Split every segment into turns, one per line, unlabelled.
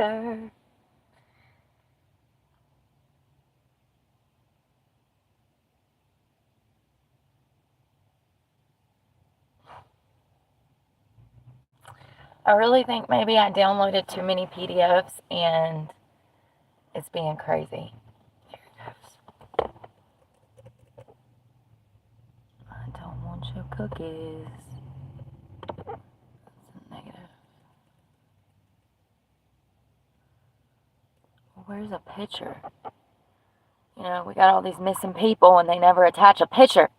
later. I really think maybe I downloaded too many PDFs and it's being crazy. Here it goes. I don't want your cookies. That's a negative. Well, where's a picture? You know, we got all these missing people and they never attach a picture.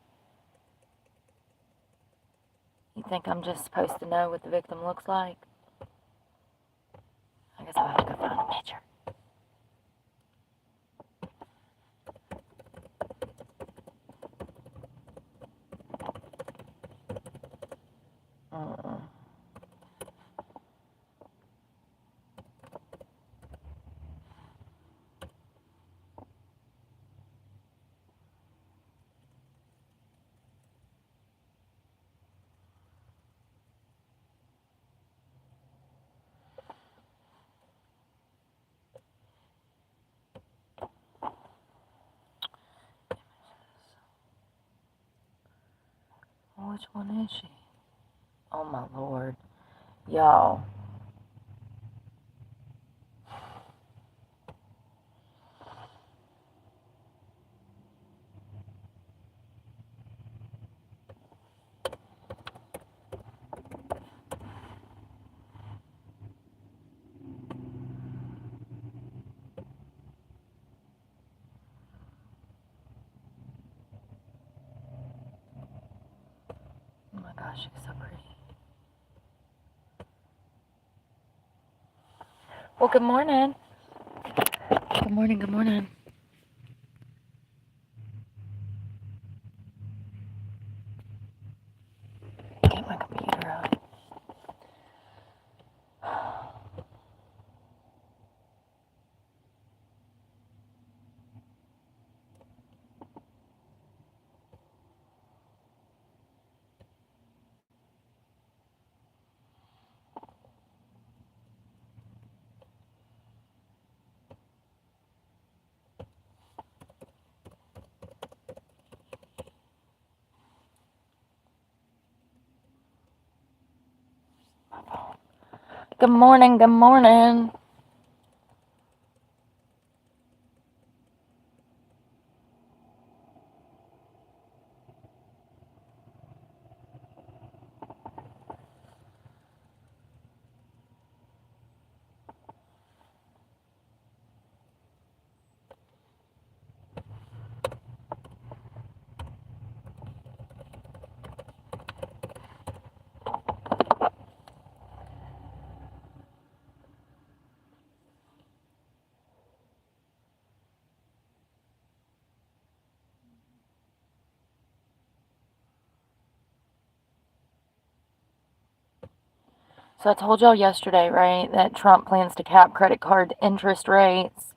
You think I'm just supposed to know what the victim looks like? I guess I'll have to go find a picture. Which one is she? Oh my Lord. Y'all. Oh my gosh, she's so pretty. Well, good morning. Good morning, good morning. Get my computer out. Good morning, good morning. So I told y'all yesterday, right, that Trump plans to cap credit card interest rates.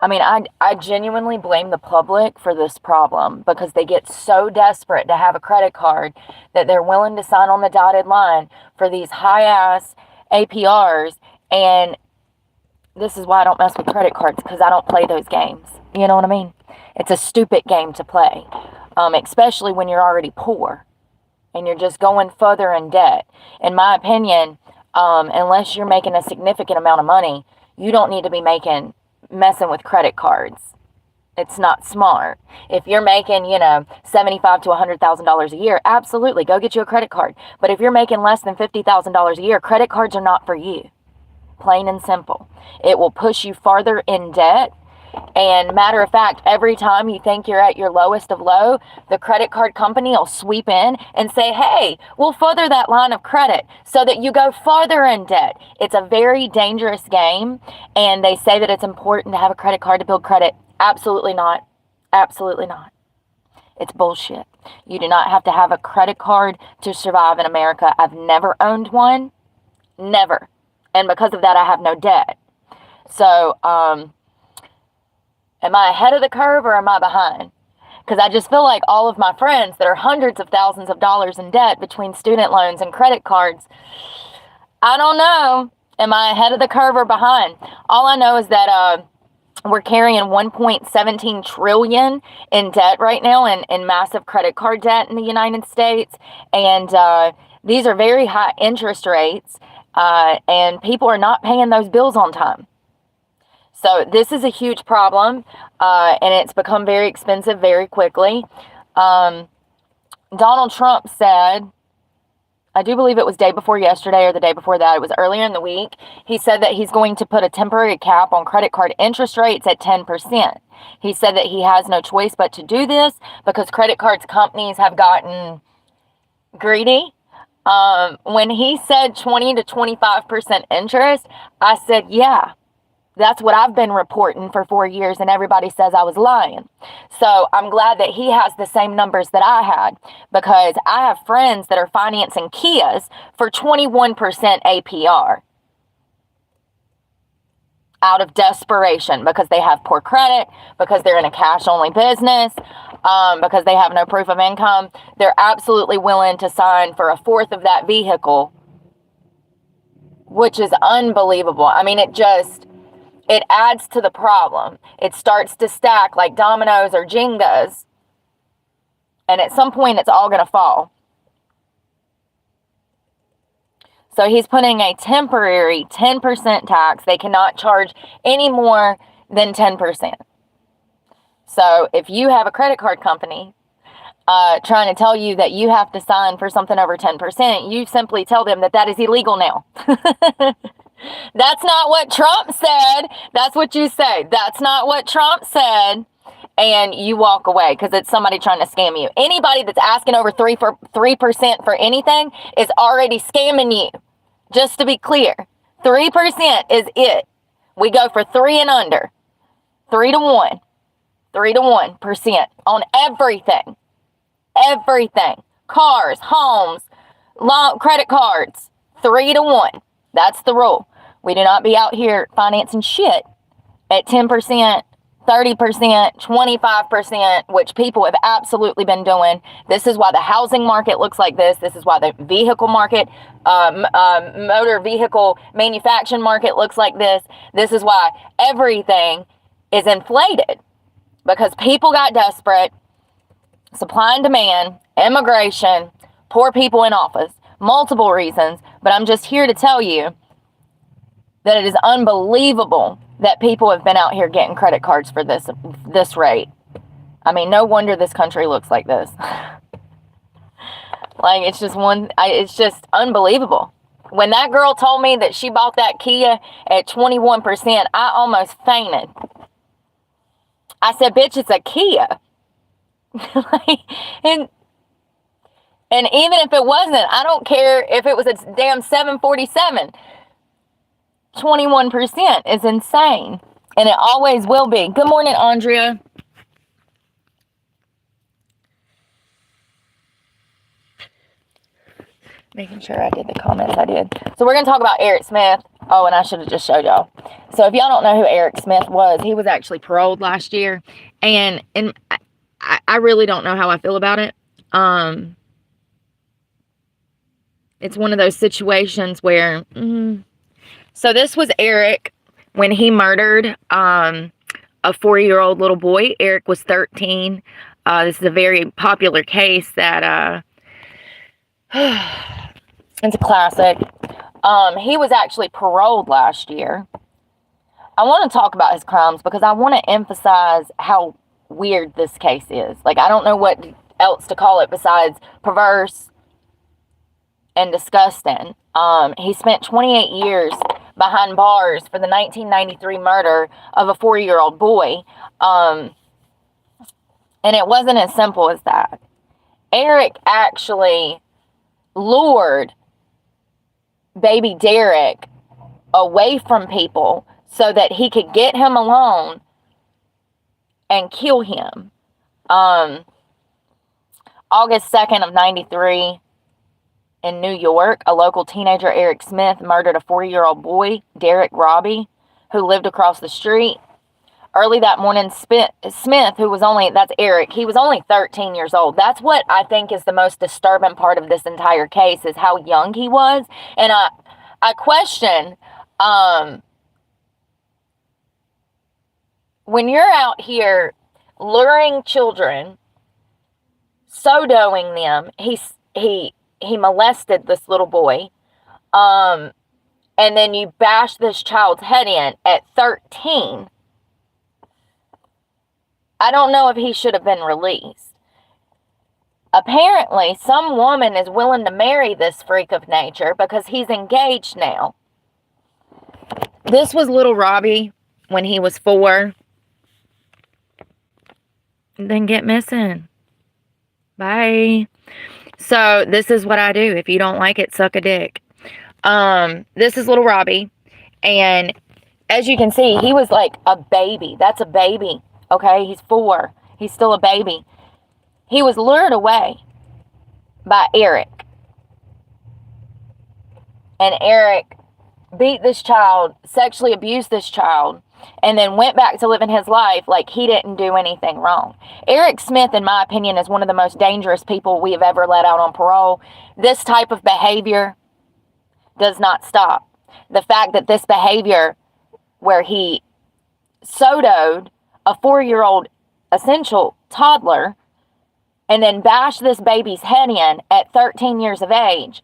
I mean, I genuinely blame the public for this problem because they get so desperate to have a credit card that they're willing to sign on the dotted line for these high-ass APRs. And this is why I don't mess with credit cards, because I don't play those games. You know what I mean? It's a stupid game to play, especially when you're already poor and you're just going further in debt. In my opinion, unless you're making a significant amount of money, you don't need to be messing with credit cards. It's not smart. If you're making, $75,000 to $100,000 a year, absolutely, go get you a credit card. But if you're making less than $50,000 a year, credit cards are not for you. Plain and simple. It will push you farther in debt. And matter of fact, every time you think you're at your lowest of low, the credit card company will sweep in and say, hey, we'll further that line of credit so that you go farther in debt. It's a very dangerous game. And they say that it's important to have a credit card to build credit. Absolutely not. Absolutely not. It's bullshit. You do not have to have a credit card to survive in America. I've never owned one. Never. And because of that, I have no debt. So, am I ahead of the curve or am I behind? Because I just feel like all of my friends that are hundreds of thousands of dollars in debt between student loans and credit cards, I don't know. Am I ahead of the curve or behind? All I know is that we're carrying 1.17 trillion in debt right now, in massive credit card debt in the United States. And these are very high interest rates, and people are not paying those bills on time. So this is a huge problem, and it's become very expensive very quickly. Donald Trump said, I do believe it was day before yesterday or the day before that, it was earlier in the week, he said that he's going to put a temporary cap on credit card interest rates at 10%. He said that he has no choice but to do this because credit cards companies have gotten greedy. When he said 20 to 25% interest, I said, yeah. That's what I've been reporting for 4 years, and everybody says I was lying. So I'm glad that he has the same numbers that I had, because I have friends that are financing Kias for 21% APR out of desperation because they have poor credit, because they're in a cash-only business, because they have no proof of income. They're absolutely willing to sign for a fourth of that vehicle, which is unbelievable. I mean, it adds to the problem. It starts to stack like dominoes or Jengas. And at some point, it's all going to fall. So he's putting a temporary 10% tax. They cannot charge any more than 10%. So if you have a credit card company trying to tell you that you have to sign for something over 10%, you simply tell them that is illegal now. That's not what Trump said. That's what you say. That's not what Trump said. And you walk away because it's somebody trying to scam you. Anybody that's asking over 3% for anything is already scamming you. Just to be clear, 3% is it. We go for 3 and under. 3 to 1. 3 to 1% on everything. Everything. Cars, homes, credit cards. 3 to 1. That's the rule. We do not be out here financing shit at 10%, 30%, 25%, which people have absolutely been doing. This is why the housing market looks like this. This is why the vehicle market, motor vehicle manufacturing market looks like this. This is why everything is inflated, because people got desperate. Supply and demand, immigration, poor people in office, multiple reasons. But I'm just here to tell you that it is unbelievable that people have been out here getting credit cards for this rate. I mean, no wonder this country looks like this. Like, it's just unbelievable. When that girl told me that she bought that Kia at 21%, I almost fainted. I said, bitch, it's a Kia. and even if it wasn't, I don't care if it was a damn 747. 21% is insane. And it always will be. Good morning, Andrea. Making sure I did the comments I did. So we're going to talk about Eric Smith. Oh, and I should have just showed y'all. So if y'all don't know who Eric Smith was, he was actually paroled last year. And I really don't know how I feel about it. It's one of those situations where... So this was Eric when he murdered a 4-year-old little boy. Eric was 13. This is a very popular case that it's a classic. He was actually paroled last year. I want to talk about his crimes because I want to emphasize how weird this case is. Like, I don't know what else to call it besides perverse and disgusting. He spent 28 years behind bars for the 1993 murder of a 4-year-old boy. And it wasn't as simple as that. Eric actually lured baby Derek away from people so that he could get him alone and kill him. August 2nd of 93, in New York, a local teenager, Eric Smith, murdered a 4-year-old boy, Derek Robbie, who lived across the street. Early that morning, Smith, that's Eric, he was only 13 years old. That's what I think is the most disturbing part of this entire case, is how young he was. And I I question, when you're out here luring children, sodoing them, he molested this little boy, and then you bash this child's head in at 13. I don't know if he should have been released. Apparently, some woman is willing to marry this freak of nature because he's engaged now. This was little Robbie when he was 4. Then get missing. Bye. So this is what I do. If you don't like it, suck a dick. This is little Robbie. And as you can see, he was like a baby. That's a baby. Okay, he's 4. He's still a baby. He was lured away by Eric. And Eric beat this child, sexually abused this child, and then went back to living his life like he didn't do anything wrong. Eric Smith, in my opinion, is one of the most dangerous people we have ever let out on parole. This type of behavior does not stop. The fact that this behavior where he sodoed a 4-year-old essential toddler and then bashed this baby's head in at 13 years of age,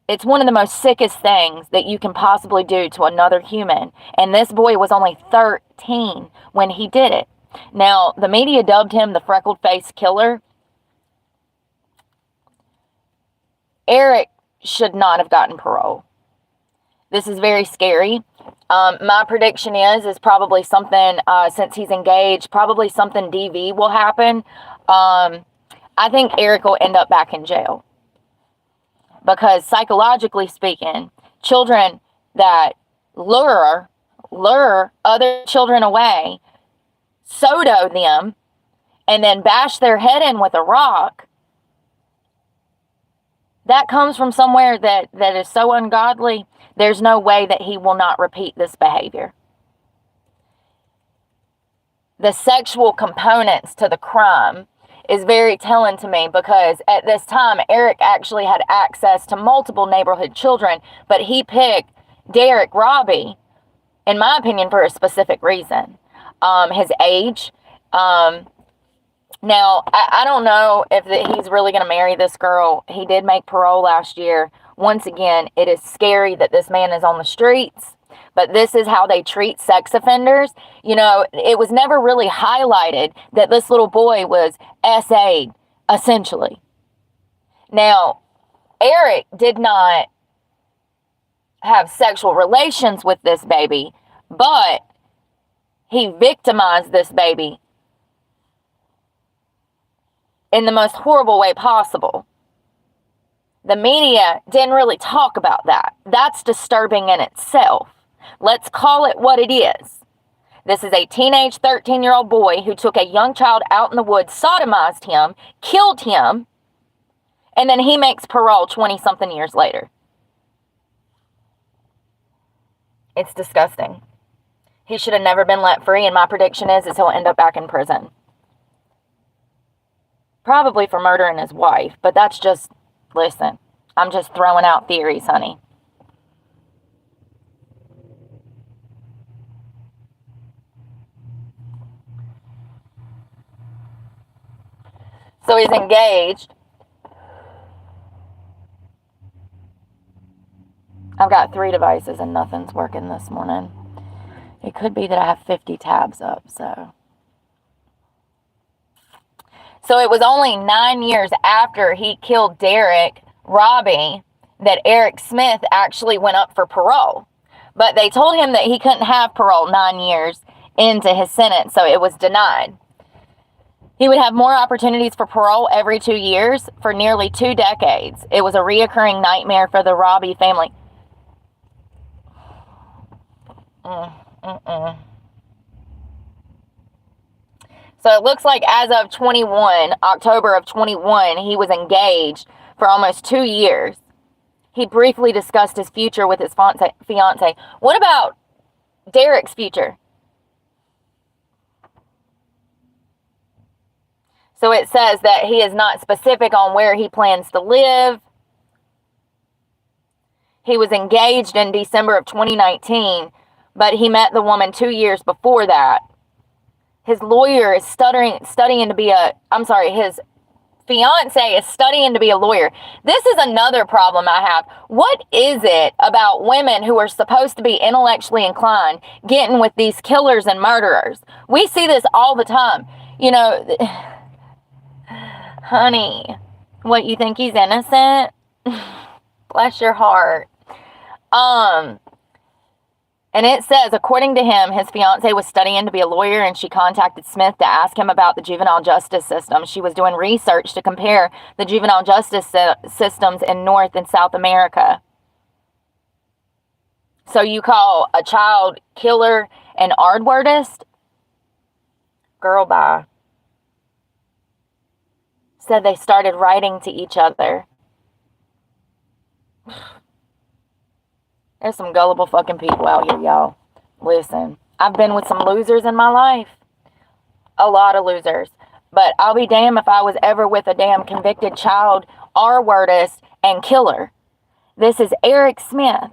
it's one of the most sickest things that you can possibly do to another human. And this boy was only 13 when he did it. Now, the media dubbed him the freckled-faced killer. Eric should not have gotten parole. This is very scary. My prediction is probably something, since he's engaged, probably something DV will happen. I think Eric will end up back in jail. Because psychologically speaking, children that lure other children away, sodo them, and then bash their head in with a rock, that comes from somewhere that is so ungodly. There's no way that he will not repeat this behavior. The sexual components to the crime is very telling to me, because at this time, Eric actually had access to multiple neighborhood children, but he picked Derek Robbie, in my opinion, for a specific reason. His age. Now, I don't know if he's really going to marry this girl. He did make parole last year. Once again, it is scary that this man is on the streets, but this is how they treat sex offenders. You know, it was never really highlighted that this little boy was SA'd, essentially. Now, Eric did not have sexual relations with this baby, but he victimized this baby in the most horrible way possible. The media didn't really talk about that. That's disturbing in itself. Let's call it what it is. This is a teenage 13-year-old boy who took a young child out in the woods, sodomized him, killed him, and then he makes parole 20-something years later. It's disgusting. He should have never been let free, and my prediction is he'll end up back in prison. Probably for murdering his wife, but that's just, listen, I'm just throwing out theories, honey. So he's engaged. I've got 3 devices and nothing's working this morning. It could be that I have 50 tabs up, so it was only 9 years after he killed Derek Robbie that Eric Smith actually went up for parole. But they told him that he couldn't have parole 9 years into his sentence, so it was denied. He would have more opportunities for parole every 2 years for nearly 2 decades. It was a reoccurring nightmare for the Robbie family. So it looks like as of October of 21, he was engaged for almost 2 years. He briefly discussed his future with his fiance. What about Derek's future? So it says that he is not specific on where he plans to live. He was engaged in December of 2019, but he met the woman 2 years before that. His lawyer is studying to be his fiance is studying to be a lawyer. This is another problem I have. What is it about women who are supposed to be intellectually inclined getting with these killers and murderers? We see this all the time. You know, honey, what, you think he's innocent? Bless your heart. And it says, according to him, his fiance was studying to be a lawyer, and she contacted Smith to ask him about the juvenile justice system. She was doing research to compare the juvenile justice systems in North and South America. So you call a child killer an R-wordist? Girl, bye. Said they started writing to each other. There's some gullible fucking people out here, y'all. Listen, I've been with some losers in my life. A lot of losers. But I'll be damned if I was ever with a damn convicted child, R-wordist, and killer. This is Eric Smith.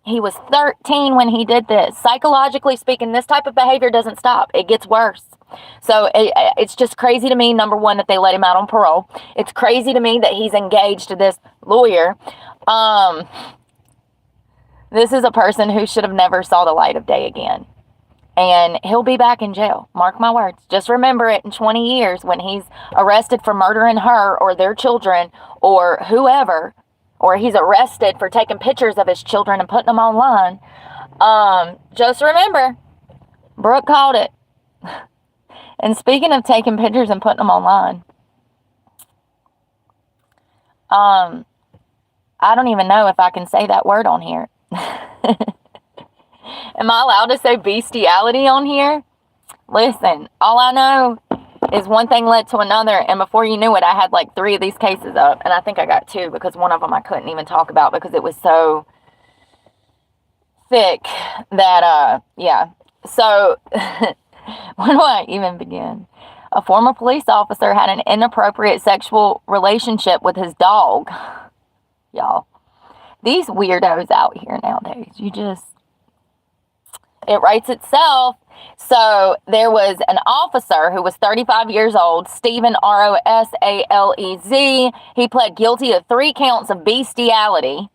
He was 13 when he did this. Psychologically speaking, this type of behavior doesn't stop. It gets worse. So it's just crazy to me, number one, that they let him out on parole. It's crazy to me that he's engaged to this lawyer. This is a person who should have never saw the light of day again. And he'll be back in jail. Mark my words. Just remember it in 20 years when he's arrested for murdering her or their children or whoever, or he's arrested for taking pictures of his children and putting them online. Just remember, Brooke called it. And speaking of taking pictures and putting them online, I don't even know if I can say that word on here. Am I allowed to say bestiality on here? Listen, all I know is one thing led to another, and before you knew it, I had like 3 of these cases up, and I think I got 2 because one of them I couldn't even talk about because it was so thick that, yeah. So, where do I even begin? A former police officer had an inappropriate sexual relationship with his dog. Y'all. These weirdos out here nowadays, it writes itself. So there was an officer who was 35 years old, Stephen Rosalez. He pled guilty of 3 counts of bestiality,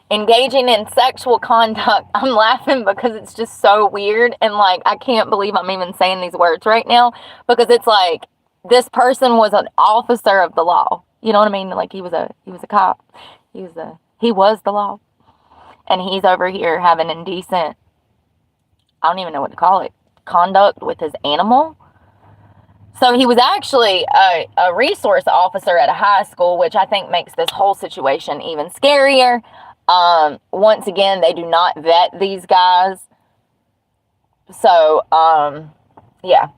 engaging in sexual conduct. I'm laughing because it's just so weird. And like, I can't believe I'm even saying these words right now because it's like, this person was an officer of the law. You know what I mean? Like he was a cop. He was the law. And he's over here having indecent, I don't even know what to call it, conduct with his animal. So he was actually a resource officer at a high school, which I think makes this whole situation even scarier. Once again, they do not vet these guys. So, yeah.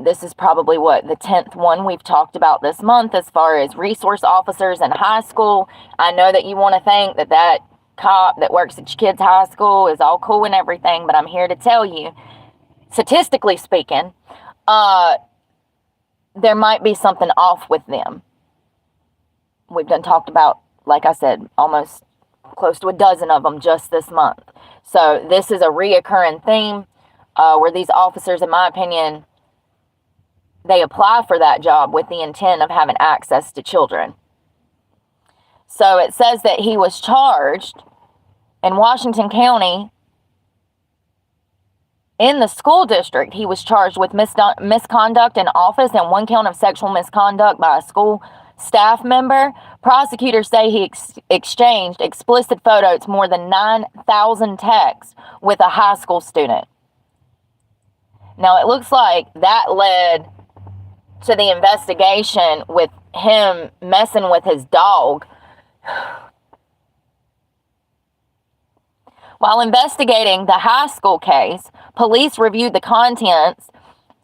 This is probably the 10th one we've talked about this month as far as resource officers in high school. I know that you want to think that cop that works at your kid's high school is all cool and everything, but I'm here to tell you, statistically speaking, there might be something off with them. We've done talked about, like I said, almost close to a dozen of them just this month. So this is a reoccurring theme where these officers, in my opinion, they apply for that job with the intent of having access to children. So it says that he was charged in Washington County in the school district. He was charged with misconduct in office and 1 count of sexual misconduct by a school staff member. Prosecutors say he exchanged explicit photos, more than 9,000 texts with a high school student. Now it looks like that led to the investigation with him messing with his dog. While investigating the high school case, police reviewed the contents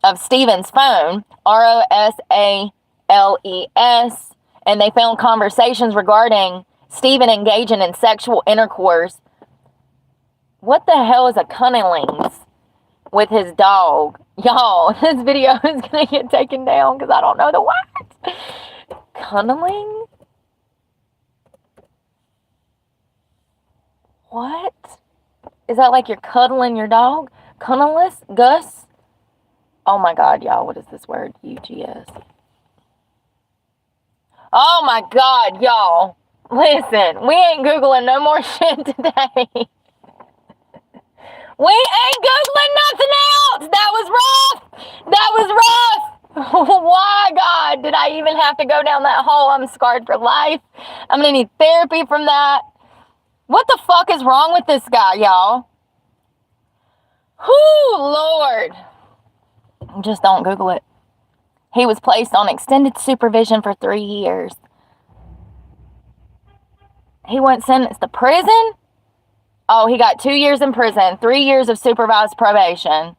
of Stephen's phone, ROSALES, and they found conversations regarding Stephen engaging in sexual intercourse. What the hell is a cunnilings with his dog? Y'all, this video is going to get taken down because I don't know the words. Cuddling? What? Is that like you're cuddling your dog? Cuddleless? Gus? Oh my God, y'all, what is this word? UGS. Oh my God, y'all. Listen, we ain't Googling no more shit today. We ain't Googling nothing else. That was rough. That was rough. Why, God, did I even have to go down that hole? I'm scarred for life. I'm going to need therapy from that. What the fuck is wrong with this guy, y'all? Whoo, Lord. Just don't Google it. He was placed on extended supervision for 3 years. He wasn't sentenced to prison? Oh, he got 2 years in prison, 3 years of supervised probation.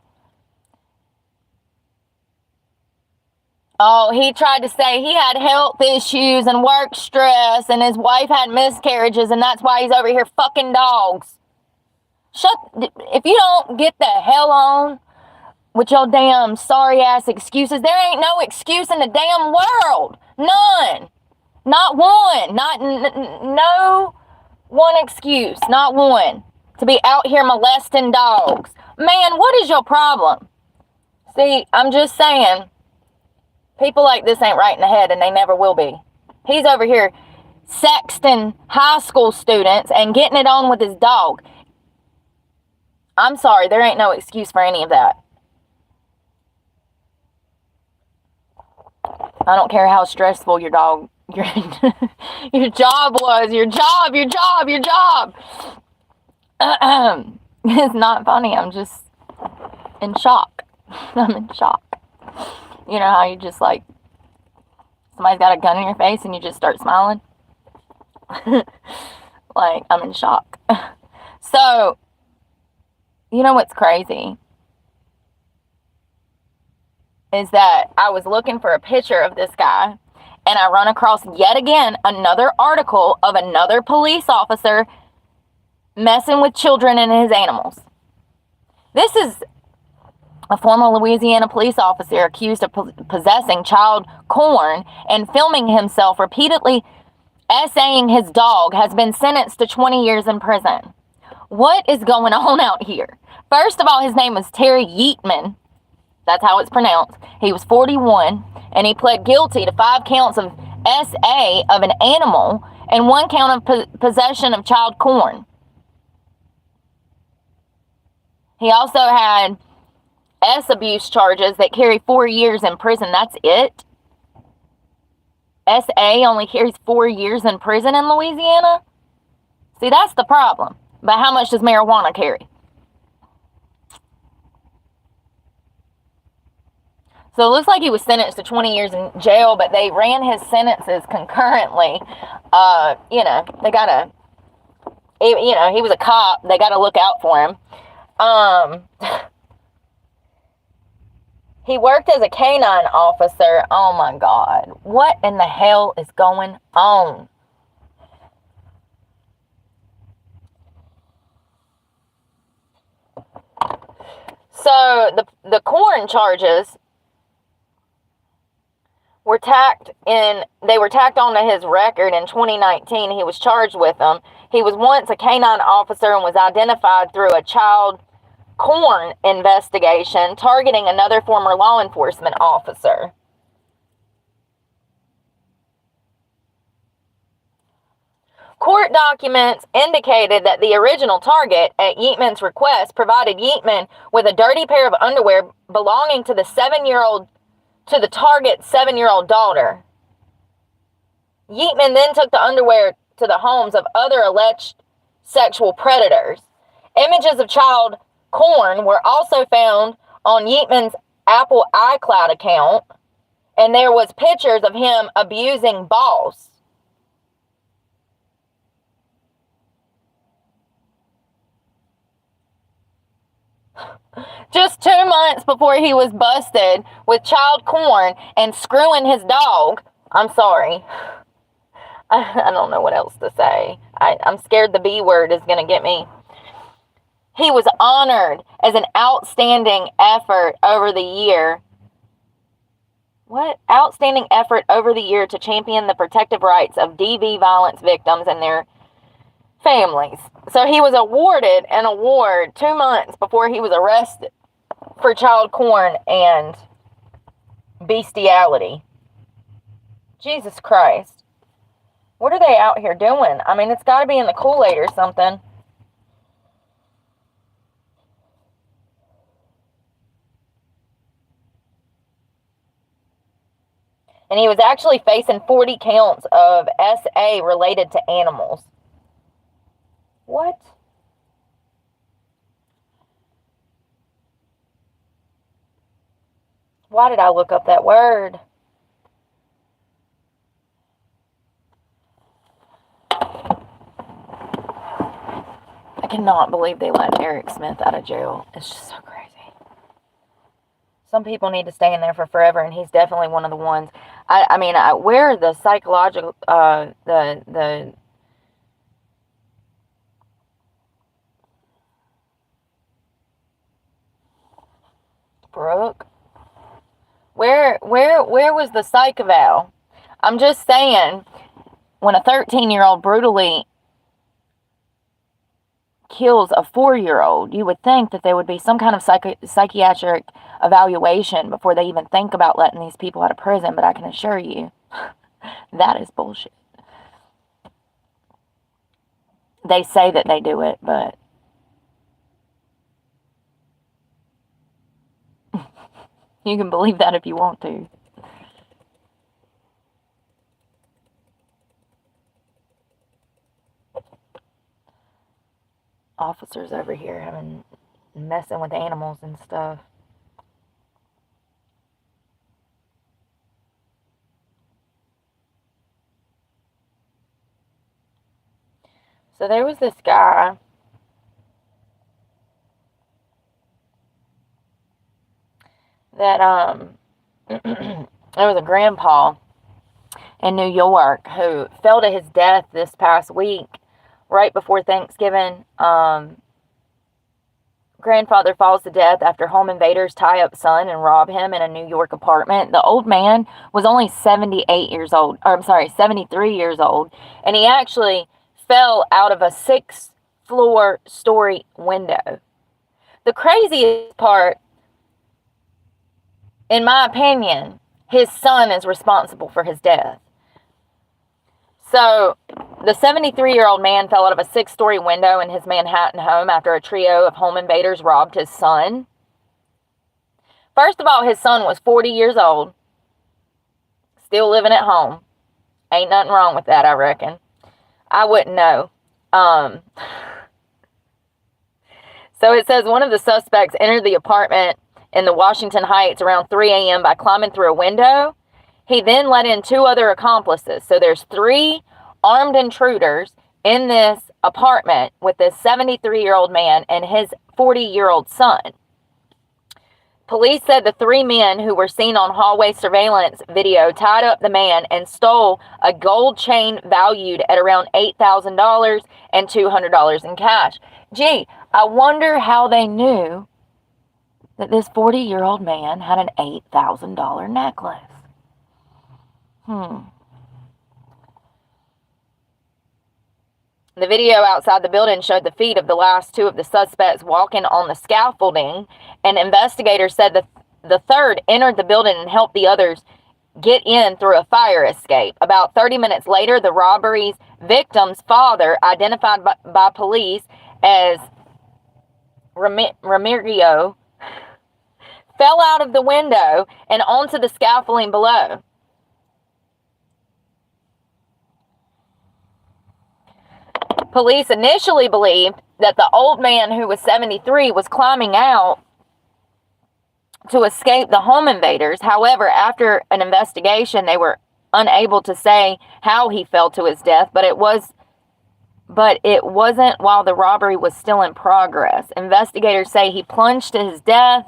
Oh, he tried to say he had health issues and work stress and his wife had miscarriages and that's why he's over here fucking dogs. If you don't get the hell on with your damn sorry ass excuses, there ain't no excuse in the damn world. None. Not one. No one excuse. Not one. To be out here molesting dogs. Man, what is your problem? See, I'm just saying, people like this ain't right in the head and they never will be. He's over here sexting high school students and getting it on with his dog. I'm sorry, there ain't no excuse for any of that. I don't care how stressful your job was. Your job. It's not funny. I'm just in shock. I'm in shock. You know how you just like, somebody's got a gun in your face and you just start smiling? Like, I'm in shock. So, you know what's crazy? Is that I was looking for a picture of this guy and I run across yet again another article of another police officer messing with children and his animals. This is a former Louisiana police officer accused of possessing child corn and filming himself repeatedly essaying his dog has been sentenced to 20 years in prison. What is going on out here? First of all, his name was Terry Yeatman. That's how it's pronounced. He was 41, and he pled guilty to 5 counts of SA of an animal and 1 count of possession of child corn. He also had S abuse charges that carry 4 years in prison. That's it. SA only carries 4 years in prison in Louisiana. See, that's the problem. But how much does marijuana carry? So it looks like he was sentenced to 20 years in jail, but they ran his sentences concurrently. They gotta, he was a cop. They gotta look out for him. He worked as a canine officer. Oh my God. What in the hell is going on? So the corn charges were tacked onto his record in 2019. He was charged with them. He was once a canine officer and was identified through a child corn investigation targeting another former law enforcement officer. Court documents indicated that the original target, at Yeatman's request, provided Yeatman with a dirty pair of underwear belonging to the target's 7-year-old daughter. Yeatman then took the underwear to the homes of other alleged sexual predators. Images of child corn were also found on Yeatman's Apple iCloud account, and there was pictures of him abusing Boss. Just 2 months before he was busted with child corn and screwing his dog. I'm sorry. I don't know what else to say. I'm scared the B word is going to get me. He was honored as an outstanding effort over the year What? Outstanding effort over the year to champion the protective rights of DV violence victims and their families. So he was awarded an award 2 months before he was arrested for child porn and bestiality. Jesus Christ. What are they out here doing? I mean, it's got to be in the Kool-Aid or something. And he was actually facing 40 counts of SA related to animals. What? Why did I look up that word? I cannot believe they let Eric Smith out of jail. It's just so crazy. Some people need to stay in there for forever, and he's definitely one of the ones. I mean, where are the psychological, the Brooke? Where was the psych eval? I'm just saying, when a 13-year-old brutally kills a 4-year-old, you would think that there would be some kind of psychiatric evaluation before they even think about letting these people out of prison, but I can assure you, that is bullshit. They say that they do it, but you can believe that if you want to. Officers over here messing with animals and stuff. So there was this guy that there was a grandpa in New York who fell to his death this past week, right before Thanksgiving. Grandfather falls to death after home invaders tie up son and rob him in a New York apartment. The old man was only 73 years old, and he actually fell out of a 6-floor story window. The craziest part, in my opinion, his son is responsible for his death. So, the 73-year-old man fell out of a 6-story window in his Manhattan home after a trio of home invaders robbed his son. First of all, his son was 40 years old, still living at home. Ain't nothing wrong with that, I reckon. I wouldn't know. So it says one of the suspects entered the apartment in the Washington Heights around 3 a.m. by climbing through a window. He then let in 2 other accomplices. So there's 3 armed intruders in this apartment with this 73-year-old man and his 40-year-old son. Police said the 3 men who were seen on hallway surveillance video tied up the man and stole a gold chain valued at around $8,000 and $200 in cash. Gee, I wonder how they knew that this 40-year-old man had an $8,000 necklace. The video outside the building showed the feet of the last 2 of the suspects walking on the scaffolding, and investigators said that the third entered the building and helped the others get in through a fire escape. About 30 minutes later, the robbery's victim's father, identified by police as Ramiro, fell out of the window and onto the scaffolding below. Police initially believed that the old man, who was 73, was climbing out to escape the home invaders. However, after an investigation, they were unable to say how he fell to his death, but it wasn't while the robbery was still in progress. Investigators say he plunged to his death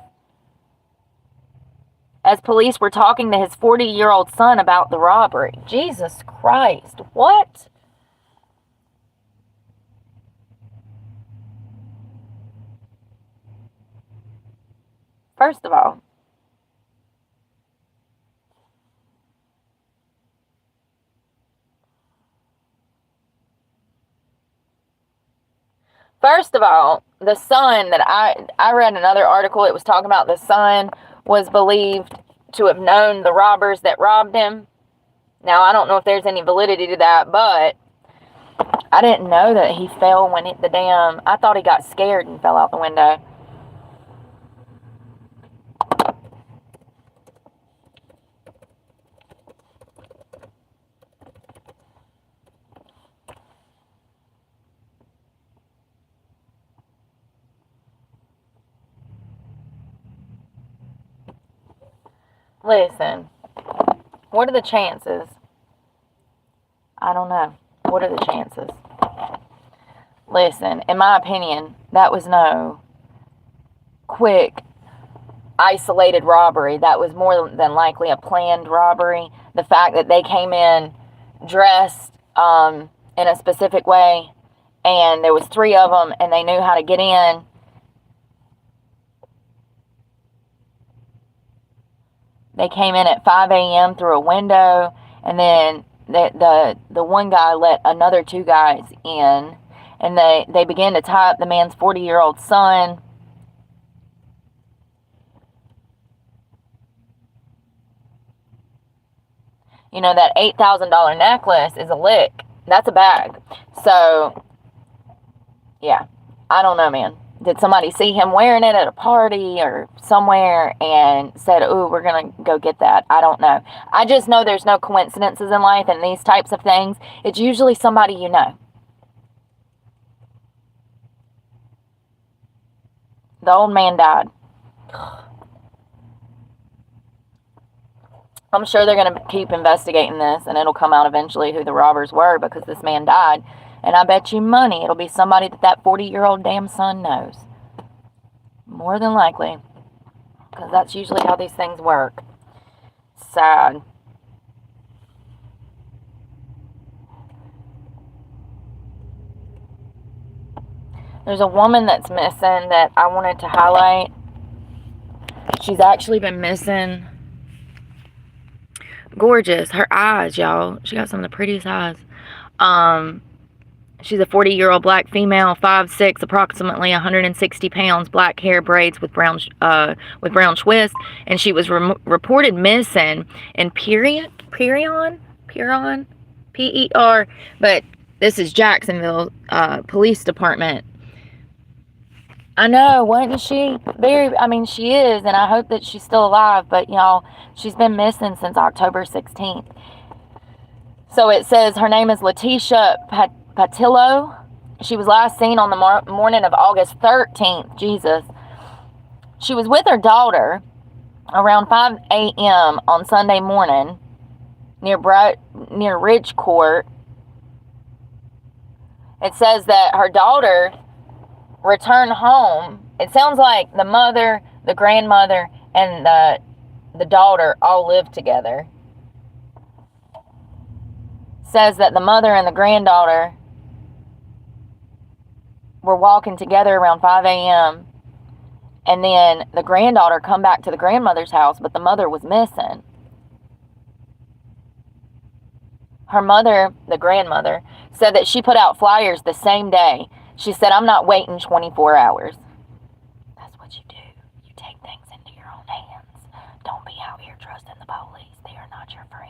as police were talking to his 40-year-old son about the robbery. Jesus Christ, what? First of all, First of all, the son that I read another article, it was talking about the son was believed to have known the robbers that robbed him. Now, I don't know if there's any validity to that, but I didn't know that he fell when I thought he got scared and fell out the window. Listen, what are the chances? I don't know. What are the chances? Listen, in my opinion, that was no quick, isolated robbery. That was more than likely a planned robbery. The fact that they came in dressed in a specific way, and there was 3 of them, and they knew how to get in. They came in at 5 a.m. through a window, and then the one guy let another 2 guys in, and they began to tie up the man's 40-year-old son. You know, that $8,000 necklace is a lick. That's a bag. So, yeah, I don't know, man. Did somebody see him wearing it at a party or somewhere and said, "Ooh, we're going to go get that"? I don't know. I just know there's no coincidences in life and these types of things. It's usually somebody you know. The old man died. I'm sure they're going to keep investigating this, and it'll come out eventually who the robbers were, because this man died. And I bet you money it'll be somebody that 40-year-old damn son knows. More than likely. Because that's usually how these things work. Sad. There's a woman that's missing that I wanted to highlight. She's actually been missing. Gorgeous. Her eyes, y'all. She got some of the prettiest eyes. She's a 40-year-old black female, 5'6", approximately 160 pounds, black hair, braids with brown twists, and she was reported missing in Perion, P-E-R, but this is Jacksonville Police Department. I know, wasn't she? She is, and I hope that she's still alive, but, y'all, she's been missing since October 16th. So it says her name is Letitia Patillo. She was last seen on the morning of August 13th. Jesus. She was with her daughter around 5 a.m. on Sunday morning near Ridge Court. It says that her daughter returned home. It sounds like the mother, the grandmother, and the daughter all lived together. Says that the mother and the granddaughter were walking together around 5 a.m. and then the granddaughter come back to the grandmother's house, but the mother was missing. Her mother, the grandmother, said that she put out flyers the same day. She said, "I'm not waiting 24 hours. That's what you do. You take things into your own hands. Don't be out here trusting the police. They are not your friend.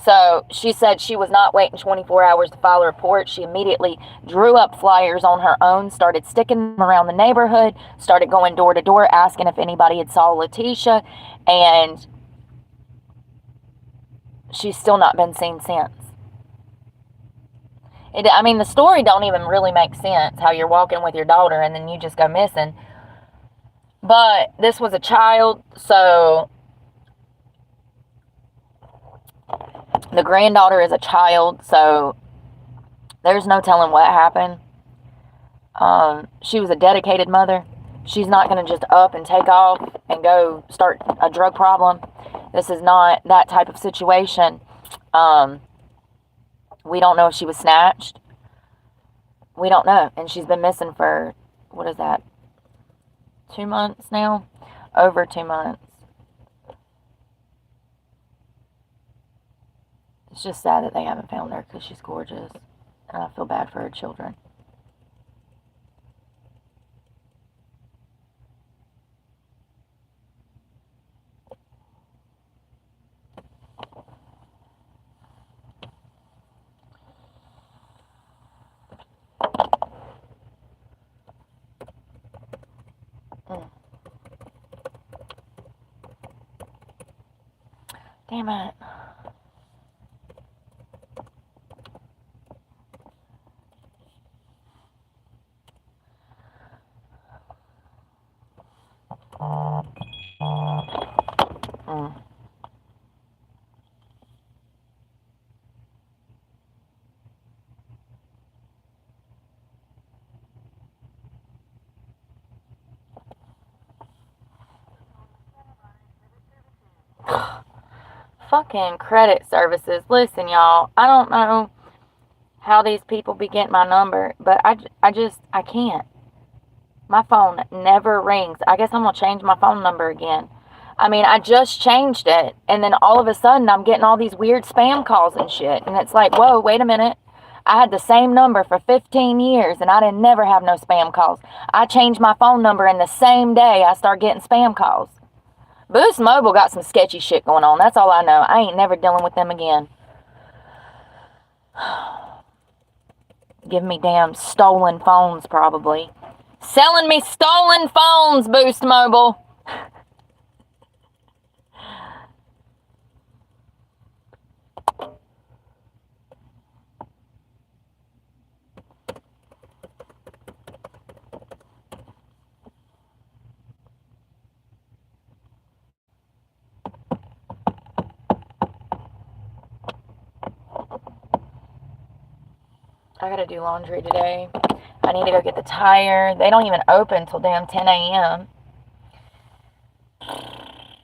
So she said she was not waiting 24 hours to file a report. She immediately drew up flyers on her own, started sticking them around the neighborhood, started going door to door, asking if anybody had saw Letitia, and she's still not been seen since. The story don't even really make sense, how you're walking with your daughter and then you just go missing. But this was a child, so the granddaughter is a child, so there's no telling what happened. She was a dedicated mother. She's not going to just up and take off and go start a drug problem. This is not that type of situation. We don't know if she was snatched. We don't know. And she's been missing for, 2 months now? Over 2 months. It's just sad that they haven't found her because she's gorgeous. And I feel bad for her children. Damn it. Fucking credit services. Listen, y'all, I don't know how these people be getting my number, but I can't. My phone never rings. I guess I'm going to change my phone number again. I mean, I just changed it, and then all of a sudden I'm getting all these weird spam calls and shit, and it's like, whoa, wait a minute. I had the same number for 15 years, and I didn't never have no spam calls. I changed my phone number, and the same day I start getting spam calls. Boost Mobile got some sketchy shit going on. That's all I know. I ain't never dealing with them again. Giving me damn stolen phones, probably. Selling me stolen phones, Boost Mobile. I gotta do laundry today. I need to go get the tire. They don't even open till damn 10 a.m.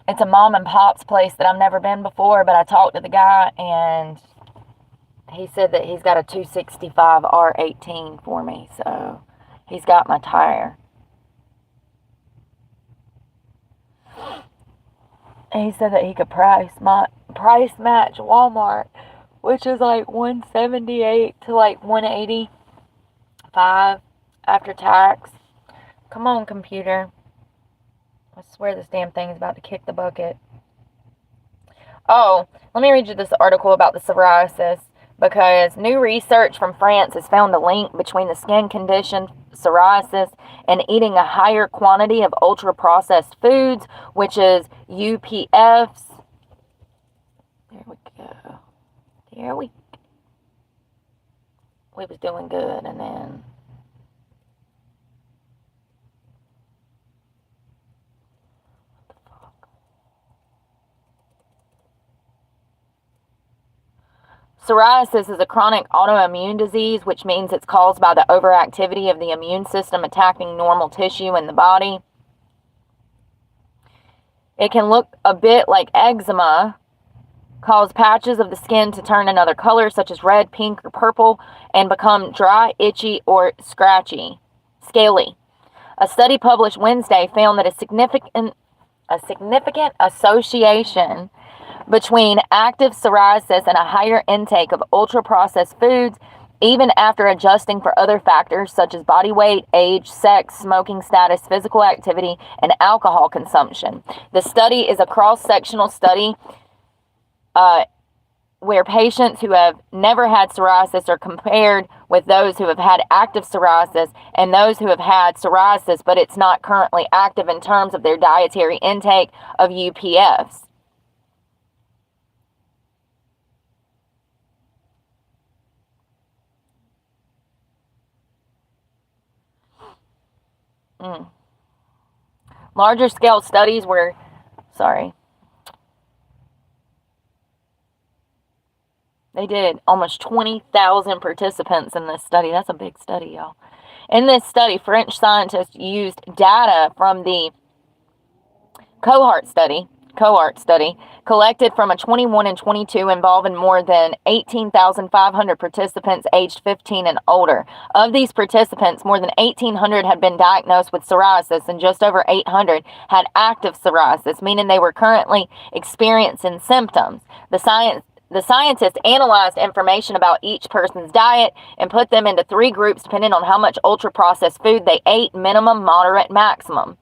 It's a mom and pop's place that I've never been before, but I talked to the guy, and he said that he's got a 265 R18 for me, so he's got my tire. And he said that he could price match Walmart, which is like 178 to like 185 after tax. Come on, computer. I swear this damn thing is about to kick the bucket. Oh, let me read you this article about the psoriasis, because new research from France has found a link between the skin condition psoriasis and eating a higher quantity of ultra-processed foods, which is UPFs. There we go. There we was doing good, and then psoriasis is a chronic autoimmune disease, which means it's caused by the overactivity of the immune system attacking normal tissue in the body. It can look a bit like eczema, cause patches of the skin to turn another color, such as red, pink, or purple, and become dry, itchy, or scaly. A study published Wednesday found that a significant association between active psoriasis and a higher intake of ultra-processed foods, even after adjusting for other factors such as body weight, age, sex, smoking status, physical activity, and alcohol consumption. The study is a cross-sectional study where patients who have never had psoriasis are compared with those who have had active psoriasis and those who have had psoriasis, but it's not currently active in terms of their dietary intake of UPFs. Larger scale studies were, they did almost 20,000 participants in this study. That's a big study, y'all. In this study, French scientists used data from the cohort study collected from a 21 and 22 involving more than 18,500 participants aged 15 and older. Of these participants, more than 1,800 had been diagnosed with psoriasis, and just over 800 had active psoriasis, meaning they were currently experiencing symptoms. The scientists analyzed information about each person's diet and put them into three groups depending on how much ultra-processed food they ate: minimum, moderate, maximum.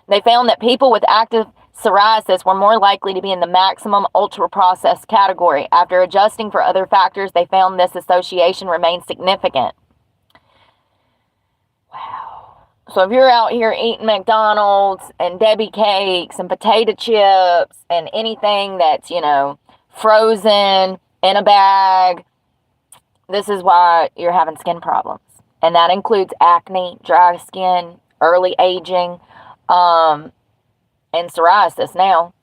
They found that people with active psoriasis were more likely to be in the maximum ultra-processed category. After adjusting for other factors, they found this association remained significant. Wow. So if you're out here eating McDonald's and Debbie cakes and potato chips and anything that's, frozen in a bag, this is why you're having skin problems. And that includes acne, dry skin, early aging, and psoriasis now.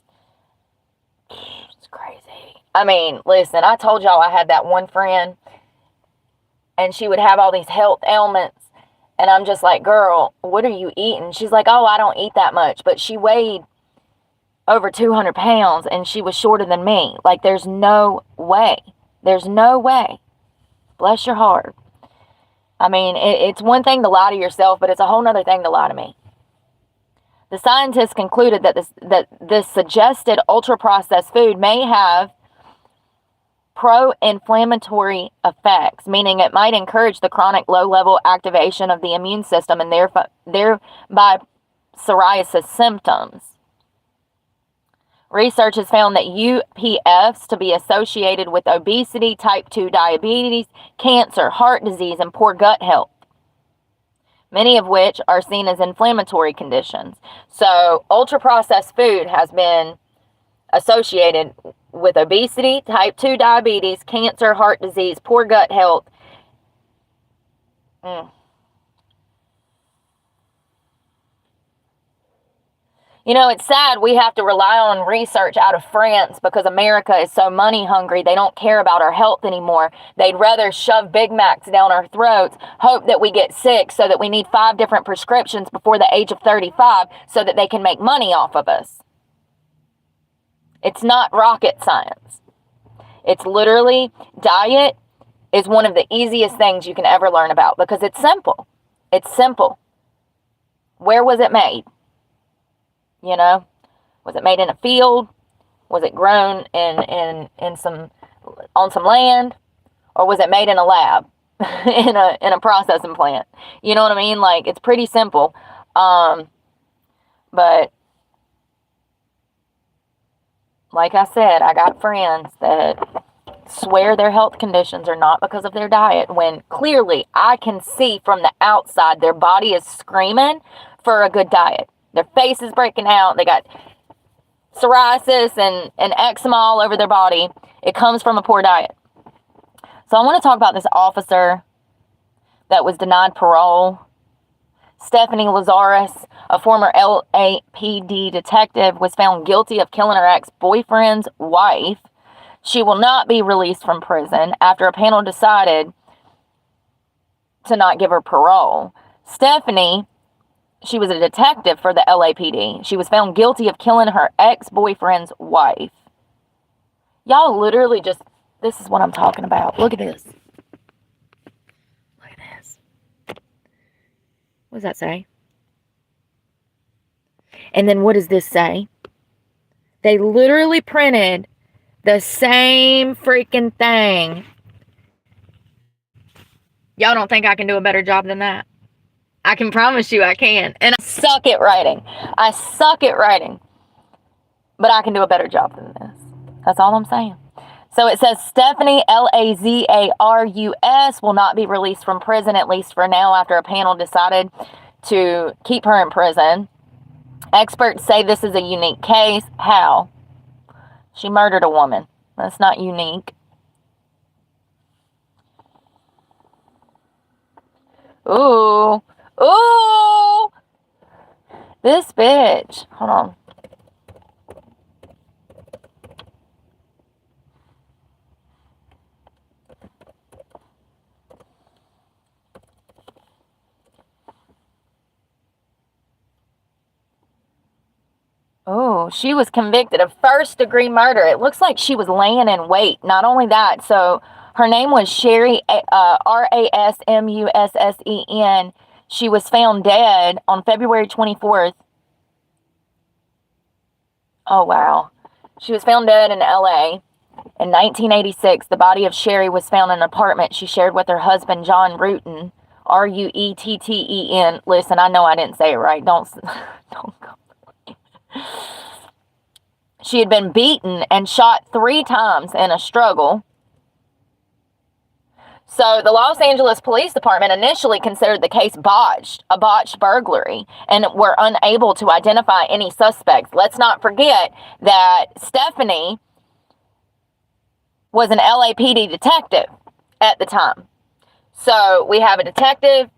It's crazy. I mean, listen, I told y'all I had that one friend, and she would have all these health ailments. And I'm just like, girl, what are you eating? She's like, oh, I don't eat that much. But she weighed over 200 pounds, and she was shorter than me. Like, there's no way. There's no way. Bless your heart. I mean, it's one thing to lie to yourself, but it's a whole other thing to lie to me. The scientists concluded that this suggested ultra-processed food may have pro-inflammatory effects, meaning it might encourage the chronic low-level activation of the immune system and thereby psoriasis symptoms. Research has found that UPFs to be associated with obesity, type 2 diabetes, cancer, heart disease, and poor gut health, many of which are seen as inflammatory conditions. So ultra-processed food has been associated with obesity, type 2 diabetes, cancer, heart disease, poor gut health. It's sad we have to rely on research out of France because America is so money hungry. They don't care about our health anymore. They'd rather shove Big Macs down our throats, hope that we get sick so that we need 5 different prescriptions before the age of 35 so that they can make money off of us. It's not rocket science. It's literally, diet is one of the easiest things you can ever learn about because it's simple. It's simple. Where was it made? Was it made in a field? Was it grown on some land? Or was it made in a lab, in a processing plant? You know what I mean? Like, it's pretty simple. But like I said, I got friends that swear their health conditions are not because of their diet, when clearly I can see from the outside their body is screaming for a good diet. Their face is breaking out. They got psoriasis and eczema all over their body. It comes from a poor diet. So I want to talk about this officer that was denied parole. Stephanie Lazarus, a former LAPD detective, was found guilty of killing her ex-boyfriend's wife. She will not be released from prison after a panel decided to not give her parole. Stephanie, she was a detective for the LAPD. She was found guilty of killing her ex-boyfriend's wife. Y'all literally just, this is what I'm talking about. Look at this. Look at this. What does that say? And then what does this say? They literally printed the same freaking thing. Y'all don't think I can do a better job than that? I can promise you I can. And I suck at writing. But I can do a better job than this. That's all I'm saying. So it says Stephanie, Lazarus, will not be released from prison, at least for now, after a panel decided to keep her in prison. Experts say this is a unique case. How? She murdered a woman. That's not unique. Ooh. This bitch. Hold on. Oh, she was convicted of first-degree murder. It looks like she was laying in wait. Not only that, so her name was Sherry, Rasmussen. She was found dead on February 24th. Oh, wow. She was found dead in LA in 1986. The body of Sherry was found in an apartment she shared with her husband, John Ruetten, Ruetten. Listen, I know I didn't say it right. Don't go. She had been beaten and shot 3 times in a struggle. So the Los Angeles Police Department initially considered the case botched, a botched burglary, and were unable to identify any suspects. Let's not forget that Stephanie was an LAPD detective at the time. So we have a detective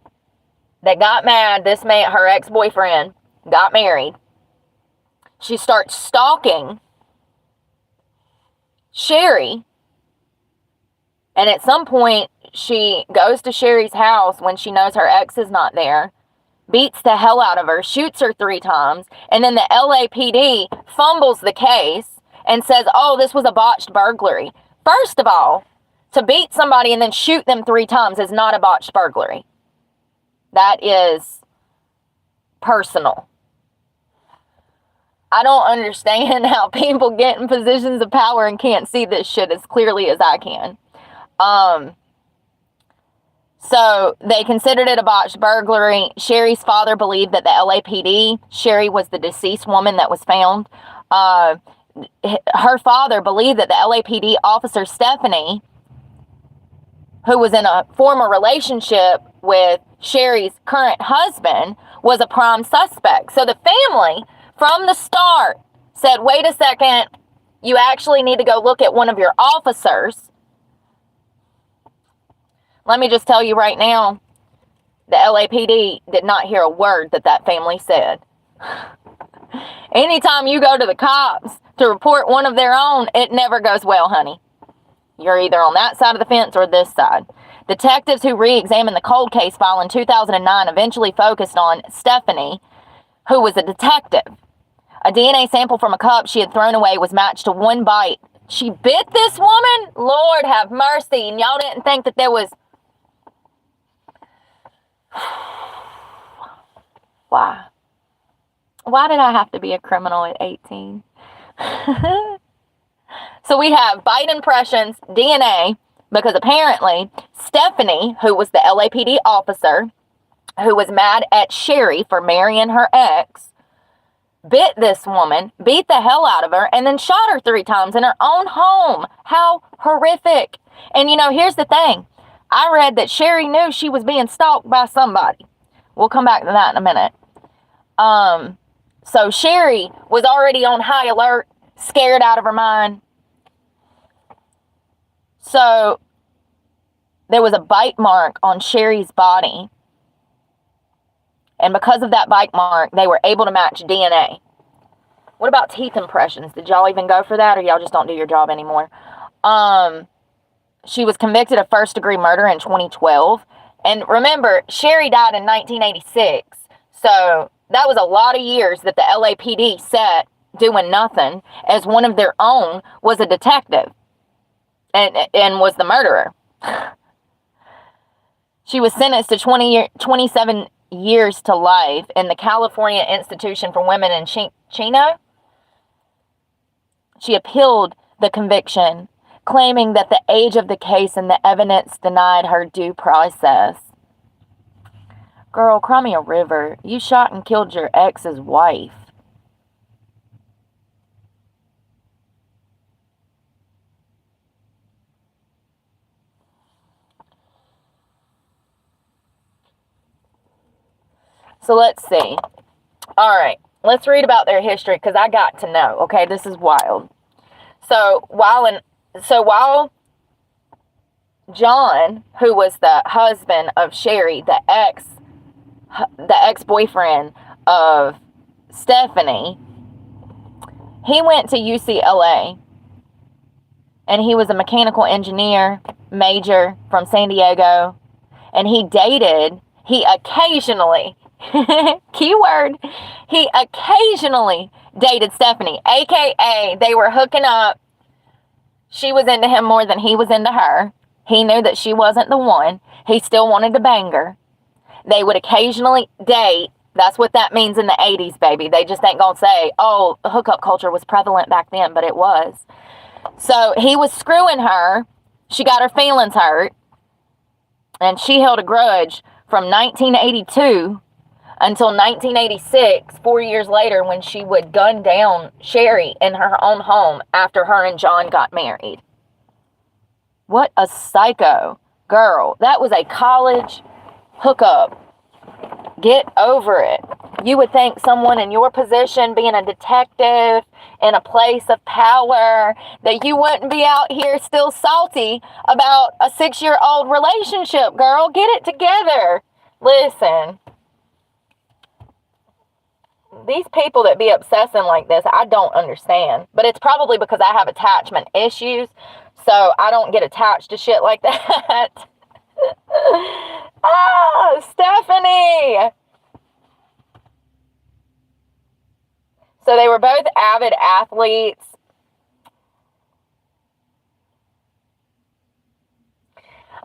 that got mad. This man, her ex-boyfriend, got married. She starts stalking Sherry. And at some point, she goes to Sherry's house when she knows her ex is not there, beats the hell out of her, shoots her 3 times, and then the LAPD fumbles the case and says, oh, this was a botched burglary. First of all, to beat somebody and then shoot them 3 times is not a botched burglary. That is personal. I don't understand how people get in positions of power and can't see this shit as clearly as I can. So they considered it a botched burglary. Sherry's father believed that the LAPD, Sherry was the deceased woman that was found. Her father believed that the LAPD officer Stephanie, who was in a former relationship with Sherry's current husband, was a prime suspect. So the family from the start said, wait a second, you actually need to go look at one of your officers. Let me just tell you right now, the LAPD did not hear a word that family said. Anytime you go to the cops to report one of their own, it never goes well, honey. You're either on that side of the fence or this side. Detectives who re-examined the cold case file in 2009 eventually focused on Stephanie, who was a detective. A DNA sample from a cup she had thrown away was matched to 1 bite. She bit this woman? Lord have mercy. And y'all didn't think that there was... Why? Why did I have to be a criminal at 18? So we have bite impressions, DNA, because apparently Stephanie, who was the LAPD officer, who was mad at Sherry for marrying her ex, bit this woman, beat the hell out of her, and then shot her 3 times in her own home. How horrific. And you know, here's the thing. I read that Sherry knew she was being stalked by somebody. We'll come back to that in a minute. So Sherry was already on high alert, scared out of her mind. So there was a bite mark on Sherry's body. And because of that bite mark, they were able to match DNA. What about teeth impressions? Did y'all even go for that, or y'all just don't do your job anymore? She was convicted of first-degree murder in 2012. And remember, Sherry died in 1986. So that was a lot of years that the LAPD sat doing nothing, as one of their own was a detective and was the murderer. She was sentenced to 27 years to life in the California Institution for Women in Chino. She appealed the conviction, claiming that the age of the case and the evidence denied her due process. Girl, cry me a river. You shot and killed your ex's wife. So let's see. All right, let's read about their history, because I got to know. Okay, this is wild. So while John, who was the husband of Sherry, the ex-boyfriend of Stephanie, he went to UCLA, and he was a mechanical engineer major from San Diego, and he occasionally, keyword, he occasionally dated Stephanie, aka they were hooking up. She was into him more than he was into her. He knew that she wasn't the one. He still wanted to bang her. They would occasionally date. That's what that means in the 80s, baby. They just ain't gonna say, oh, hookup culture was prevalent back then, but it was. So he was screwing her. She got her feelings hurt. And she held a grudge from 1982 until 1986, 4 years later, when she would gun down Sherry in her own home after her and John got married. What a psycho. Girl, that was a college hookup. Get over it. You would think someone in your position, being a detective in a place of power, that you wouldn't be out here still salty about a 6-year-old relationship, girl. Get it together. Listen, these people that be obsessing like this, I don't understand. But it's probably because I have attachment issues, so I don't get attached to shit like that. Stephanie! So they were both avid athletes.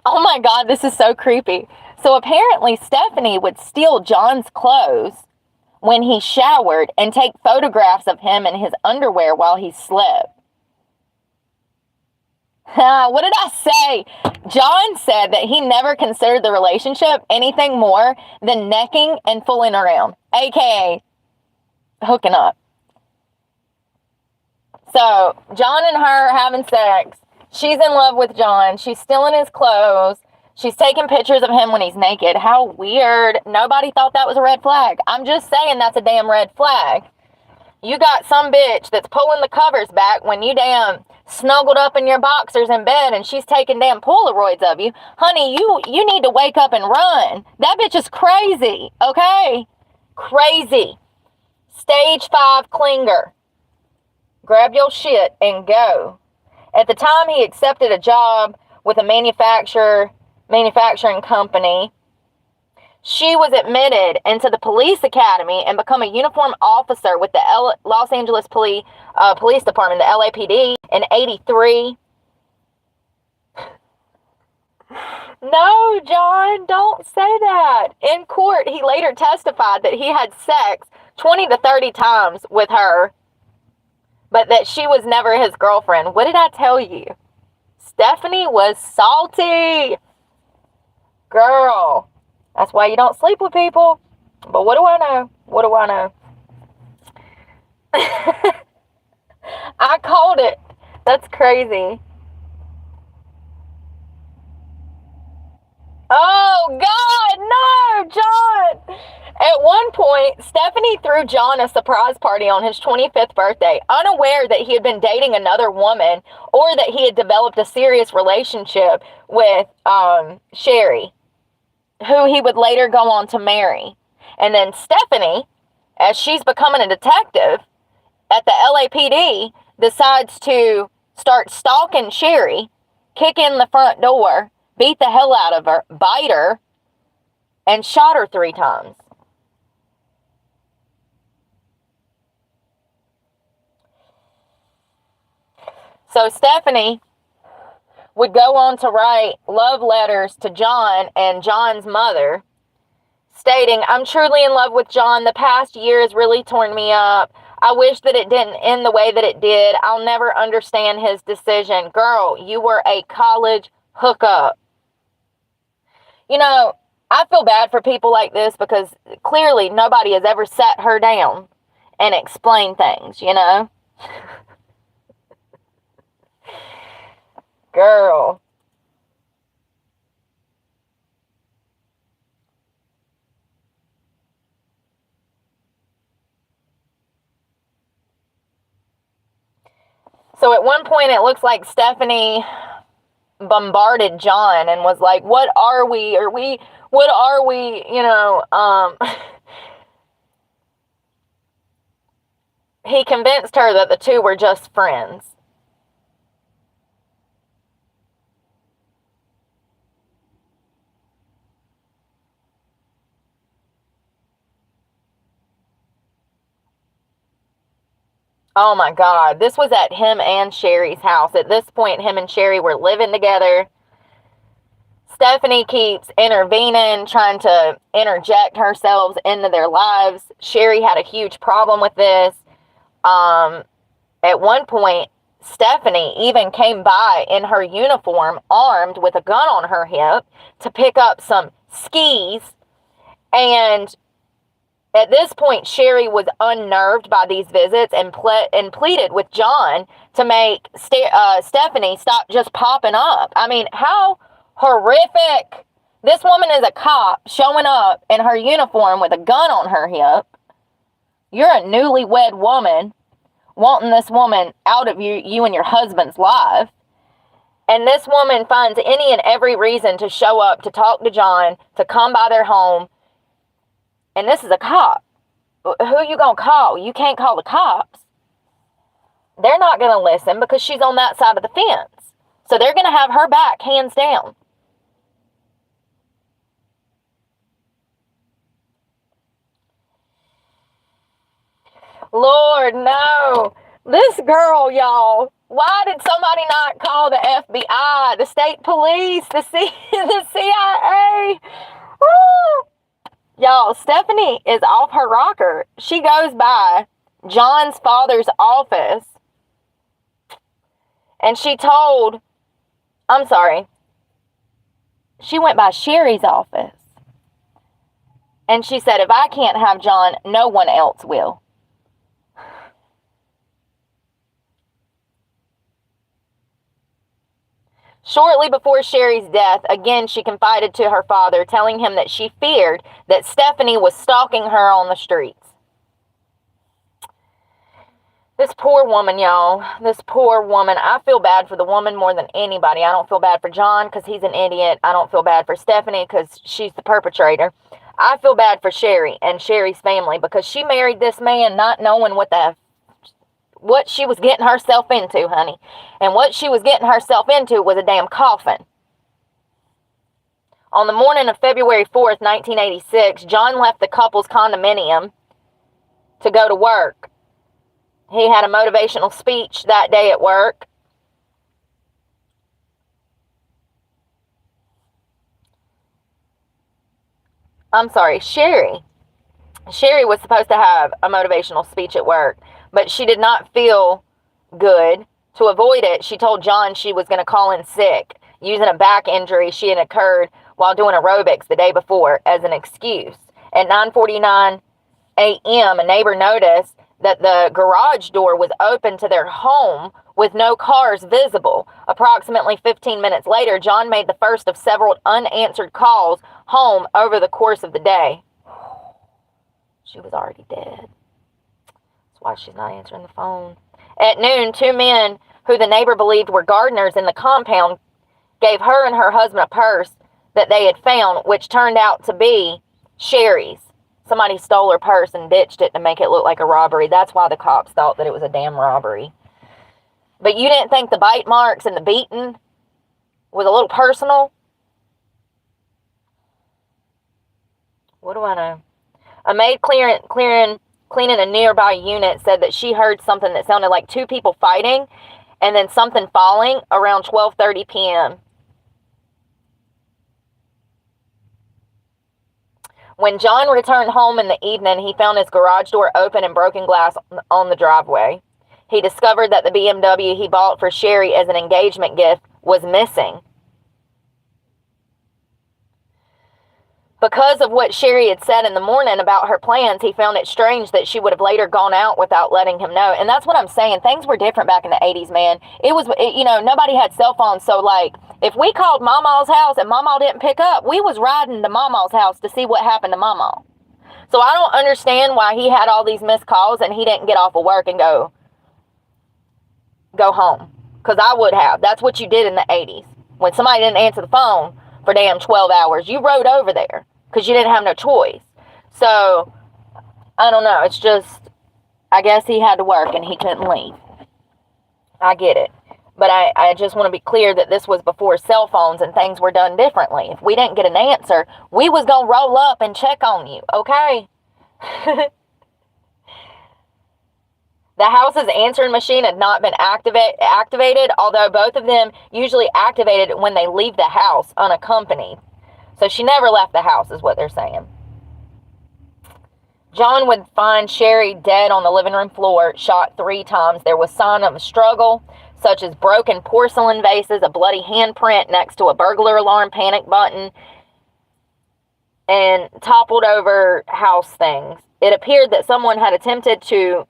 Oh my God, this is so creepy. So apparently Stephanie would steal John's clothes when he showered and take photographs of him in his underwear while he slept. What did I say? John said that he never considered the relationship anything more than necking and fooling around, aka hooking up. So John and her are having sex. She's in love with John. She's stealing his clothes. She's taking pictures of him when he's naked. How weird. Nobody thought that was a red flag. I'm just saying that's a damn red flag. You got some bitch that's pulling the covers back when you damn snuggled up in your boxers in bed and she's taking damn Polaroids of you. Honey, you need to wake up and run. That bitch is crazy, okay? Crazy. Stage 5 clinger. Grab your shit and go. At the time, he accepted a job with a manufacturing company. She was admitted into the police academy and become a uniformed officer with the Los Angeles Police Department, the LAPD, in 1983. No, John, don't say that. In court, he later testified that he had sex 20 to 30 times with her, but that she was never his girlfriend. What did I tell you? Stephanie was salty. Girl, that's why you don't sleep with people. But what do I know? What do I know? I called it. That's crazy. Oh, God, no, John. At one point, Stephanie threw John a surprise party on his 25th birthday, unaware that he had been dating another woman or that he had developed a serious relationship with Sherry, who he would later go on to marry. And then Stephanie, as she's becoming a detective at the LAPD, decides to start stalking Sherry, kick in the front door, beat the hell out of her, bite her, and shot her 3 times. So Stephanie would go on to write love letters to John and John's mother, stating, "I'm truly in love with John. The past year has really torn me up. I wish that it didn't end the way that it did. I'll never understand his decision." Girl, you were a college hookup. You know, I feel bad for people like this because clearly nobody has ever sat her down and explained things, you know? Girl. So at one point it looks like Stephanie bombarded John and was like, what are we, you know, he convinced her that the two were just friends. Oh my God, this was at him and Sherry's house. At this point, him and Sherry were living together. Stephanie keeps intervening, trying to interject herself into their lives. Sherry had a huge problem with this. At one point, Stephanie even came by in her uniform, armed with a gun on her hip, to pick up some skis. And at this point, Sherry was unnerved by these visits and pleaded with John to make Stephanie stop just popping up. I mean, how Horrific. This woman is a cop showing up in her uniform with a gun on her hip. You're a newlywed woman wanting this woman out of you and your husband's life. And this woman finds any and every reason to show up, to talk to John, to come by their home. And this is a cop. Who you gonna call? You can't call the cops. They're not gonna listen because she's on that side of the fence. So they're gonna have her back, hands down. Lord, no. This girl, y'all. Why did somebody not call the FBI, the state police, the CIA? Woo! Y'all, Stephanie is off her rocker. She goes by John's father's office. And she went by Sherry's office. And she said, if I can't have John, no one else will. Shortly before Sherry's death, again, she confided to her father, telling him that she feared that Stephanie was stalking her on the streets. This poor woman, y'all. This poor woman. I feel bad for the woman more than anybody. I don't feel bad for John because he's an idiot. I don't feel bad for Stephanie because she's the perpetrator. I feel bad for Sherry and Sherry's family because she married this man not knowing what she was getting herself into, honey. And what she was getting herself into was a damn coffin. On the morning of February 4th, 1986, John left the couple's condominium to go to work. He had a motivational speech that day at work. I'm sorry, Sherry. Sherry was supposed to have a motivational speech at work, but she did not feel good. To avoid it, she told John she was going to call in sick, using a back injury she had occurred while doing aerobics the day before as an excuse. At 9:49 a.m., a neighbor noticed that the garage door was open to their home with no cars visible. Approximately 15 minutes later, John made the first of several unanswered calls home over the course of the day. She was already dead. That's why she's not answering the phone. At noon, two men who the neighbor believed were gardeners in the compound gave her and her husband a purse that they had found, which turned out to be Sherry's. Somebody stole her purse and ditched it to make it look like a robbery. That's why the cops thought that it was a damn robbery. But you didn't think the bite marks and the beating was a little personal? What do I know? A maid cleaning a nearby unit said that she heard something that sounded like two people fighting and then something falling around 12:30 p.m. When John returned home in the evening, he found his garage door open and broken glass on the driveway. He discovered that the BMW he bought for Sherry as an engagement gift was missing. Because of what Sherry had said in the morning about her plans, he found it strange that she would have later gone out without letting him know. And that's what I'm saying. Things were different back in the 80s, man. Nobody had cell phones. So, if we called Mama's house and Mama didn't pick up, we was riding to Mama's house to see what happened to Mama. So, I don't understand why he had all these missed calls and he didn't get off of work and go home. Because I would have. That's what you did in the 80s. When somebody didn't answer the phone for damn 12 hours, you rode over there because you didn't have no choice. So, I don't know. It's just, I guess he had to work and he couldn't leave. I get it. But I just want to be clear that this was before cell phones and things were done differently. If we didn't get an answer, we was going to roll up and check on you, okay? The house's answering machine had not been activated, although both of them usually activated when they leave the house unaccompanied. So she never left the house, is what they're saying. John would find Sherry dead on the living room floor, shot 3 times. There was sign of a struggle, such as broken porcelain vases, a bloody handprint next to a burglar alarm panic button, and toppled over house things. It appeared that someone had attempted to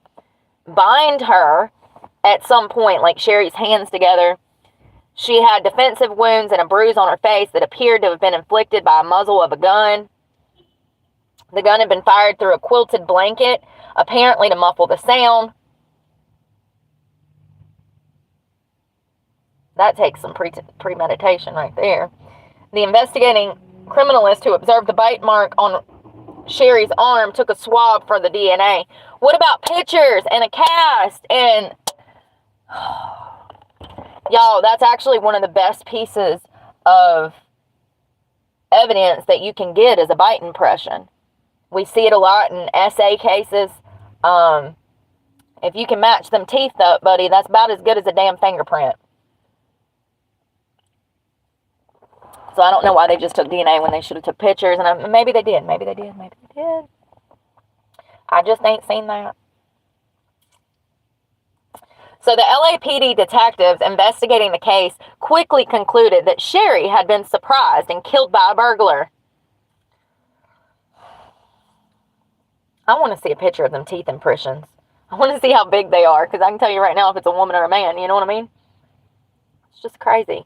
bind her at some point, like Sherry's hands together. She had defensive wounds and a bruise on her face that appeared to have been inflicted by a muzzle of a gun. The gun had been fired through a quilted blanket, apparently to muffle the sound. That takes some premeditation right there. The investigating criminalist who observed the bite mark on Sherry's arm took a swab for the DNA. What about pictures and a cast? And y'all, that's actually one of the best pieces of evidence that you can get is a bite impression. We see it a lot in SA cases. If you can match them teeth up, buddy, that's about as good as a damn fingerprint. So I don't know why they just took DNA when they should have took pictures. And maybe they did. Maybe they did. Maybe they did. I just ain't seen that. So the LAPD detectives investigating the case quickly concluded that Sherry had been surprised and killed by a burglar. I want to see a picture of them teeth impressions. I want to see how big they are, because I can tell you right now if it's a woman or a man. You know what I mean? It's just crazy.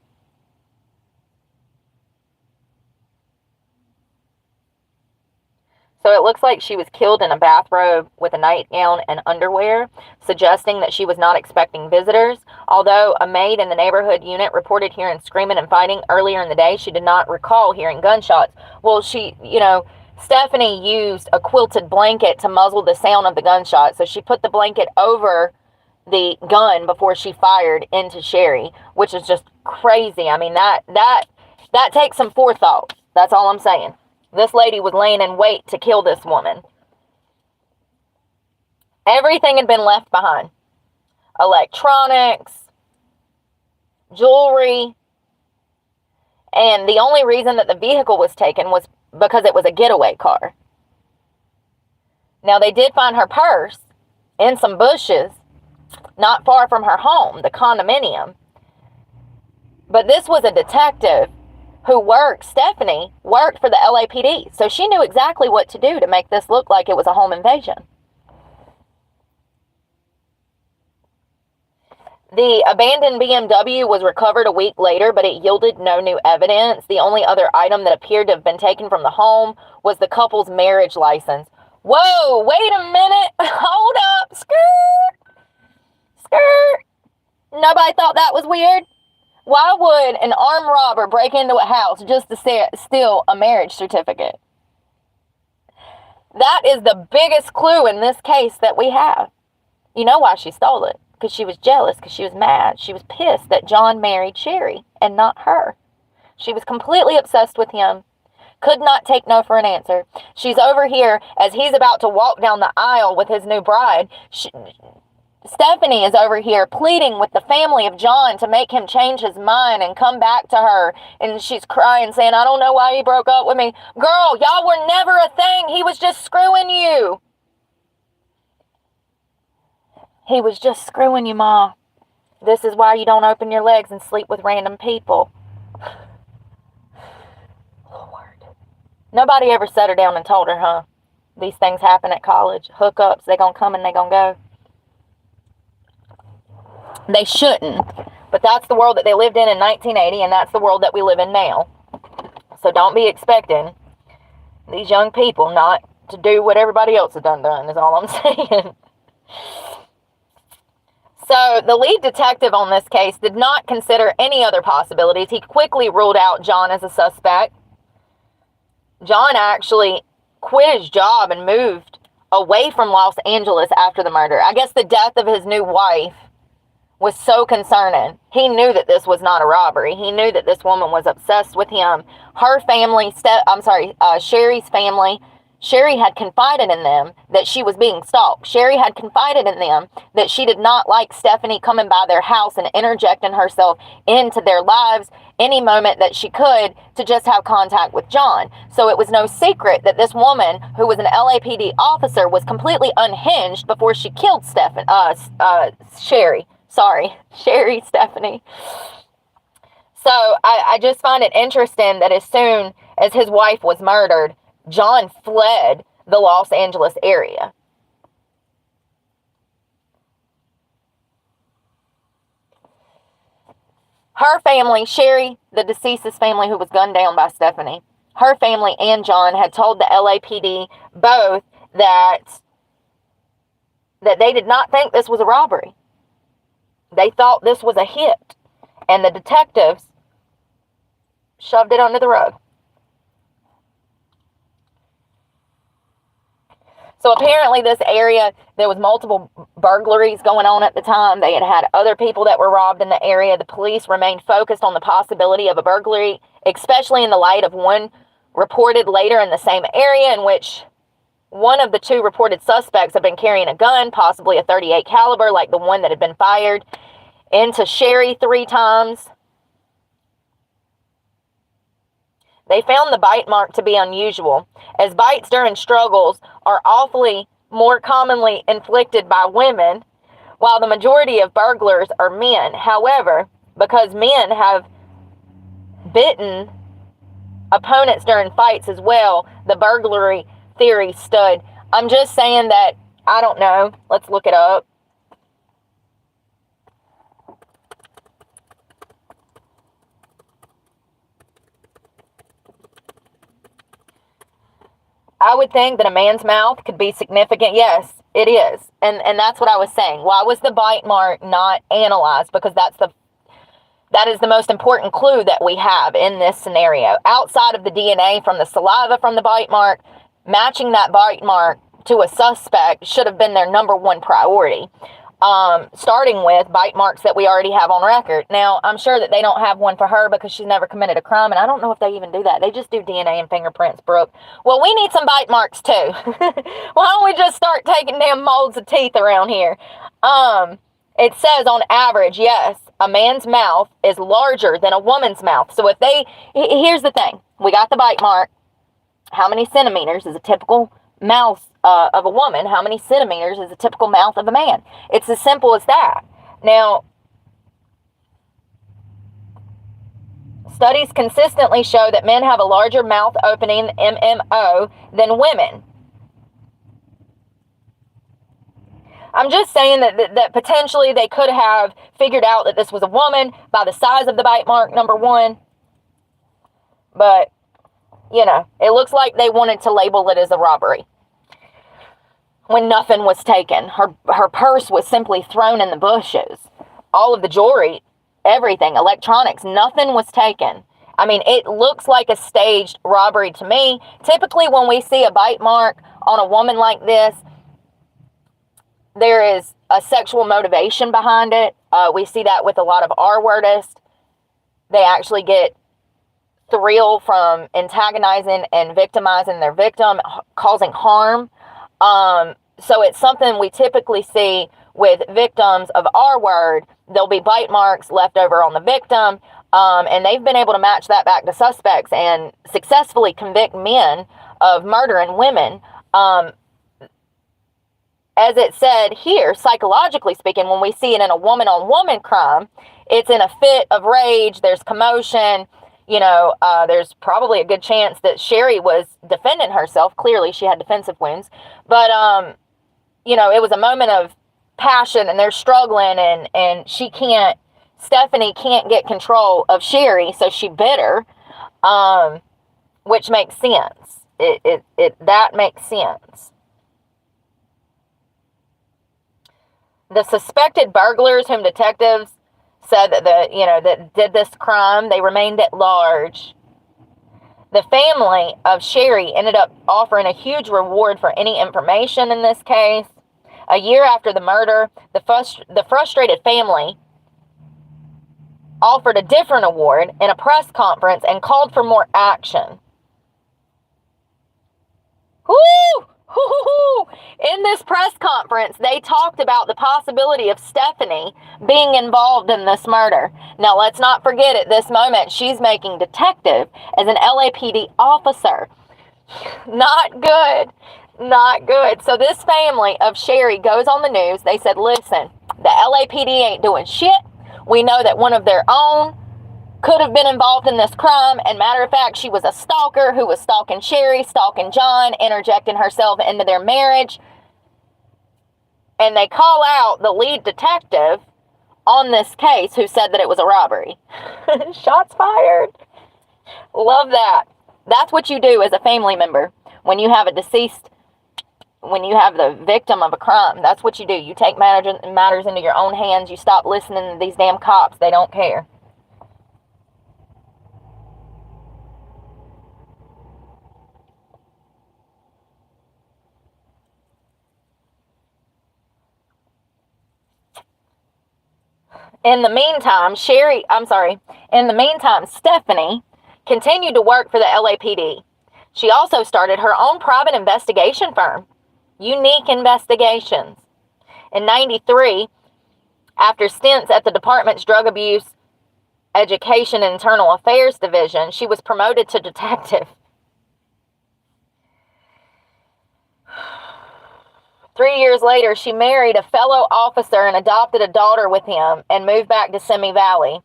So it looks like she was killed in a bathrobe with a nightgown and underwear, suggesting that she was not expecting visitors. Although a maid in the neighborhood unit reported hearing screaming and fighting earlier in the day, she did not recall hearing gunshots. Well, Stephanie used a quilted blanket to muzzle the sound of the gunshot. So she put the blanket over the gun before she fired into Sherry, which is just crazy. I mean, that takes some forethought. That's all I'm saying. This lady was laying in wait to kill this woman. Everything had been left behind. Electronics, jewelry, and the only reason that the vehicle was taken was because it was a getaway car. Now, they did find her purse in some bushes not far from her home, the condominium. But this was a detective Stephanie worked for the LAPD, so she knew exactly what to do to make this look like it was a home invasion. The abandoned BMW was recovered a week later, but it yielded no new evidence. The only other item that appeared to have been taken from the home was the couple's marriage license. Whoa, wait a minute. Hold up. Skirt. Nobody thought that was weird? Why would an armed robber break into a house just to steal a marriage certificate? That is the biggest clue in this case that we have. You know why she stole it? Because she was jealous, because she was mad. She was pissed that John married Sherry and not her. She was completely obsessed with him. Could not take no for an answer. She's over here as he's about to walk down the aisle with his new bride. Stephanie is over here pleading with the family of John to make him change his mind and come back to her. And she's crying, saying, I don't know why he broke up with me. Girl, y'all were never a thing. He was just screwing you. He was just screwing you, Ma. This is why you don't open your legs and sleep with random people. Lord. Nobody ever sat her down and told her, huh? These things happen at college. Hookups, they gonna come and they gonna go. They shouldn't, but that's the world that they lived in 1980, and that's the world that we live in now. So don't be expecting these young people not to do what everybody else has done, is all I'm saying. So the lead detective on this case did not consider any other possibilities. He quickly ruled out John as a suspect. John actually quit his job and moved away from Los Angeles after the murder. I guess the death of his new wife was so concerning. He knew that this was not a robbery. He knew that this woman was obsessed with him. Her family, Sherry's family, Sherry had confided in them that she was being stalked. Sherry had confided in them that she did not like Stephanie coming by their house and interjecting herself into their lives any moment that she could to just have contact with John. So it was no secret that this woman, who was an LAPD officer, was completely unhinged before she killed Sherry. Sherry Stephanie. So I just find it interesting that as soon as his wife was murdered, John fled the Los Angeles area. Her family, Sherry, the deceased's family who was gunned down by Stephanie, her family and John had told the LAPD both that they did not think this was a robbery. They thought this was a hit, and the detectives shoved it under the rug. So apparently this area, there was multiple burglaries going on at the time. They had had other people that were robbed in the area. The police remained focused on the possibility of a burglary, especially in the light of one reported later in the same area in which one of the two reported suspects had been carrying a gun, possibly a .38 caliber, like the one that had been fired into Sherry 3 times. They found the bite mark to be unusual, as bites during struggles are awfully more commonly inflicted by women, while the majority of burglars are men. However, because men have bitten opponents during fights as well, the burglary theory stood. I'm just saying that, I don't know. Let's look it up. I would think that a man's mouth could be significant. Yes, it is. And that's what I was saying. Why was the bite mark not analyzed? Because that is the most important clue that we have in this scenario. Outside of the DNA from the saliva from the bite mark, matching that bite mark to a suspect should have been their number one priority. Starting with bite marks that we already have on record. Now, I'm sure that they don't have one for her because she's never committed a crime, and I don't know if they even do that. They just do DNA and fingerprints, Brooke. Well, we need some bite marks too. Why don't we just start taking damn molds of teeth around here? It says on average, yes, a man's mouth is larger than a woman's mouth. So here's the thing. We got the bite mark. How many centimeters is a typical mouth of a woman? How many centimeters is a typical mouth of a man? It's as simple as that. Now, studies consistently show that men have a larger mouth opening, MMO, than women. I'm just saying that potentially they could have figured out that this was a woman by the size of the bite mark, number one. But, you know, it looks like they wanted to label it as a robbery when nothing was taken. Her purse was simply thrown in the bushes. All of the jewelry, everything, electronics, nothing was taken. I mean, it looks like a staged robbery to me. Typically, when we see a bite mark on a woman like this, there is a sexual motivation behind it. We see that with a lot of R-wordists. They actually get thrill from antagonizing and victimizing their victim, causing harm. So it's something we typically see with victims of R-word. There'll be bite marks left over on the victim, and they've been able to match that back to suspects and successfully convict men of murdering women. As it said here, psychologically speaking, when we see it in a woman-on-woman crime, it's in a fit of rage, there's commotion, you know, there's probably a good chance that Sherry was defending herself. Clearly, she had defensive wounds. But, you know, it was a moment of passion, and they're struggling, and Stephanie can't get control of Sherry, so she bit her, which makes sense. That makes sense. The suspected burglars whom detectives said that did this crime, they remained at large. The family of Sherry ended up offering a huge reward for any information in this case. A year after the murder, the frustrated family offered a different award in a press conference and called for more action. Woo! In this press conference, they talked about the possibility of Stephanie being involved in this murder. Now, let's not forget at this moment, she's making detective as an LAPD officer. Not good. Not good. So this family of Sherry goes on the news. They said, listen, the LAPD ain't doing shit. We know that one of their own could have been involved in this crime, and matter of fact, she was a stalker who was stalking Sherry, stalking John, interjecting herself into their marriage. And they call out the lead detective on this case who said that it was a robbery. Shots fired. Love that. That's what you do as a family member when you have a deceased, when you have the victim of a crime. That's what you do. You take matters into your own hands. You stop listening to these damn cops. They don't care. In the meantime, Stephanie continued to work for the LAPD. She also started her own private investigation firm, Unique Investigations. In 93, after stints at the department's Drug Abuse, Education, and Internal Affairs Division, she was promoted to detective. 3 years later, she married a fellow officer and adopted a daughter with him and moved back to Simi Valley.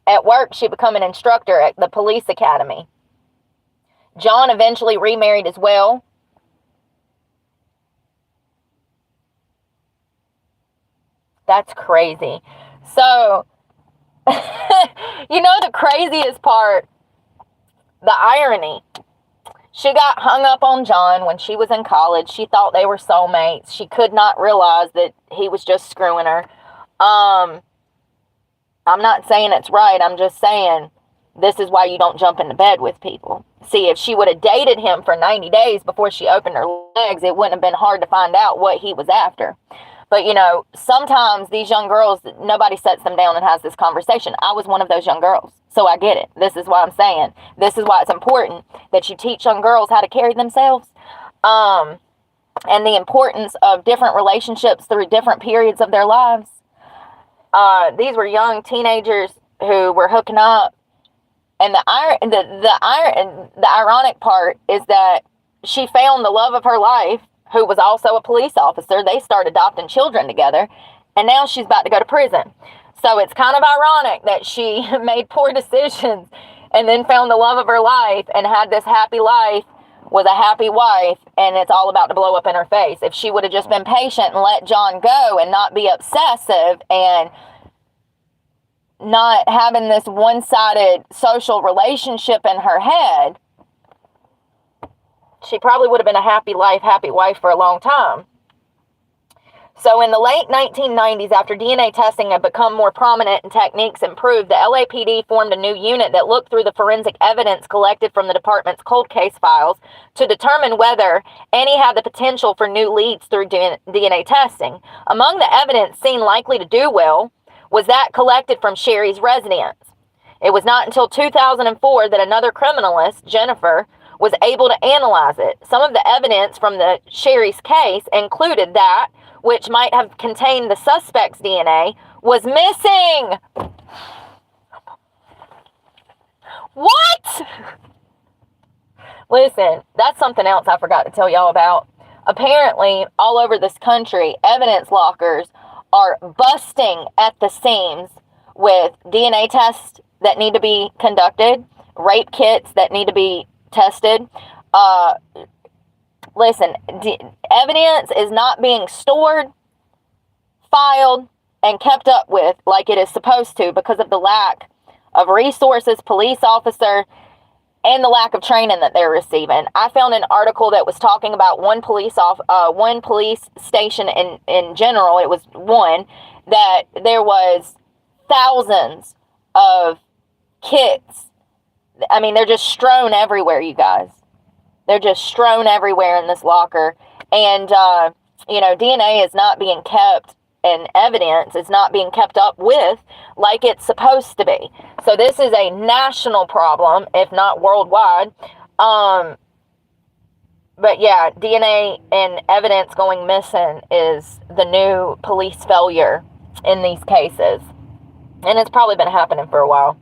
At work, she became an instructor at the police academy. John eventually remarried as well. That's crazy. So, you know the craziest part? The irony. She got hung up on John when she was in college. She thought they were soulmates. She could not realize that he was just screwing her. I'm not saying it's right. I'm just saying this is why you don't jump into bed with people. See, if she would have dated him for 90 days before she opened her legs, it wouldn't have been hard to find out what he was after. But, you know, sometimes these young girls, nobody sets them down and has this conversation. I was one of those young girls, so I get it. This is why I'm saying. This is why it's important that you teach young girls how to carry themselves, and the importance of different relationships through different periods of their lives. These were young teenagers who were hooking up, and the ironic part is that she found the love of her life, who was also a police officer. They started adopting children together, and now she's about to go to prison. So it's kind of ironic that she made poor decisions and then found the love of her life and had this happy life with a happy wife, and it's all about to blow up in her face. If she would have just been patient and let John go and not be obsessive and not having this one-sided social relationship in her head, she probably would have been a happy wife for a long time. So in the late 1990s, after DNA testing had become more prominent and techniques improved, the LAPD formed a new unit that looked through the forensic evidence collected from the department's cold case files to determine whether any had the potential for new leads through DNA testing. Among the evidence seen likely to do well was that collected from Sherry's residence. It was not until 2004 that another criminalist, Jennifer, was able to analyze it. Some of the evidence from the Sherry's case included that, which might have contained the suspect's DNA, was missing. What? Listen, that's something else I forgot to tell y'all about. Apparently, all over this country, evidence lockers are busting at the seams with DNA tests that need to be conducted, rape kits that need to be tested. Listen, evidence is not being stored, filed, and kept up with like it is supposed to because of the lack of resources, police officer, and the lack of training that they're receiving. I found an article that was talking about one police station in general. It was one that there was thousands of kits. I mean, they're just strewn everywhere, you guys. They're just strewn everywhere in this locker. And, DNA is not being kept, and evidence is not being kept up with like it's supposed to be. So this is a national problem, if not worldwide. But yeah, DNA and evidence going missing is the new police failure in these cases. And it's probably been happening for a while.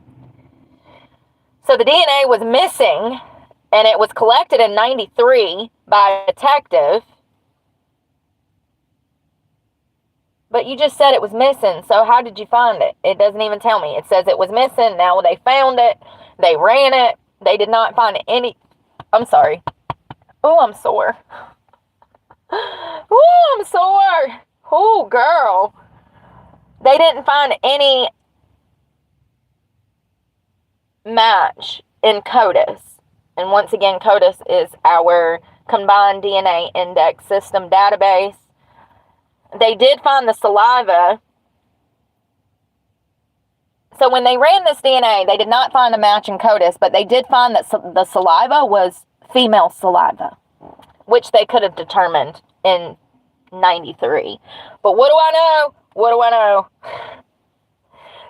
So the DNA was missing, and it was collected in 93 by a detective. But you just said it was missing, so how did you find it? It doesn't even tell me. It says it was missing. Now they found it. They ran it. They did not find any. I'm sorry. Oh, I'm sore. Oh, I'm sore. Oh, girl. They didn't find any match in CODIS. And once again, CODIS is our combined DNA index system database. They did find the saliva. So when they ran this DNA, they did not find a match in CODIS, but they did find that the saliva was female saliva, which they could have determined in 93. But what do I know? What do I know?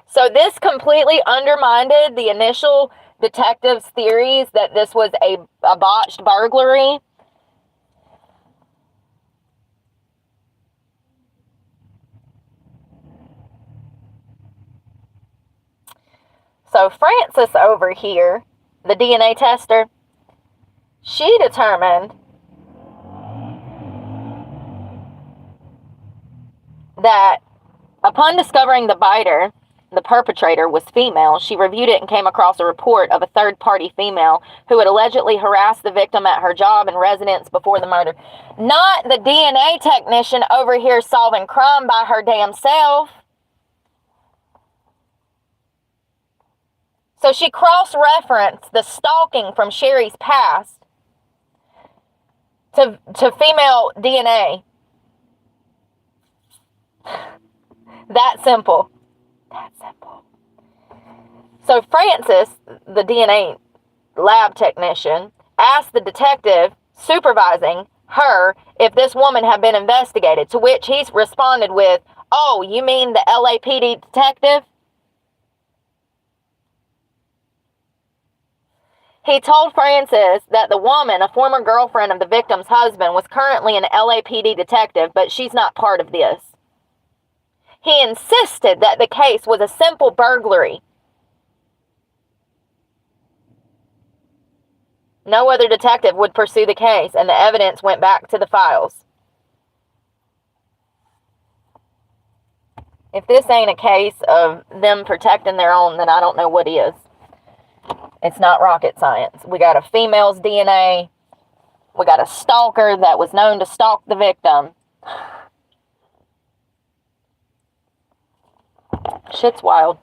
So this completely undermined the initial detectives' theories that this was a botched burglary. So Frances over here, the DNA tester, she determined that upon discovering the biter, the perpetrator, was female, she reviewed it and came across a report of a third-party female who had allegedly harassed the victim at her job and residence before the murder. Not the DNA technician over here solving crime by her damn self. So she cross-referenced the stalking from Sherry's past to female DNA. That simple. That simple. So Frances, the DNA lab technician, asked the detective supervising her if this woman had been investigated, to which he responded with, "Oh, you mean the LAPD detective?" He told Frances that the woman, a former girlfriend of the victim's husband, was currently an LAPD detective, but she's not part of this. He insisted that the case was a simple burglary. No other detective would pursue the case, and the evidence went back to the files. If this ain't a case of them protecting their own, then I don't know what is. It's not rocket science. We got a female's DNA. We got a stalker that was known to stalk the victim. Shit's wild.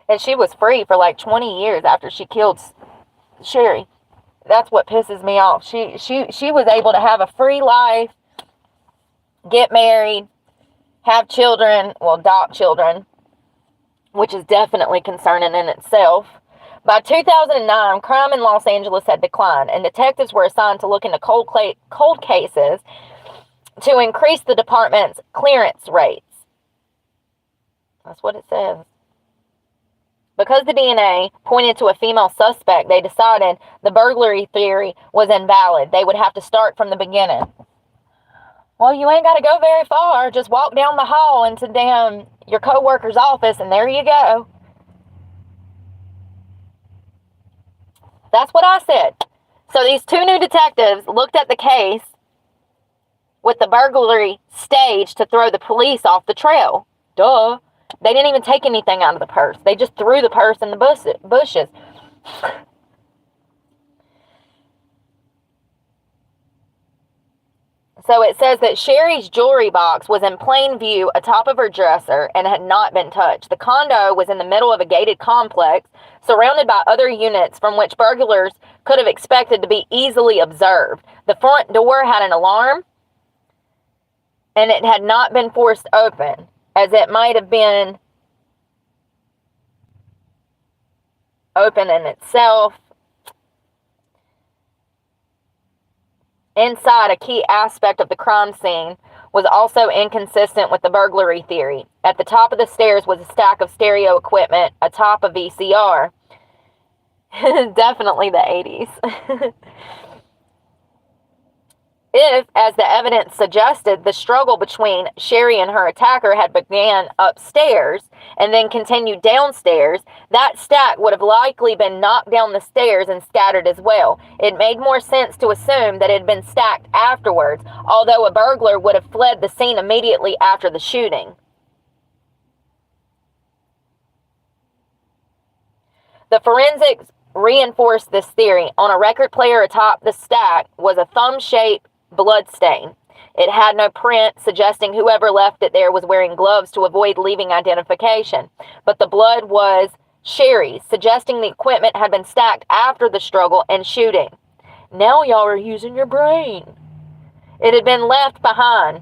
And she was free for like 20 years after she killed Sherry. That's what pisses me off. She was able to have a free life, get married, have children, well, adopt children, which is definitely concerning in itself. By 2009, crime in Los Angeles had declined, and detectives were assigned to look into cold cases to increase the department's clearance rates. That's what it says. Because the DNA pointed to a female suspect, they decided the burglary theory was invalid. They would have to start from the beginning. Well, you ain't got to go very far. Just walk down the hall into your coworker's office, and there you go. That's what I said. So these two new detectives looked at the case with the burglary staged to throw the police off the trail. Duh. They didn't even take anything out of the purse. They just threw the purse in the bushes. So it says that Sherry's jewelry box was in plain view atop of her dresser and had not been touched. The condo was in the middle of a gated complex surrounded by other units from which burglars could have expected to be easily observed. The front door had an alarm, and it had not been forced open, as it might have been open in itself. Inside, a key aspect of the crime scene was also inconsistent with the burglary theory. At the top of the stairs was a stack of stereo equipment atop a VCR. Definitely the 80s. If, as the evidence suggested, the struggle between Sherry and her attacker had began upstairs and then continued downstairs, that stack would have likely been knocked down the stairs and scattered as well. It made more sense to assume that it had been stacked afterwards, although a burglar would have fled the scene immediately after the shooting. The forensics reinforced this theory. On a record player atop the stack was a thumb-shaped blood stain. It had no print, suggesting whoever left it there was wearing gloves to avoid leaving identification. But the blood was Sherry's, suggesting the equipment had been stacked after the struggle and shooting. Now y'all are using your brain. It had been left behind.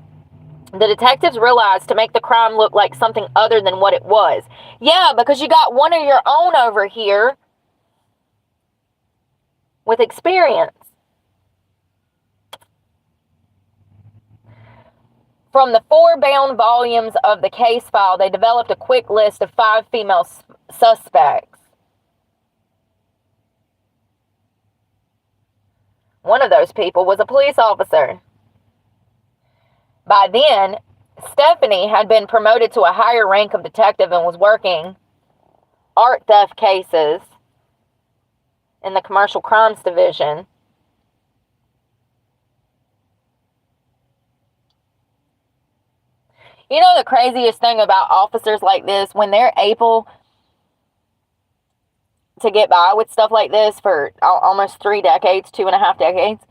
The detectives realized to make the crime look like something other than what it was. Yeah, because you got one of your own over here with experience. From the 4 bound volumes of the case file, they developed a quick list of 5 female suspects. One of those people was a police officer. By then, Stephanie had been promoted to a higher rank of detective and was working art theft cases in the commercial crimes division. You know the craziest thing about officers like this, when they're able to get by with stuff like this for almost 3 decades, 2.5 decades,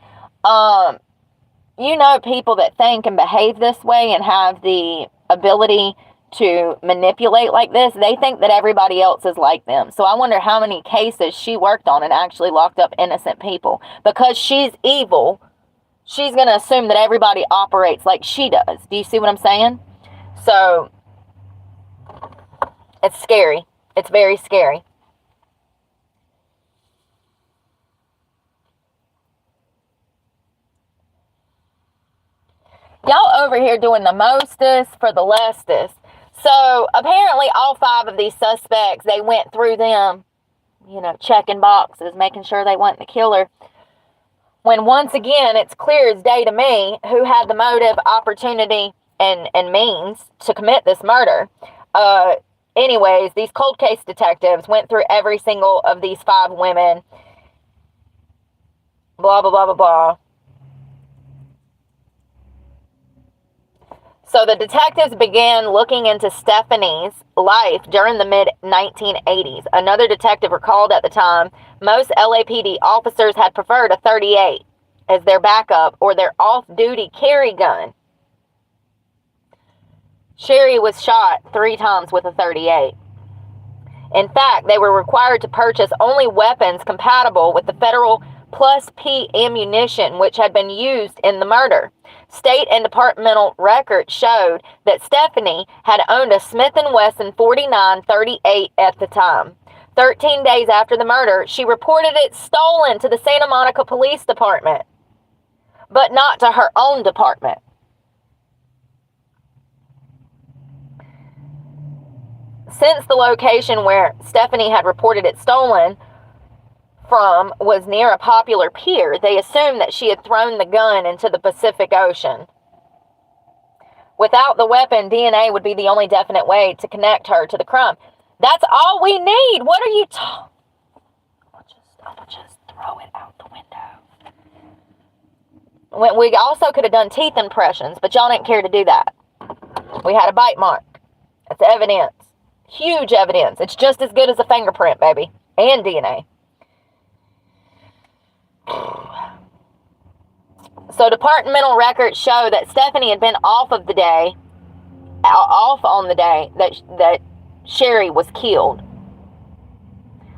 you know, people that think and behave this way and have the ability to manipulate like this, they think that everybody else is like them. So I wonder how many cases she worked on and actually locked up innocent people. Because she's evil, she's going to assume that everybody operates like she does. Do you see what I'm saying? So, it's scary. It's very scary. Y'all over here doing the mostest for the lestest. So, apparently all 5 of these suspects, they went through them, you know, checking boxes, making sure they weren't the killer. When once again, it's clear as day to me who had the motive, opportunity, and means to commit this murder. Anyways, these cold case detectives went through every single of these 5 women. Blah, blah, blah, blah, blah. So the detectives began looking into Stephanie's life during the mid-1980s. Another detective recalled at the time, most LAPD officers had preferred a .38 as their backup or their off-duty carry gun. Sherry was shot 3 times with a .38. In fact, they were required to purchase only weapons compatible with the federal Plus P ammunition which had been used in the murder. State and departmental records showed that Stephanie had owned a Smith & Wesson 49-38 at the time. 13 days after the murder, she reported it stolen to the Santa Monica Police Department, but not to her own department. Since the location where Stephanie had reported it stolen from was near a popular pier, they assumed that she had thrown the gun into the Pacific Ocean. Without the weapon, DNA would be the only definite way to connect her to the crime. That's all we need. What are you talking? I'll just throw it out the window. We also could have done teeth impressions, but y'all didn't care to do that. We had a bite mark. That's evidence. Huge evidence. It's just as good as a fingerprint, baby. And DNA. So departmental records show that Stephanie had been off on the day that Sherry was killed.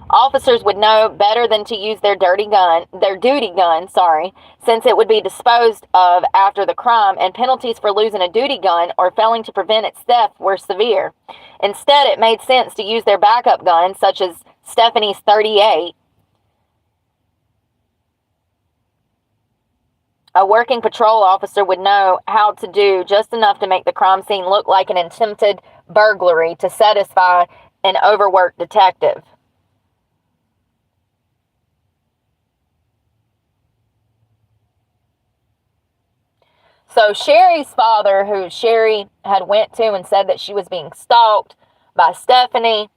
Officers would know better than to use their duty gun, since it would be disposed of after the crime, and penalties for losing a duty gun or failing to prevent its theft were severe. Instead, it made sense to use their backup gun, such as Stephanie's .38. A working patrol officer would know how to do just enough to make the crime scene look like an attempted burglary to satisfy an overworked detective. So Sherry's father, who Sherry had went to and said that she was being stalked by Stephanie,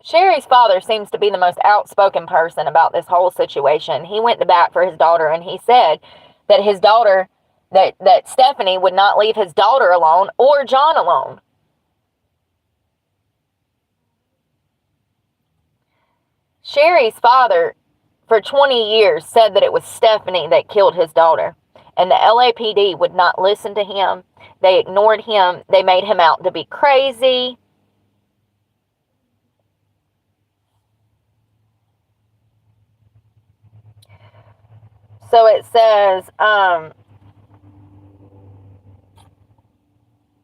Sherry's father seems to be the most outspoken person about this whole situation. He went to bat for his daughter, and he said that his daughter, that Stephanie would not leave his daughter alone or John alone. Sherry's father for 20 years said that it was Stephanie that killed his daughter. And the LAPD would not listen to him. They ignored him. They made him out to be crazy. So it says,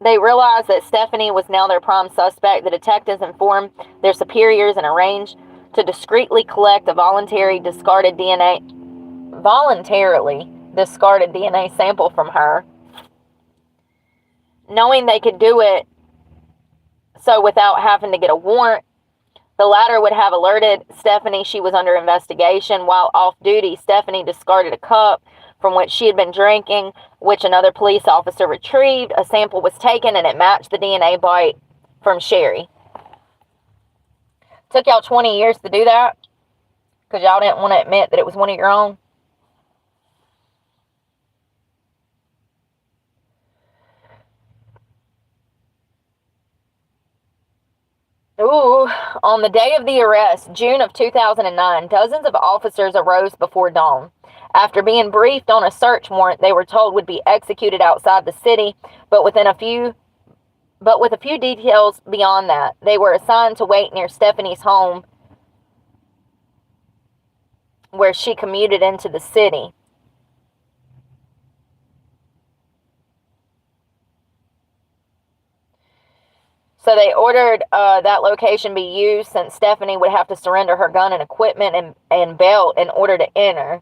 they realized that Stephanie was now their prime suspect. The detectives informed their superiors and arranged to discreetly collect a voluntarily discarded DNA sample from her, knowing they could do it so without having to get a warrant. The latter would have alerted Stephanie she was under investigation. While off duty, Stephanie discarded a cup from which she had been drinking, which another police officer retrieved. A sample was taken and it matched the DNA bite from Sherry. Took y'all 20 years to do that because y'all didn't want to admit that it was one of your own. Ooh, on the day of the arrest, June of 2009, dozens of officers arose before dawn. After being briefed on a search warrant they were told would be executed outside the city, but with a few details beyond that. They were assigned to wait near Stephanie's home where she commuted into the city. So they ordered that location be used since Stephanie would have to surrender her gun and equipment and belt in order to enter.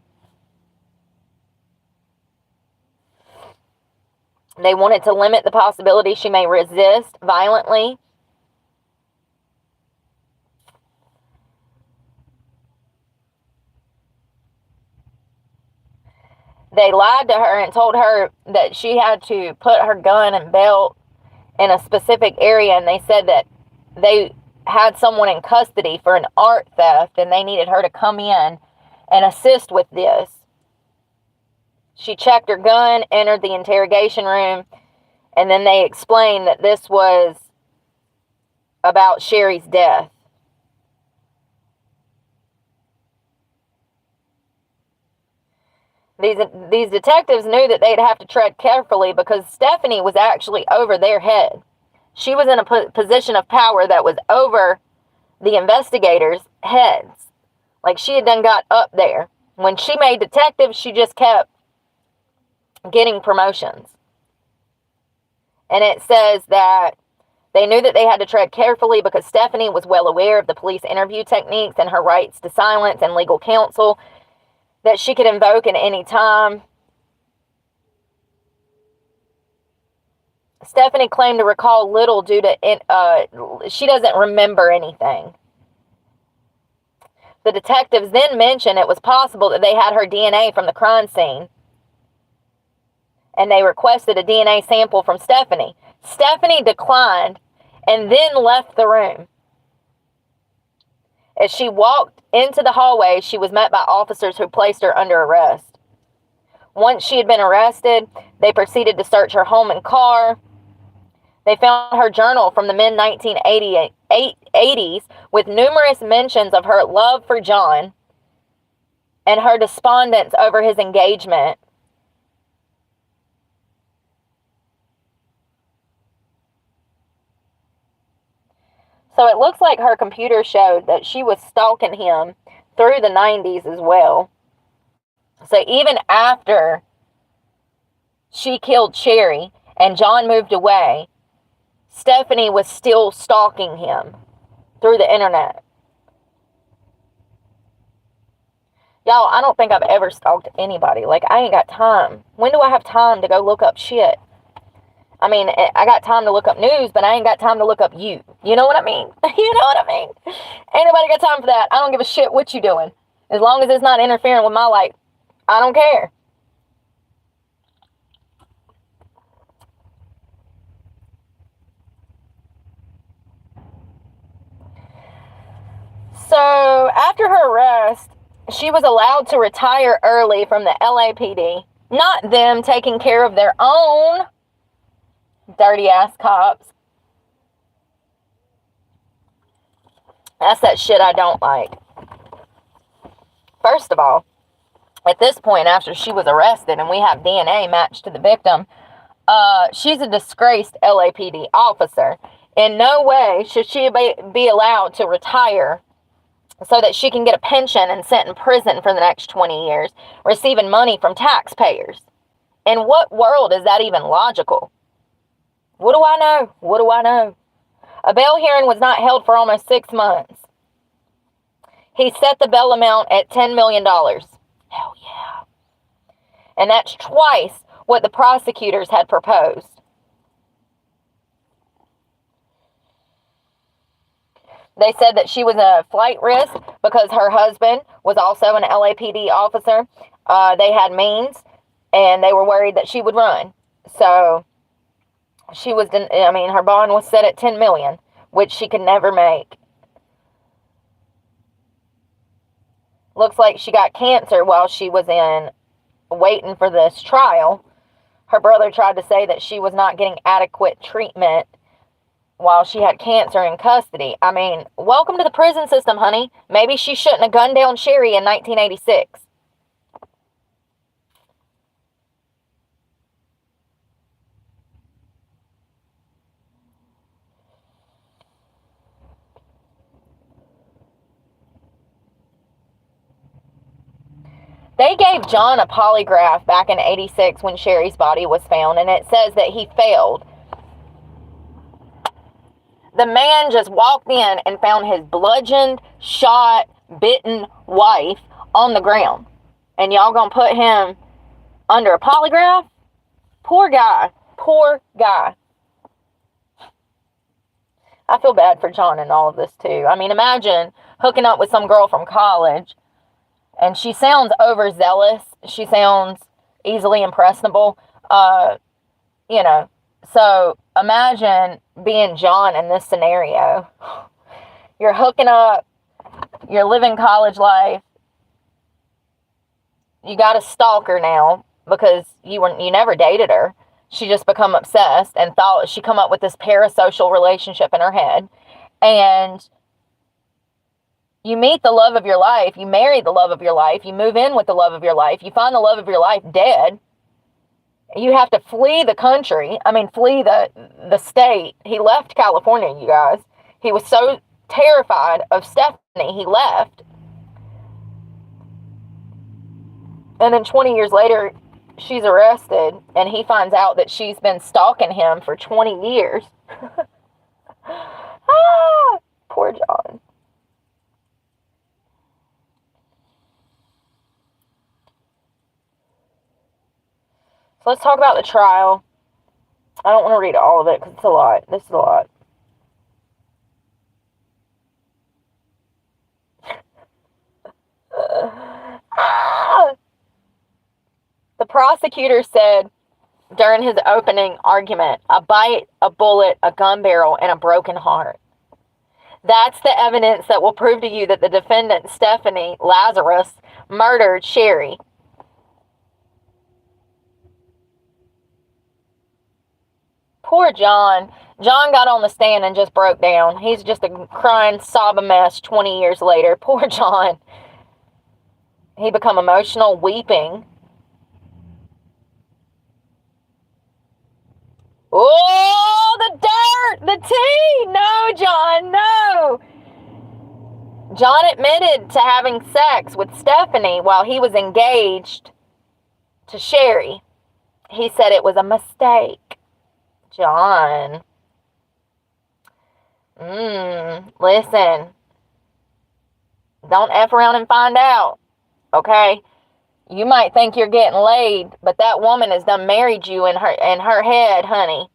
They wanted to limit the possibility she may resist violently. They lied to her and told her that she had to put her gun and belt in a specific area, and they said that they had someone in custody for an art theft and they needed her to come in and assist with this. She checked her gun, entered the interrogation room, and then they explained that this was about Sherry's death. These detectives knew that they'd have to tread carefully because Stephanie was actually over their head. She was in a position of power that was over the investigators' heads. Like she had done got up there. When she made detectives, she just kept getting promotions. And it says that they knew that they had to tread carefully because Stephanie was well aware of the police interview techniques and her rights to silence and legal counsel that she could invoke at any time. Stephanie claimed to recall little due to she doesn't remember anything. The detectives then mentioned it was possible that they had her DNA from the crime scene, and they requested a DNA sample from Stephanie. Stephanie declined and then left the room. As she walked into the hallway, she was met by officers who placed her under arrest. Once she had been arrested, they proceeded to search her home and car. They found her journal from the mid-1980s with numerous mentions of her love for John and her despondence over his engagement. So it looks like her computer showed that she was stalking him through the 90s as well. So even after she killed Sherry and John moved away, Stephanie was still stalking him through the internet. Y'all, I don't think I've ever stalked anybody. Like, I ain't got time. When do I have time to go look up shit? I mean, I got time to look up news, but I ain't got time to look up you. You know what I mean? You know what I mean? Ain't nobody got time for that. I don't give a shit what you doing. As long as it's not interfering with my life, I don't care. So, after her arrest, she was allowed to retire early from the LAPD. Not them taking care of their own dirty ass cops. That's that shit I don't like. First of all, at this point, after she was arrested and we have DNA matched to the victim, she's a disgraced LAPD officer. In no way should she be allowed to retire so that she can get a pension and sit in prison for the next 20 years, receiving money from taxpayers. In what world is that even logical? What do I know? What do I know? A bail hearing was not held for almost 6 months. He set the bail amount at $10 million. Hell yeah. And that's twice what the prosecutors had proposed. They said that she was a flight risk because her husband was also an LAPD officer. They had means, and they were worried that she would run. So her bond was set at $10 million, which she could never make. Looks like she got cancer while she was waiting for this trial. Her brother tried to say that she was not getting adequate treatment while she had cancer in custody. I mean, welcome to the prison system, honey. Maybe she shouldn't have gunned down Sherry in 1986. They gave John a polygraph back in 86 when Sherry's body was found, and it says that he failed. The man just walked in and found his bludgeoned, shot, bitten wife on the ground. And y'all gonna put him under a polygraph? Poor guy. Poor guy. I feel bad for John in all of this, too. I mean, imagine hooking up with some girl from college, and she sounds overzealous. She sounds easily impressionable. So imagine being John in this scenario. You're hooking up. You're living college life. You got a stalker now because you never dated her. She just become obsessed and thought she come up with this parasocial relationship in her head. And you meet the love of your life. You marry the love of your life. You move in with the love of your life. You find the love of your life dead. You have to flee the country. Flee the state. He left California, you guys. He was so terrified of Stephanie, he left. And then 20 years later, she's arrested, and he finds out that she's been stalking him for 20 years. Poor John. So let's talk about the trial. I don't want to read all of it because it's a lot. This is a lot. The prosecutor said during his opening argument, a bite, a bullet, a gun barrel, and a broken heart. That's the evidence that will prove to you that the defendant, Stephanie Lazarus, murdered Sherry. Poor John. John got on the stand and just broke down. He's just a crying, sobbing mess 20 years later. Poor John. He become emotional, weeping. Oh, the dirt! The tea! No, John, no! John admitted to having sex with Stephanie while he was engaged to Sherry. He said it was a mistake. John. Listen. Don't F around and find out. Okay? You might think you're getting laid, but that woman has done married you in her head, honey.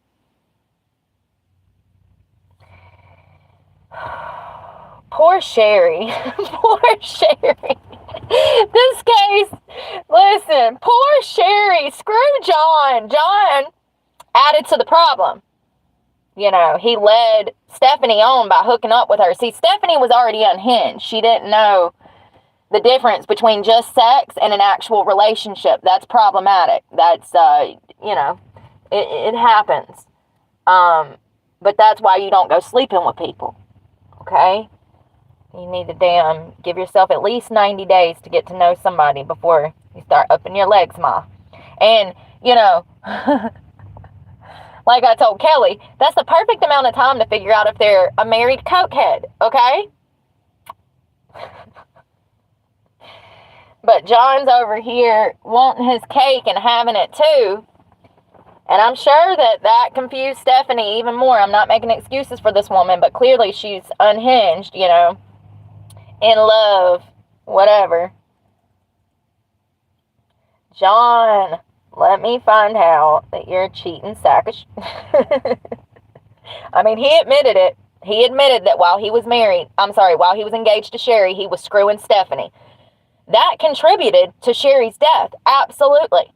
Poor Sherry. Poor Sherry. This case, listen, poor Sherry. Screw John. John added to the problem. You know, he led Stephanie on by hooking up with her. See, Stephanie was already unhinged. She didn't know the difference between just sex and an actual relationship. That's problematic. That's, it happens. But that's why you don't go sleeping with people. Okay? You need to give yourself at least 90 days to get to know somebody before you start upping your legs, ma. And, like I told Kelly, that's the perfect amount of time to figure out if they're a married cokehead, okay? But John's over here wanting his cake and having it too. And I'm sure that confused Stephanie even more. I'm not making excuses for this woman, but clearly she's unhinged, in love, whatever. John, let me find out that you're a cheating sack of I mean, he admitted it. He admitted that while he was engaged to Sherry, he was screwing Stephanie. That contributed to Sherry's death. Absolutely.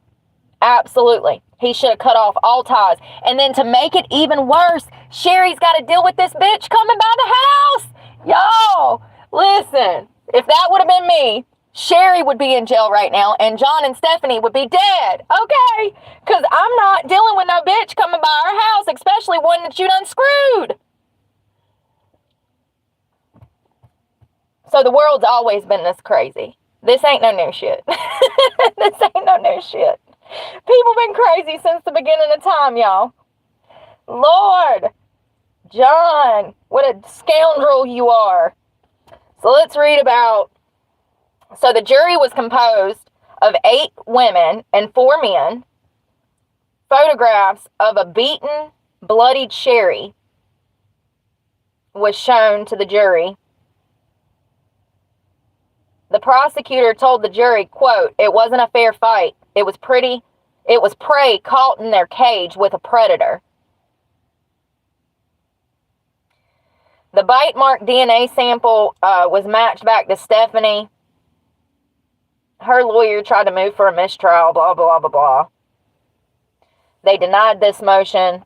Absolutely. He should have cut off all ties. And then to make it even worse, Sherry's got to deal with this bitch coming by the house. Y'all, listen, if that would have been me, Sherry would be in jail right now, and John and Stephanie would be dead, okay? Because I'm not dealing with no bitch coming by our house, especially one that you done screwed. So the world's always been this crazy. This ain't no new shit. This ain't no new shit. People been crazy since the beginning of time, y'all. Lord, John, what a scoundrel you are. So let's read about... So the jury was composed of 8 women and 4 men. Photographs of a beaten, bloodied Sherry was shown to the jury. The prosecutor told the jury, quote, "It wasn't a fair fight. It was prey caught in their cage with a predator." The bite mark DNA sample was matched back to Stephanie. Her lawyer tried to move for a mistrial, blah, blah, blah, blah. They denied this motion.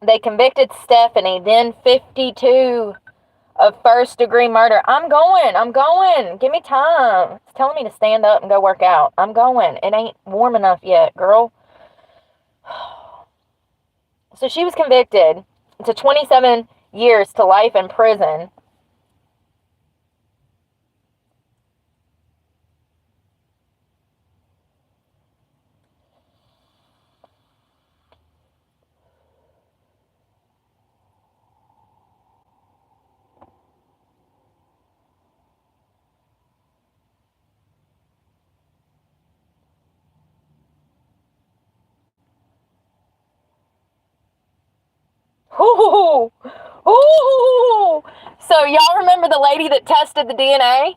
They convicted Stephanie, then 52, of first-degree murder. I'm going. Give me time. It's telling me to stand up and go work out. I'm going. It ain't warm enough yet, girl. So she was convicted to 27 years to life in prison. Ooh, ooh. So y'all remember the lady that tested the DNA?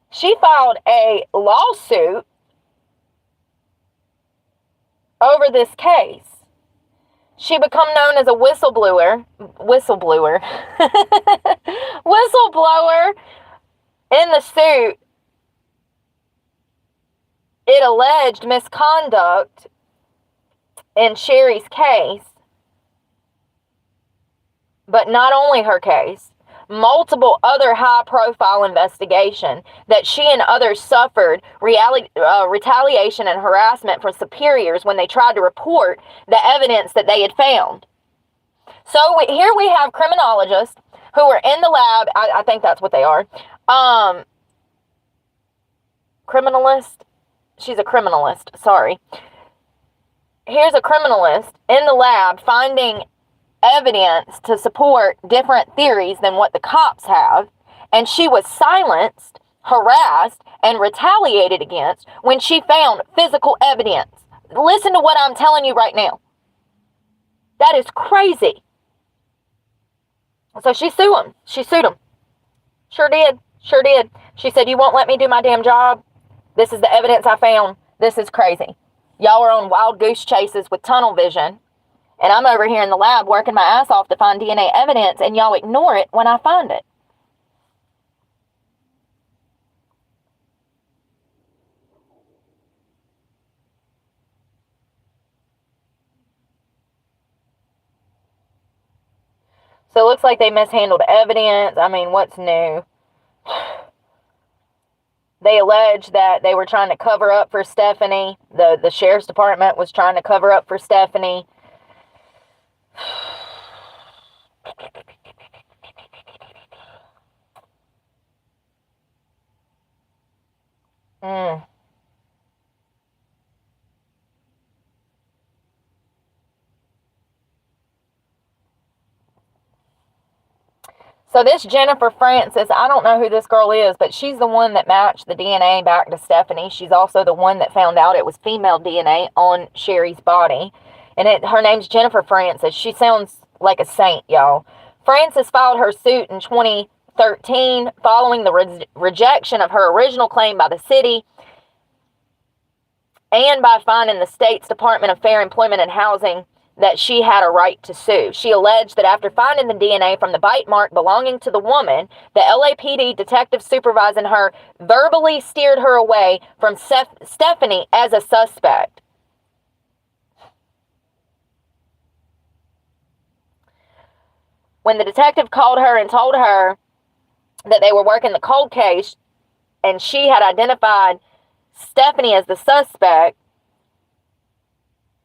She filed a lawsuit over this case. She became known as a whistleblower in the suit. It alleged misconduct in Sherry's case. But not only her case, multiple other high-profile investigations that she and others suffered retaliation and harassment from superiors when they tried to report the evidence that they had found. So here we have criminologists who are in the lab. I think that's what they are. Criminalist? She's a criminalist, sorry. Here's a criminalist in the lab finding evidence to support different theories than what the cops have, and she was silenced, harassed, and retaliated against when she found physical evidence. Listen to what I'm telling you right now. That is crazy. So she sued him. Sure did. She said, "You won't let me do my damn job. This is the evidence I found. This is crazy. Y'all are on wild goose chases with tunnel vision. And I'm over here in the lab working my ass off to find DNA evidence, and y'all ignore it when I find it." So it looks like they mishandled evidence. I mean, what's new? They allege that they were trying to cover up for Stephanie. The sheriff's department was trying to cover up for Stephanie. Mm. So this Jennifer Francis, I don't know who this girl is, but she's the one that matched the DNA back to Stephanie. She's also the one that found out it was female DNA on Sherry's body. And her name's Jennifer Francis. She sounds like a saint, y'all. Francis filed her suit in 2013 following the rejection of her original claim by the city and by finding the state's Department of Fair Employment and Housing that she had a right to sue. She alleged that after finding the DNA from the bite mark belonging to the woman, the LAPD detective supervising her verbally steered her away from Stephanie as a suspect. When the detective called her and told her that they were working the cold case and she had identified Stephanie as the suspect,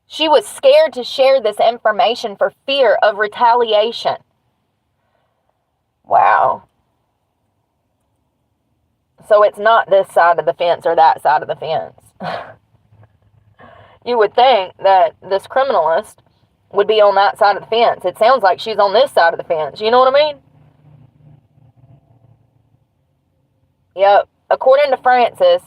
she was scared to share this information for fear of retaliation. Wow. So it's not this side of the fence or that side of the fence. You would think that this criminalist would be on that side of the fence. It sounds like she's on this side of the fence. You know what I mean? Yep. According to Francis,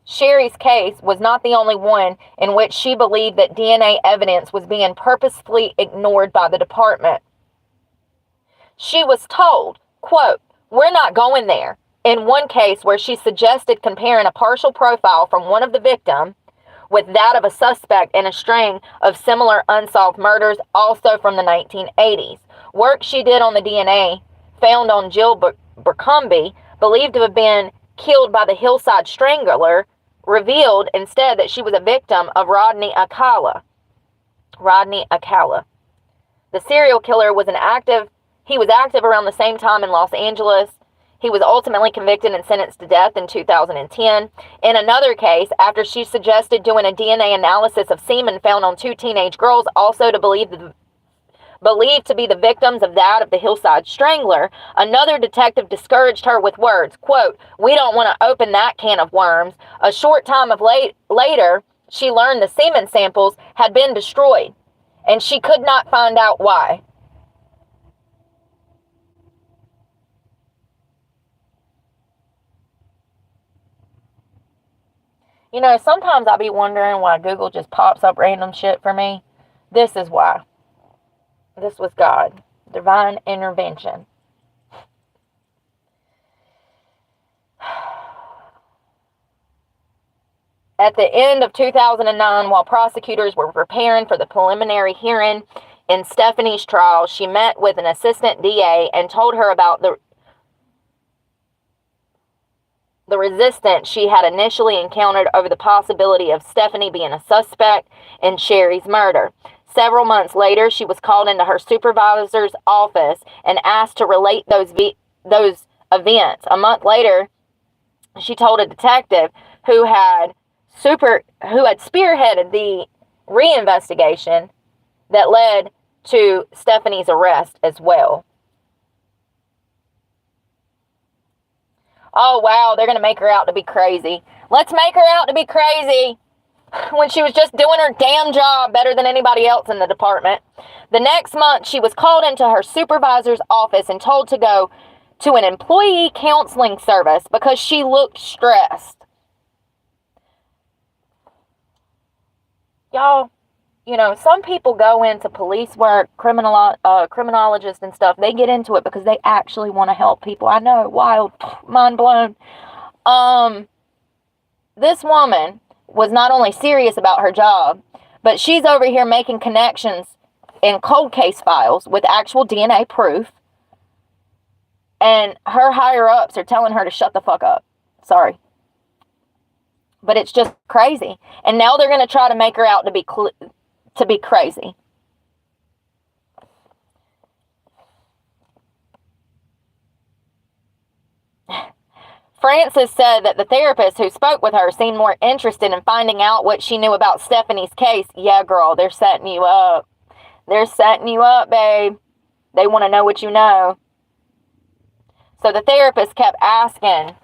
Sherry's case was not the only one in which she believed that DNA evidence was being purposefully ignored by the department. She was told, quote, "We're not going there," in one case where she suggested comparing a partial profile from one of the victims with that of a suspect in a string of similar unsolved murders, also from the 1980s. Work she did on the DNA found on Jill Burcombe, believed to have been killed by the Hillside Strangler, revealed instead that she was a victim of Rodney Alcala. The serial killer was active around the same time in Los Angeles. He was ultimately convicted and sentenced to death in 2010. In another case, after she suggested doing a DNA analysis of semen found on 2 teenage girls, also to believed to be the victims of that of the Hillside Strangler, another detective discouraged her with words, quote, "We don't want to open that can of worms." A short time later, she learned the semen samples had been destroyed, and she could not find out why. You know, sometimes I be wondering why Google just pops up random shit for me. This is why. This was God. Divine intervention. At the end of 2009, while prosecutors were preparing for the preliminary hearing in Stephanie's trial, she met with an assistant DA and told her about the resistance she had initially encountered over the possibility of Stephanie being a suspect in Sherry's murder. Several months later, she was called into her supervisor's office and asked to relate those events. A month later, she told a detective who had spearheaded the reinvestigation that led to Stephanie's arrest as well. Oh, wow, they're going to make her out to be crazy. Let's make her out to be crazy when she was just doing her damn job better than anybody else in the department. The next month, she was called into her supervisor's office and told to go to an employee counseling service because she looked stressed. Y'all, you know, some people go into police work, criminologists and stuff. They get into it because they actually want to help people. I know, wild, mind blown. This woman was not only serious about her job, but she's over here making connections in cold case files with actual DNA proof. And her higher-ups are telling her to shut the fuck up. Sorry. But it's just crazy. And now they're going to try to make her out to be crazy. Francis said that the therapist who spoke with her seemed more interested in finding out what she knew about Stephanie's case. Yeah, girl, they're setting you up. They're setting you up, babe. They want to know what you know. So the therapist kept asking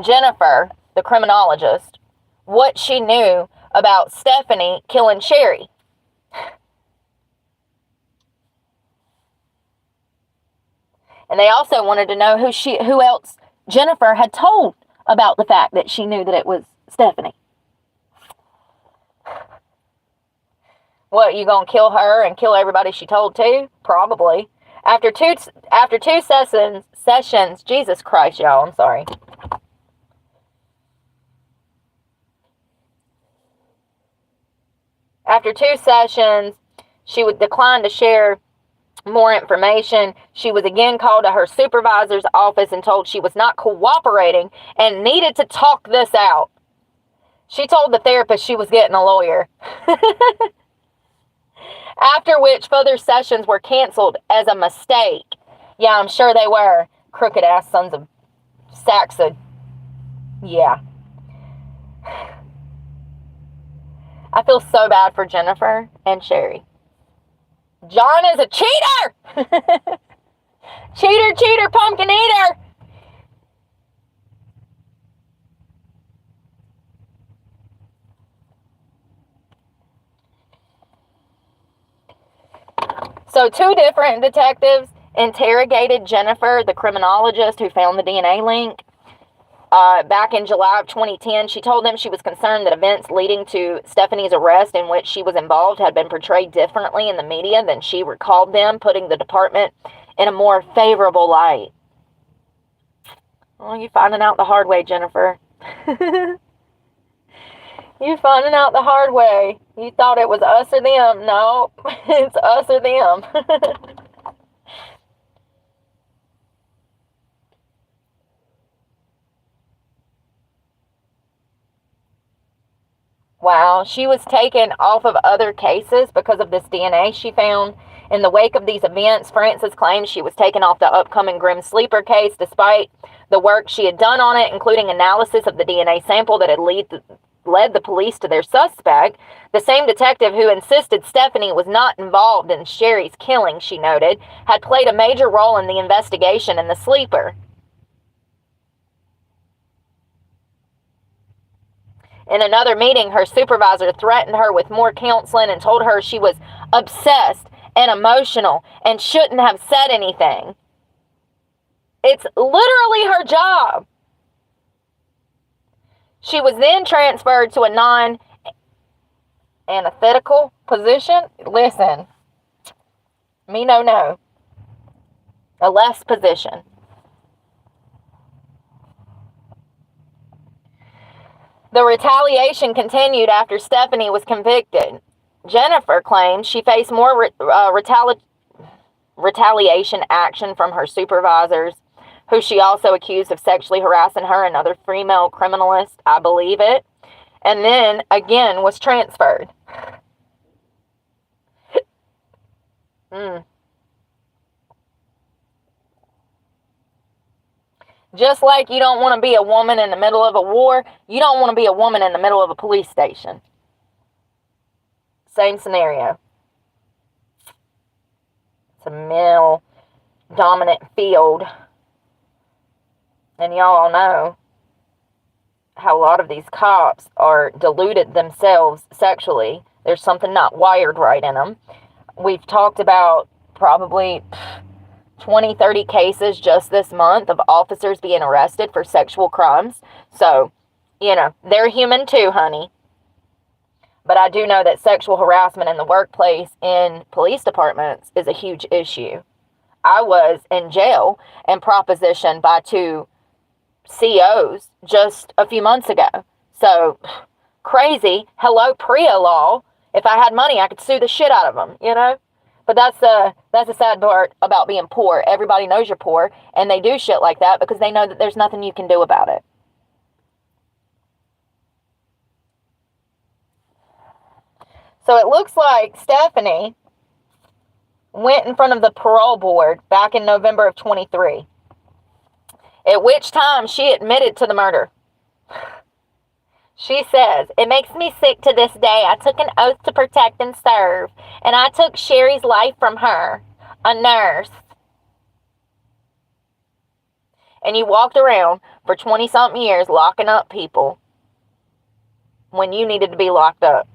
Jennifer, the criminologist, what she knew about Stephanie killing Sherry. And they also wanted to know who else Jennifer had told about the fact that she knew that it was Stephanie. What, you gonna kill her and kill everybody she told too? Probably. After two sessions, Jesus Christ, y'all, I'm sorry. After 2 sessions, she would decline to share more information. She was again called to her supervisor's office and told she was not cooperating and needed to talk this out. She told the therapist she was getting a lawyer. After which further sessions were canceled as a mistake. Yeah, I'm sure they were. Crooked ass sons of sacks of... Yeah. I feel so bad for Jennifer and Sherry. John is a cheater! Cheater, pumpkin eater! So 2 different detectives interrogated Jennifer, the criminologist who found the DNA link. Back in July of 2010, she told them she was concerned that events leading to Stephanie's arrest in which she was involved had been portrayed differently in the media than she recalled them, putting the department in a more favorable light. Well, you're finding out the hard way, Jennifer. You're finding out the hard way. You thought it was us or them. No, it's us or them. Wow, she was taken off of other cases because of this DNA she found. In the wake of these events, Frances claims she was taken off the upcoming Grim Sleeper case despite the work she had done on it, including analysis of the DNA sample that had led the police to their suspect. The same detective who insisted Stephanie was not involved in Sherry's killing, she noted, had played a major role in the investigation in the sleeper. In another meeting, her supervisor threatened her with more counseling and told her she was obsessed and emotional and shouldn't have said anything. It's literally her job. She was then transferred to a non-anesthetical position. Listen, me no. A less position. The retaliation continued after Stephanie was convicted. Jennifer claimed she faced more retaliation action from her supervisors, who she also accused of sexually harassing her and other female criminalists. I believe it. And then, again, was transferred. Just like you don't want to be a woman in the middle of a war, you don't want to be a woman in the middle of a police station. Same scenario. It's a male-dominant field. And y'all know how a lot of these cops are deluded themselves sexually. There's something not wired right in them. We've talked about probably 20, 30 cases just this month of officers being arrested for sexual crimes. So, you know, they're human too, honey. But I do know that sexual harassment in the workplace in police departments is a huge issue. I was in jail and propositioned by 2 COs just a few months ago. So, crazy. Hello, PREA law. If I had money, I could sue the shit out of them, you know? But that's the sad part about being poor. Everybody knows you're poor, and they do shit like that because they know that there's nothing you can do about it. So it looks like Stephanie went in front of the parole board back in November of 23, at which time she admitted to the murder. She says, "It makes me sick to this day. I took an oath to protect and serve, and I took Sherry's life from her. a nurse, and you walked around for 20-something years locking up people when you needed to be locked up.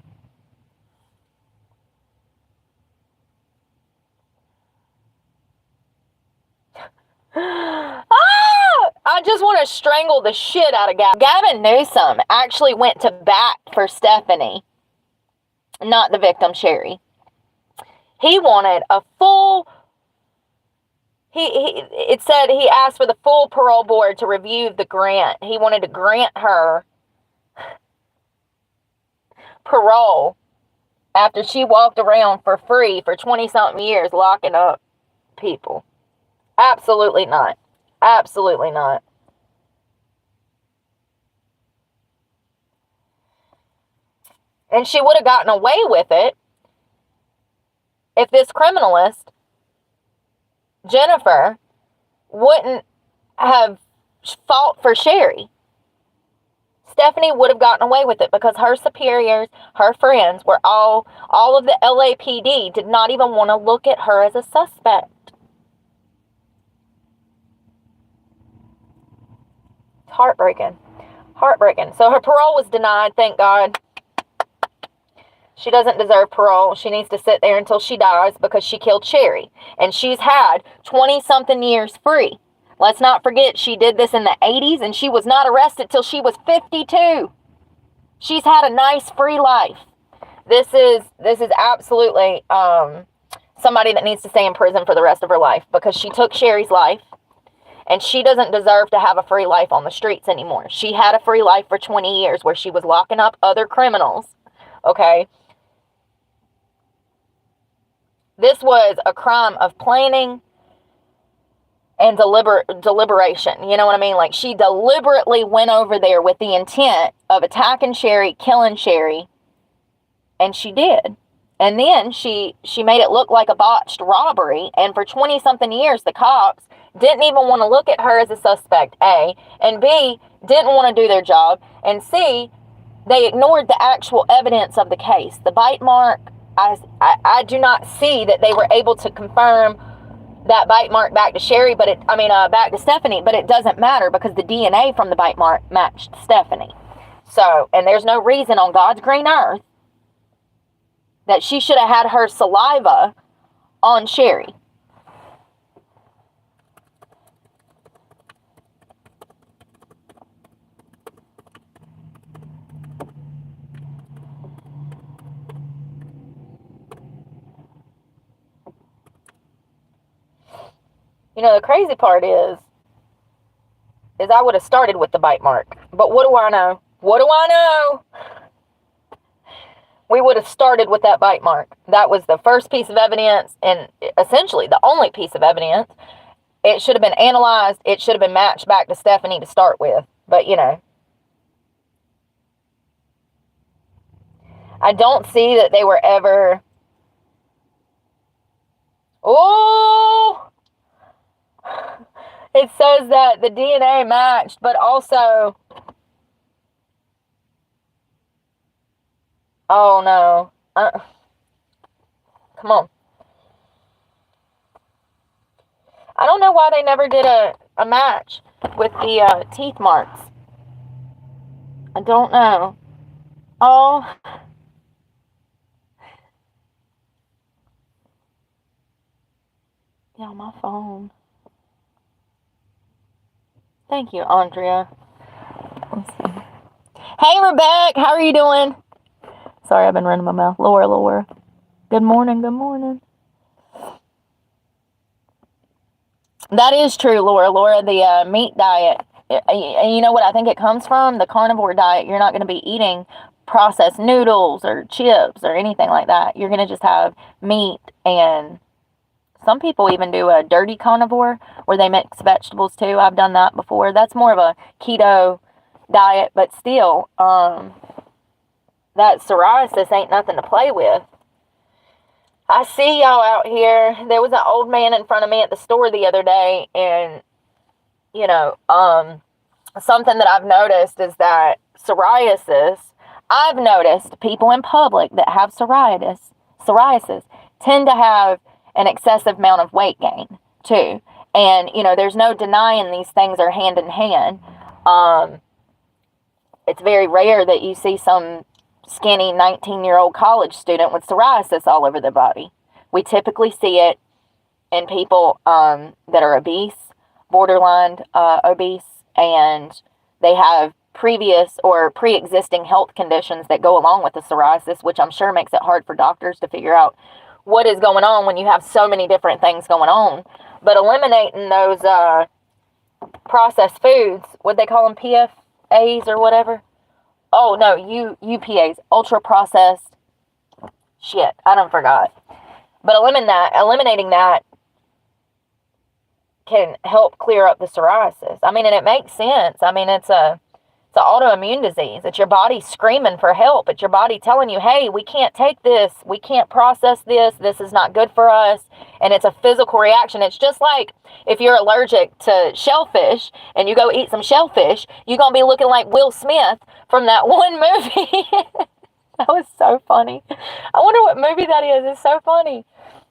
I just want to strangle the shit out of Gavin. Gavin Newsom actually went to bat for Stephanie, not the victim, Sherry. He wanted a full... It said he asked for the full parole board to review the grant. He wanted to grant her parole after she walked around for free for 20-something years locking up people. Absolutely not. Absolutely not. And she would have gotten away with it if this criminalist, Jennifer, wouldn't have fought for Sherry. Stephanie would have gotten away with it because her superiors, her friends, were all of the LAPD did not even want to look at her as a suspect. Heartbreaking. Heartbreaking. So her parole was denied, thank God. She doesn't deserve parole. She needs to sit there until she dies because she killed Sherry. And she's had 20-something years free. Let's not forget she did this in the 80s and she was not arrested till she was 52. She's had a nice free life. This is absolutely somebody that needs to stay in prison for the rest of her life because she took Sherry's life. And she doesn't deserve to have a free life on the streets anymore. She had a free life for 20 years where she was locking up other criminals. Okay? This was a crime of planning and deliberation. You know what I mean? Like, she deliberately went over there with the intent of attacking Sherry, killing Sherry. And she did. And then she made it look like a botched robbery. And for 20-something years, the cops didn't even want to look at her as a suspect, A. And B, didn't want to do their job. And C, they ignored the actual evidence of the case. The bite mark, I do not see that they were able to confirm that bite mark back to Sherry, back to Stephanie, but it doesn't matter because the DNA from the bite mark matched Stephanie. So, and there's no reason on God's green earth that she should have had her saliva on Sherry. You know, the crazy part is I would have started with the bite mark. But what do I know? What do I know? We would have started with that bite mark. That was the first piece of evidence and essentially the only piece of evidence. It should have been analyzed. It should have been matched back to Stephanie to start with. But, you know, I don't see that they were ever... Oh! It says that the DNA matched, but also... Oh, no. Come on. I don't know why they never did a match with the teeth marks. I don't know. Oh. Yeah, my phone. Thank you, Andrea. Let's see. Hey, Rebecca. How are you doing? Sorry, I've been running my mouth. Laura. Good morning. That is true, Laura. The meat diet. You know what I think it comes from? The carnivore diet. You're not going to be eating processed noodles or chips or anything like that. You're going to just have meat, and some people even do a dirty carnivore where they mix vegetables too. I've done that before. That's more of a keto diet, but still, that psoriasis ain't nothing to play with. I see y'all out here. There was an old man in front of me at the store the other day, and, you know, something that I've noticed is that psoriasis, I've noticed people in public that have psoriasis tend to have an excessive amount of weight gain too. And, you know, there's no denying these things are hand in hand. It's very rare that you see some skinny 19-year-old college student with psoriasis all over their body. We typically see it in people that are obese, borderline obese, and they have previous or pre-existing health conditions that go along with the psoriasis, which I'm sure makes it hard for doctors to figure out what is going on when you have so many different things going on. But eliminating those processed foods, what they call them, PFAs or whatever? Oh, no, UPAs, ultra processed shit. I done forgot. But eliminating that can help clear up the psoriasis. I mean, and it makes sense. I mean, it's an autoimmune disease. It's your body screaming for help. It's your body telling you, hey, we can't take this. We can't process this. This is not good for us. And it's a physical reaction. It's just like if you're allergic to shellfish and you go eat some shellfish, you're going to be looking like Will Smith from that one movie. That was so funny. I wonder what movie that is. It's so funny.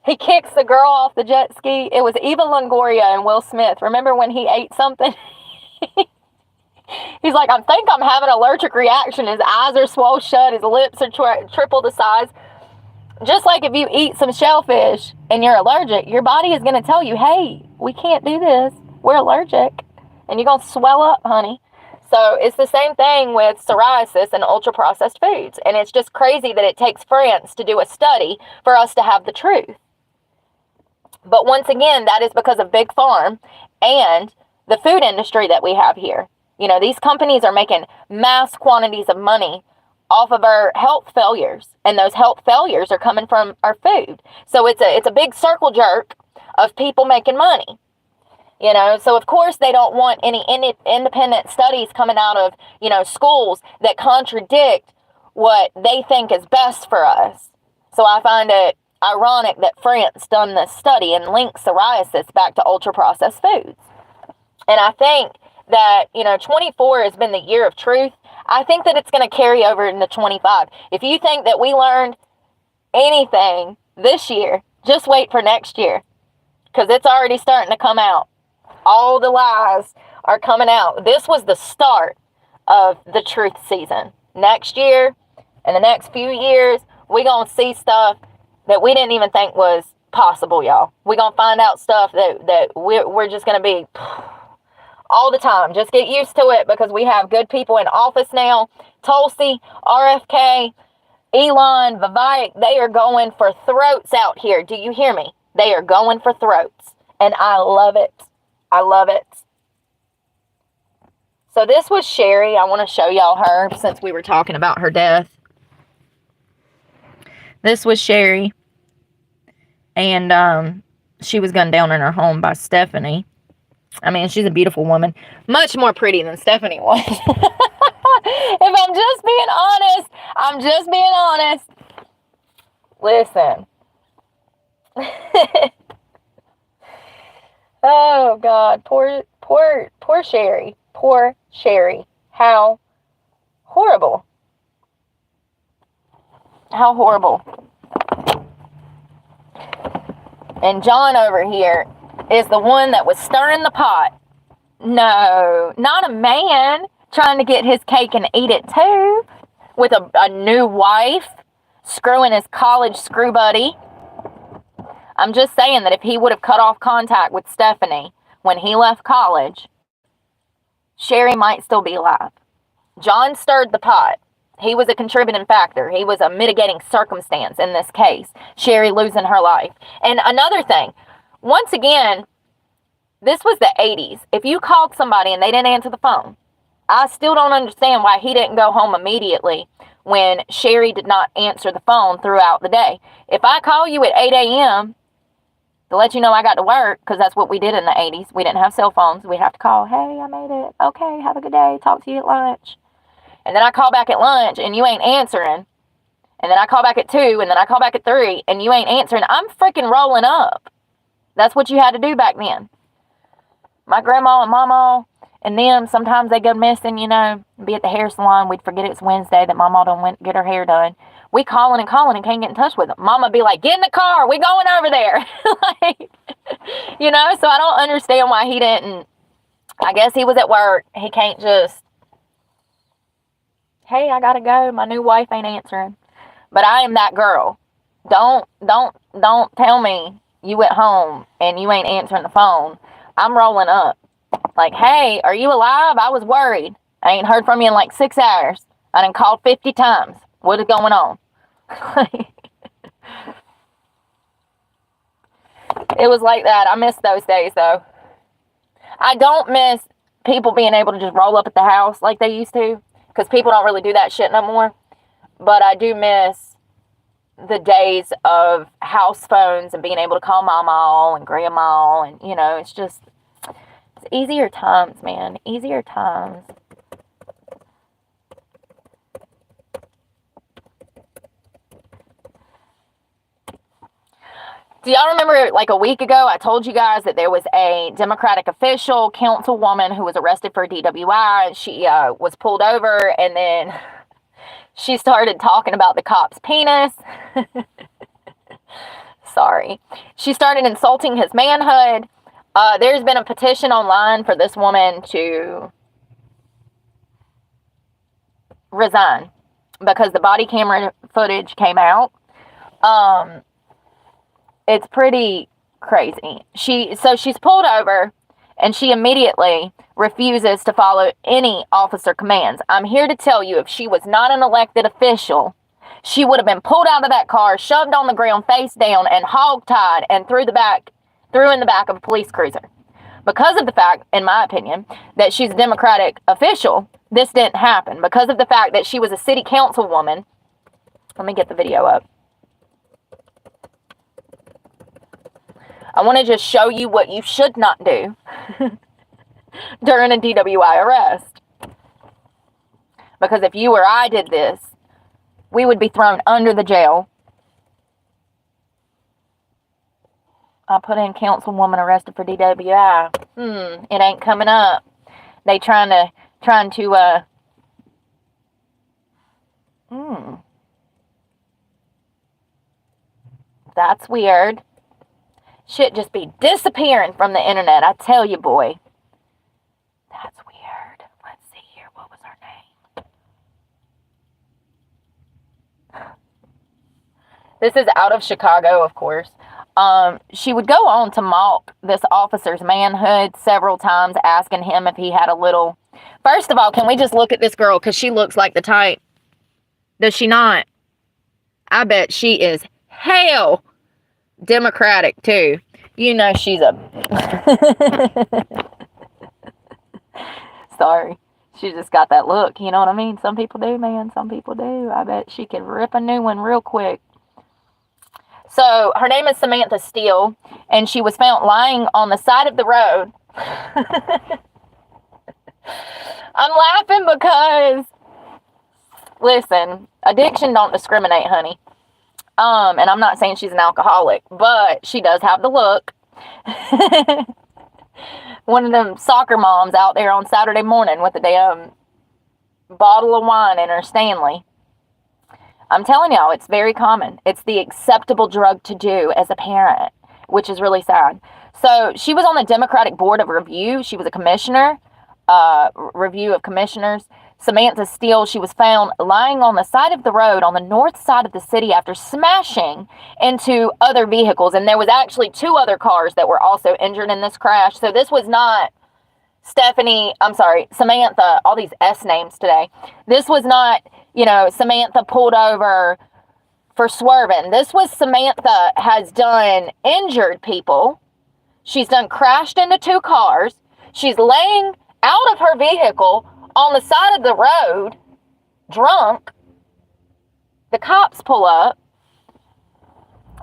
He kicks the girl off the jet ski. It was Eva Longoria and Will Smith. Remember when he ate something? He's like, I think I'm having an allergic reaction. His eyes are swollen shut. His lips are triple the size. Just like if you eat some shellfish and you're allergic, your body is going to tell you, hey, we can't do this. We're allergic. And you're going to swell up, honey. So it's the same thing with psoriasis and ultra-processed foods. And it's just crazy that it takes France to do a study for us to have the truth. But once again, that is because of Big Farm and the food industry that we have here. You know, these companies are making mass quantities of money off of our health failures. And those health failures are coming from our food. So it's a big circle jerk of people making money. You know, so of course they don't want any independent studies coming out of, you know, schools that contradict what they think is best for us. So I find it ironic that France done this study and linked psoriasis back to ultra-processed foods. And I think that, you know, 24 has been the year of truth. I think that it's going to carry over into 25. If you think that we learned anything this year, just wait for next year, because it's already starting to come out. All the lies are coming out. This was the start of the truth season. Next year and the next few years, we're going to see stuff that we didn't even think was possible, y'all. We're going to find out stuff that we're just going to be all the time. Just get used to it, because we have good people in office now. Tulsi, RFK, Elon, Vivek, they are going for throats out here. Do you hear me? They are going for throats. And I love it. I love it. So this was Sherry. I want to show y'all her since we were talking about her death. This was Sherry. And she was gunned down in her home by Stephanie. I mean, she's a beautiful woman. Much more pretty than Stephanie was. If I'm just being honest. Listen. Oh, God. Poor Sherry. Poor Sherry. How horrible. How horrible. And John over here is the one that was stirring the pot. No, not a man trying to get his cake and eat it too, with a new wife screwing his college screw buddy. I'm just saying that if he would have cut off contact with Stephanie when he left college, Sherry might still be alive. John stirred the pot. He was a contributing factor. He was a mitigating circumstance in this case. Sherry losing her life. And another thing, once again, this was the 80s. If you called somebody and they didn't answer the phone, I still don't understand why he didn't go home immediately when Sherry did not answer the phone throughout the day. If I call you at 8 a.m. to let you know I got to work, because that's what we did in the 80s. We didn't have cell phones. We'd have to call, hey, I made it. Okay, have a good day. Talk to you at lunch. And then I call back at lunch and you ain't answering. And then I call back at 2 and then I call back at 3 and you ain't answering. I'm freaking rolling up. That's what you had to do back then. My grandma and mama and them, sometimes they go missing, you know, be at the hair salon. We'd forget it's Wednesday that mama don't get her hair done. We calling and calling and can't get in touch with him. Mama be like, get in the car. We going over there. Like, you know, so I don't understand why he didn't. I guess he was at work. He can't just, hey, I gotta go. My new wife ain't answering. But I am that girl. Don't tell me you at home and you ain't answering the phone. I'm rolling up. Like, hey, are you alive? I was worried. I ain't heard from you in like 6 hours. I done called 50 times. What is going on? It was like that. I miss those days, though. I don't miss people being able to just roll up at the house like they used to, because people don't really do that shit no more. But I do miss the days of house phones and being able to call mama and grandma, and, you know, it's just, it's easier times, man. Easier times. Do y'all remember, like, a week ago, I told you guys that there was a Democratic official, councilwoman, who was arrested for DWI. She was pulled over, and then she started talking about the cop's penis. Sorry. She started insulting his manhood. There's been a petition online for this woman to resign because the body camera footage came out. It's pretty crazy. So she's pulled over, and she immediately refuses to follow any officer commands. I'm here to tell you, if she was not an elected official, she would have been pulled out of that car, shoved on the ground face down, and hog-tied and threw in the back of a police cruiser. Because of the fact, in my opinion, that she's a Democratic official, this didn't happen. Because of the fact that she was a city councilwoman. Let me get the video up. I want to just show you what you should not do during a DWI arrest. Because if you or I did this, we would be thrown under the jail. I put in councilwoman arrested for DWI. It ain't coming up. They trying to, that's weird. Shit just be disappearing from the internet. I tell you, boy. That's weird. Let's see here. What was her name? This is out of Chicago, of course. She would go on to mock this officer's manhood several times, asking him if he had a little... First of all, can we just look at this girl? Because she looks like the type. Does she not? I bet she is hell Democratic, too. You know she's a... Sorry. She just got that look. You know what I mean? Some people do, man. Some people do. I bet she could rip a new one real quick. So, her name is Samantha Steele, and she was found lying on the side of the road. I'm laughing because, listen, addiction don't discriminate, honey. And I'm not saying she's an alcoholic, but she does have the look. One of them soccer moms out there on Saturday morning with a damn bottle of wine in her Stanley. I'm telling y'all, it's very common. It's the acceptable drug to do as a parent, which is really sad. So she was on the Democratic Board of Review. She was a commissioner, review of commissioners. Samantha Steele, she was found lying on the side of the road on the north side of the city after smashing into other vehicles. And there was actually 2 other cars that were also injured in this crash. So this was not Samantha, all these S names today. This was not, Samantha pulled over for swerving. This was Samantha has done injured people. She's done crashed into 2 cars. She's laying out of her vehicle on the side of the road, drunk. The cops pull up.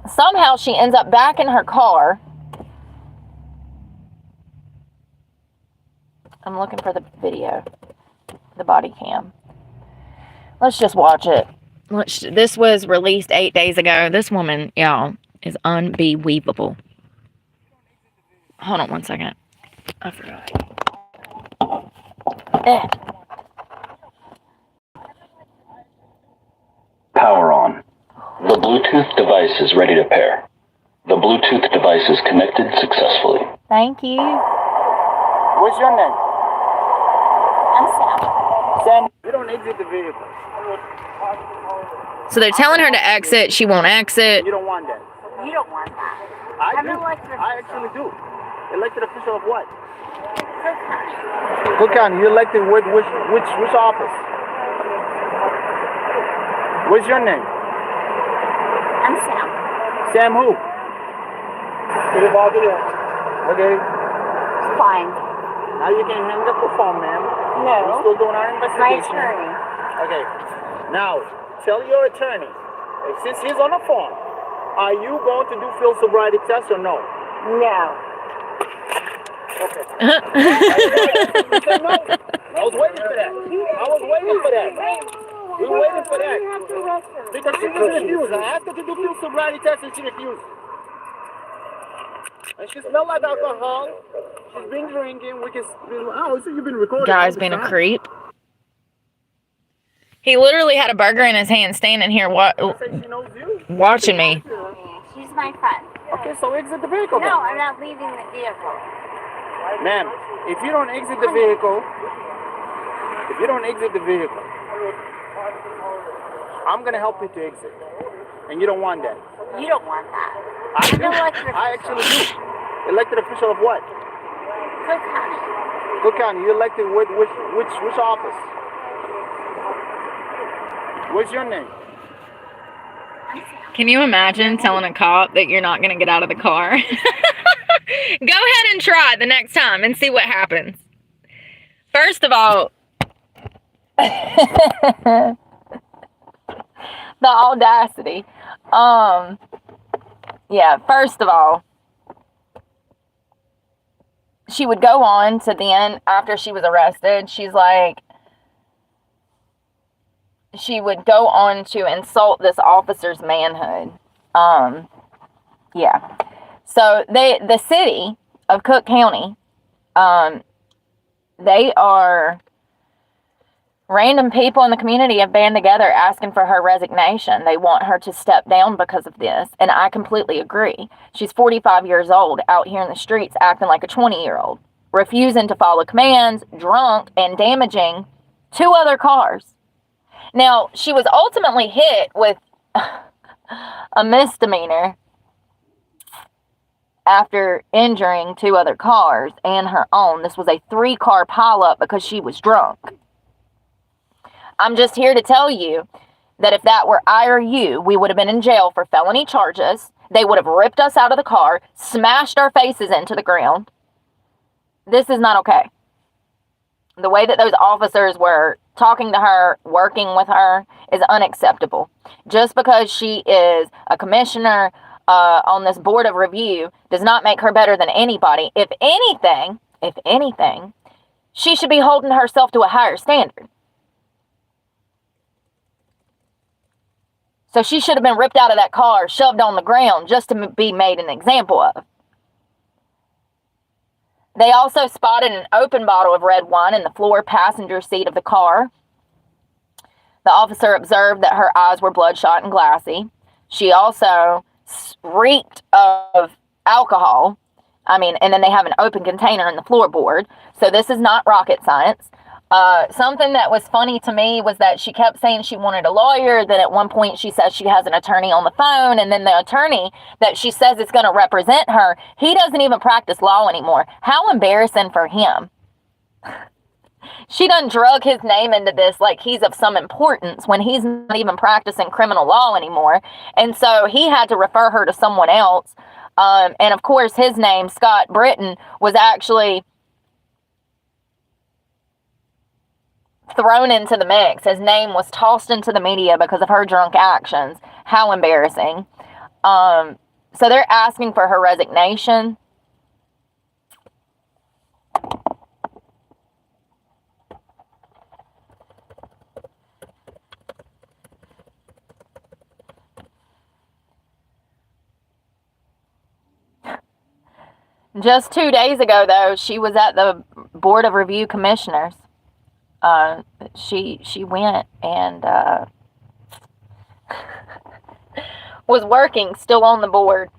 Somehow she ends up back in her car. I'm looking for the video, the body cam. Let's just watch it. This was released 8 days ago. This woman, y'all, is unbelievable. Hold on one second. I forgot.
Power on. The Bluetooth device is ready to pair. The Bluetooth device is connected successfully.
Thank you.
What's your name?
I'm Sam.
Sam, you don't exit the vehicle.
So they're telling her to exit. She won't exit.
You don't want that.
You don't want that.
I
I'm
do.
an elected official.
I actually do. Elected official of what?
Cook County.
Cook County. You elected which office? What's your name?
I'm Sam.
Sam who? Okay.
It's fine.
Now you can hang up the phone, ma'am.
No.
We're still doing our
My
investigation.
attorney.
Okay. Now, tell your attorney, since he's on the phone, are you going to do field sobriety test or no?
No.
Okay. You said no. I was waiting for that. I was waiting for that. We were waiting for that. Because she just refused. I asked her to do field sobriety test and she refused. And she smelled like alcohol. She's been drinking. So you've been recording.
Guy's being a creep. He literally had a burger in his hand standing here watching me.
She's my friend.
Okay, so exit the vehicle.
No, I'm not leaving the vehicle.
Ma'am, if you don't exit the vehicle, I'm going to help you to exit. And you don't want that.
You don't want that.
I do.
I'm an elected official.
I actually do. Elected official of what?
Cook County.
Cook County. You elected which office? What's your name?
Can you imagine telling a cop that you're not going to get out of the car? Go ahead and try the next time and see what happens. First of all, the audacity. Yeah, first of all, she would go on to then, after she was arrested, she would go on to insult this officer's manhood. Yeah. So the city of Cook County, they are random people in the community have band together asking for her resignation. They want her to step down because of this. And I completely agree. She's 45 years old out here in the streets acting like a 20-year-old, refusing to follow commands, drunk, and damaging 2 other cars. Now, she was ultimately hit with a misdemeanor after injuring 2 other cars and her own. This was a 3-car pileup because she was drunk. I'm just here to tell you that if that were I or you, we would have been in jail for felony charges. They would have ripped us out of the car, smashed our faces into the ground. This is not okay. The way that those officers were talking to her, working with her, is unacceptable. Just because she is a commissioner on this board of review does not make her better than anybody. If anything, she should be holding herself to a higher standard. So she should have been ripped out of that car, shoved on the ground, just to be made an example of. They also spotted an open bottle of red wine in the floor passenger seat of the car. The officer observed that her eyes were bloodshot and glassy. She also reeked of alcohol. And then they have an open container in the floorboard. So this is not rocket science. Something that was funny to me was that she kept saying she wanted a lawyer. Then at one point she says she has an attorney on the phone. And then the attorney that she says is going to represent her, he doesn't even practice law anymore. How embarrassing for him. She done drug his name into this like he's of some importance when he's not even practicing criminal law anymore. And so he had to refer her to someone else. And of course his name, Scott Britton, was actually thrown into the mix. His name was tossed into the media because of her drunk actions. How embarrassing. So they're asking for her resignation. Just 2 days ago, though, she was at the Board of Review Commissioners. She went and was working still on the board.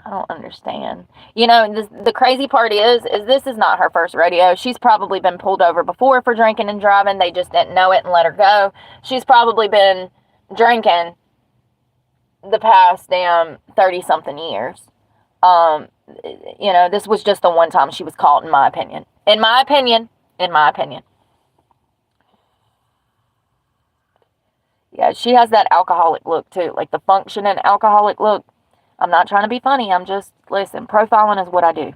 I don't understand. You know, the crazy part is this is not her first rodeo. She's probably been pulled over before for drinking and driving. They just didn't know it and let her go. She's probably been drinking the past damn 30-something years. You know, this was just the one time she was caught, in my opinion. In my opinion. Yeah, she has that alcoholic look, too. Like the functioning alcoholic look. I'm not trying to be funny. I'm just, listen, profiling is what I do.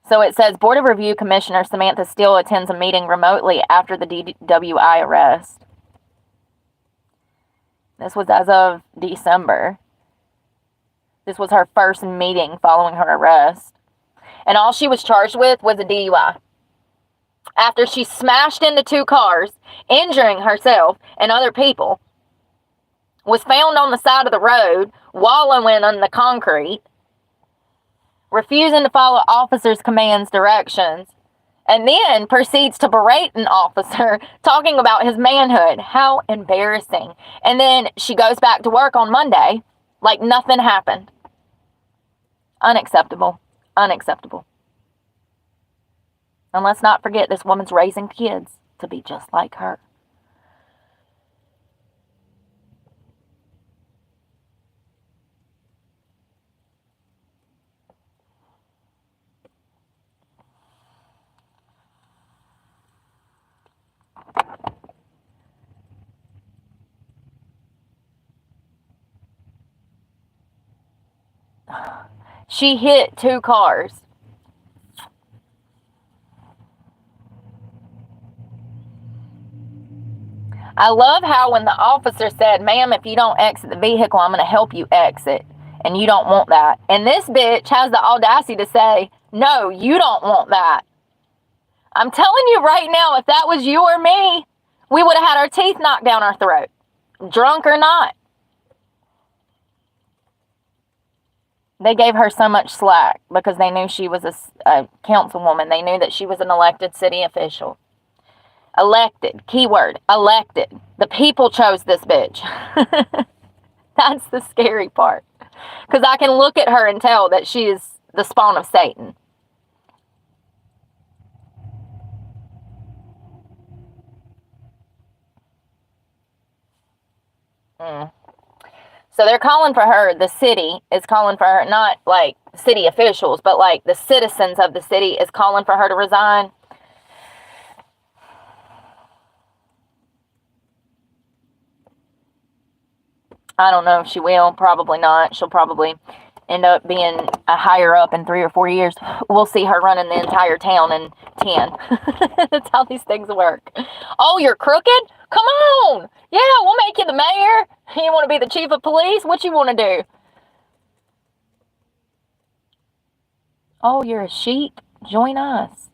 So it says, Board of Review Commissioner Samantha Steele attends a meeting remotely after the DWI arrest. This was as of December. This was her first meeting following her arrest. And all she was charged with was a DUI. After she smashed into 2 cars, injuring herself and other people, was found on the side of the road, wallowing on the concrete, refusing to follow officers' commands, directions, and then proceeds to berate an officer, talking about his manhood. How embarrassing. And then she goes back to work on Monday like nothing happened. Unacceptable. Unacceptable. And let's not forget, this woman's raising kids to be just like her. She hit 2 cars. I love how when the officer said, ma'am, if you don't exit the vehicle, I'm going to help you exit. And you don't want that. And this bitch has the audacity to say, no, you don't want that. I'm telling you right now, if that was you or me, we would have had our teeth knocked down our throat. Drunk or not. They gave her so much slack because they knew she was a councilwoman. They knew that she was an elected city official. Elected. Keyword. Elected. The people chose this bitch. That's the scary part. Because I can look at her and tell that she is the spawn of Satan. So they're calling for her, the city is calling for her, not like city officials, but like the citizens of the city is calling for her to resign. I don't know if she will. Probably not. She'll probably end up being a higher up in 3 or 4 years. We'll see her running the entire town in 10. That's how these things work. Oh, you're crooked? Come on. Yeah, we'll make you the mayor. You want to be the chief of police? What you want to do? Oh, you're a sheep? Join us.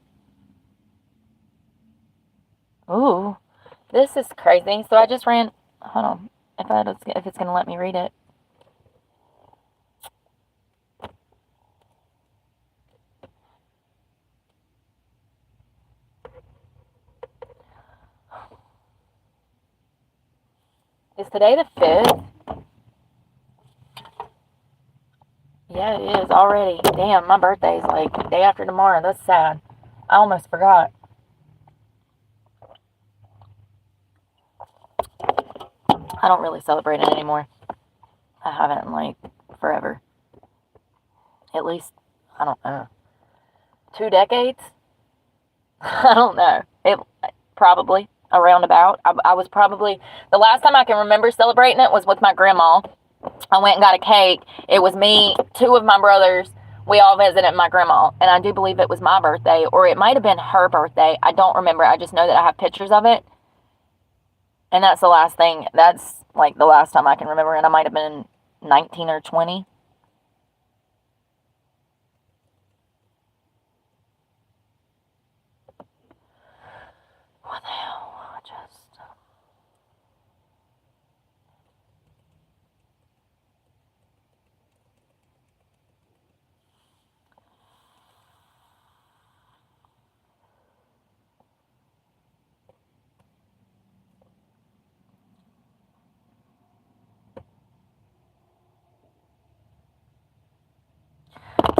Ooh, this is crazy. So I just ran, hold on, if it's going to let me read it. Is today the 5th? Yeah, it is already. Damn, my birthday's like day after tomorrow. That's sad. I almost forgot. I don't really celebrate it anymore. I haven't in like forever. At least, I don't know, 2 decades? I don't know. It probably around about. I was probably, the last time I can remember celebrating it was with my grandma. I went and got a cake. It was me, 2 of my brothers. We all visited my grandma. And I do believe it was my birthday, or it might have been her birthday. I don't remember. I just know that I have pictures of it. And that's the last thing. That's like the last time I can remember. And I might have been 19 or 20. What the hell?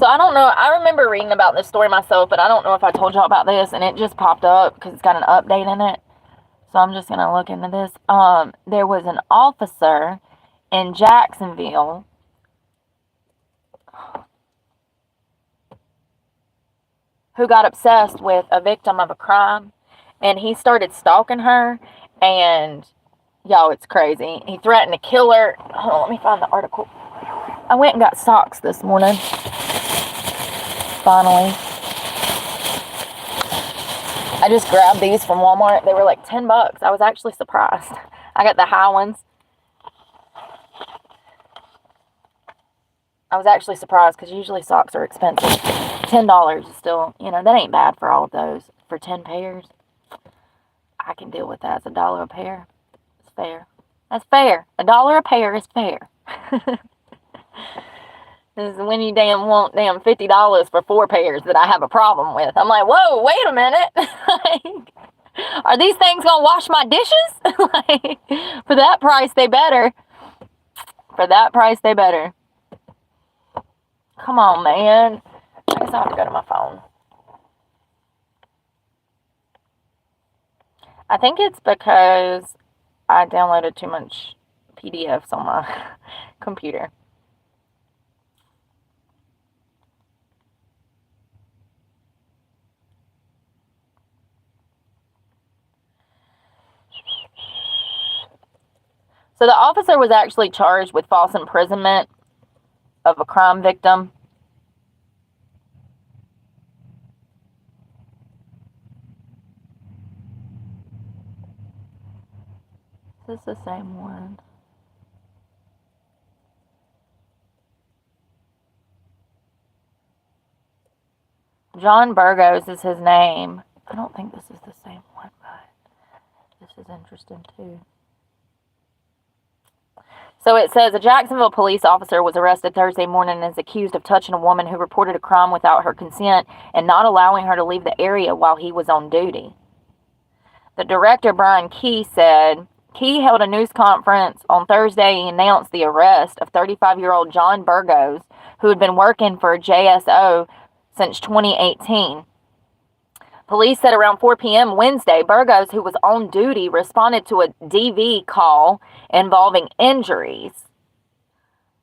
I don't know. I remember reading about this story myself, but I don't know if I told y'all about this, and it just popped up because it's got an update in it. So I'm just going to look into this. There was an officer in Jacksonville who got obsessed with a victim of a crime, and he started stalking her, and y'all, it's crazy. He threatened to kill her. Hold on, let me find the article. I went and got socks this morning. Finally. I just grabbed these from Walmart. They were like $10. I was actually surprised. I got the high ones. I was actually surprised because usually socks are expensive. $10 is still, that ain't bad for all of those. For 10 pairs, I can deal with that. It's $1 a pair. It's fair. That's fair. $1 a pair is fair. This is when you want $50 for 4 pairs that I have a problem with. I'm like, whoa, wait a minute. Like, are these things gonna wash my dishes? Like, for that price, they better. For that price, they better. Come on, man. I guess I have to go to my phone. I think it's because I downloaded too much PDFs on my computer. So the officer was actually charged with false imprisonment of a crime victim. Is this the same one? John Burgos is his name. I don't think this is the same one, but this is interesting too. So it says a Jacksonville police officer was arrested Thursday morning and is accused of touching a woman who reported a crime without her consent and not allowing her to leave the area while he was on duty. The director, Brian Key, said Key held a news conference on Thursday and announced the arrest of 35-year-old John Burgos, who had been working for JSO since 2018. Police said around 4 p.m. Wednesday, Burgos, who was on duty, responded to a DV call involving injuries.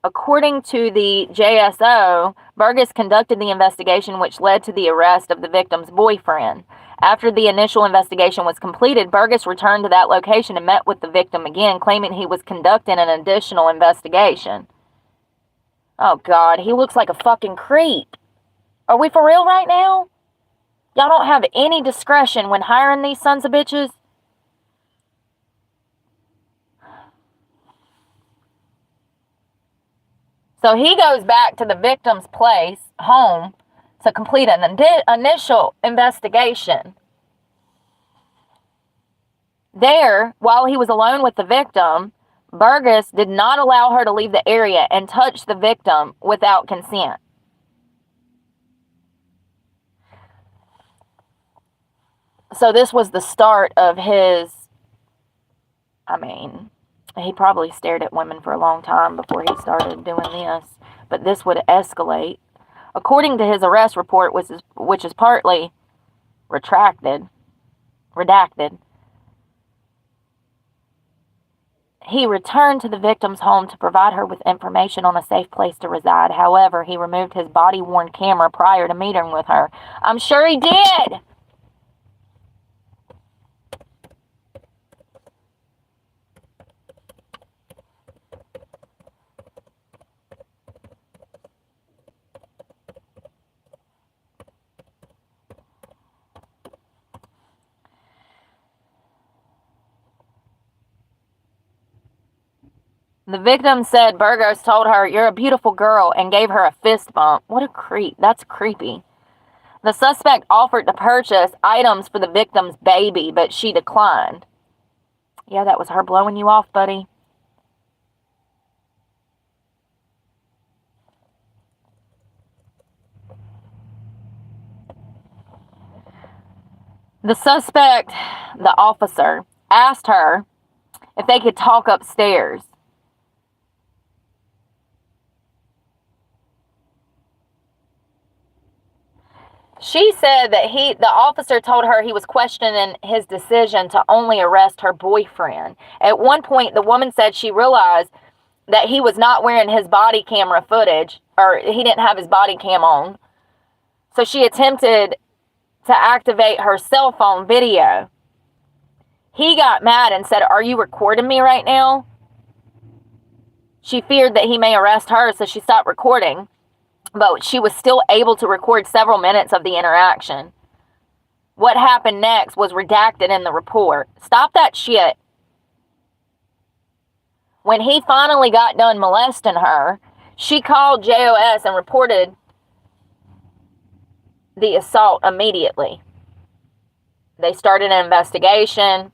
According to the JSO, Burgos conducted the investigation which led to the arrest of the victim's boyfriend. After the initial investigation was completed, Burgos returned to that location and met with the victim again, claiming he was conducting an additional investigation. Oh, God, he looks like a fucking creep. Are we for real right now? Y'all don't have any discretion when hiring these sons of bitches? So he goes back to the victim's place, home, to complete an initial investigation. There, while he was alone with the victim, Burgos did not allow her to leave the area and touch the victim without consent. So this was the start of his, he probably stared at women for a long time before he started doing this, but this would escalate. According to his arrest report, which is partly redacted, he returned to the victim's home to provide her with information on a safe place to reside. However, he removed his body-worn camera prior to meeting with her. I'm sure he did! The victim said Burgos told her, "You're a beautiful girl," and gave her a fist bump. What a creep. That's creepy. The suspect offered to purchase items for the victim's baby, but she declined. Yeah, that was her blowing you off, buddy. The suspect, the officer, asked her if they could talk upstairs. She said that the officer told her he was questioning his decision to only arrest her boyfriend. At one point, the woman said she realized that he was not wearing his body camera footage, or he didn't have his body cam on. So she attempted to activate her cell phone video. He got mad and said, "Are you recording me right now?" She feared that he may arrest her, so she stopped recording. But she was still able to record several minutes of the interaction. What happened next was redacted in the report. Stop that shit. When he finally got done molesting her, she called JOS and reported the assault immediately. They started an investigation,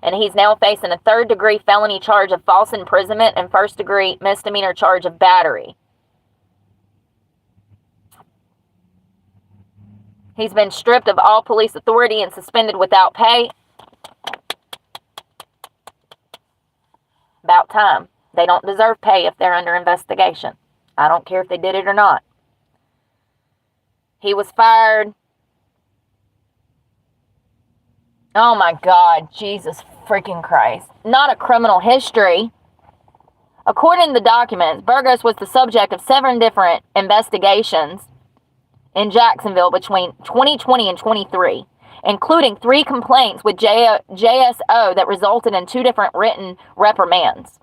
and he's now facing a third-degree felony charge of false imprisonment and first-degree misdemeanor charge of battery. He's been stripped of all police authority and suspended without pay. About time. They don't deserve pay if they're under investigation. I don't care if they did it or not. He was fired. Oh my God, Jesus freaking Christ. Not a criminal history. According to the documents, Burgos was the subject of 7 different investigations in Jacksonville between 2020 and 23, including 3 complaints with JSO that resulted in 2 different written reprimands.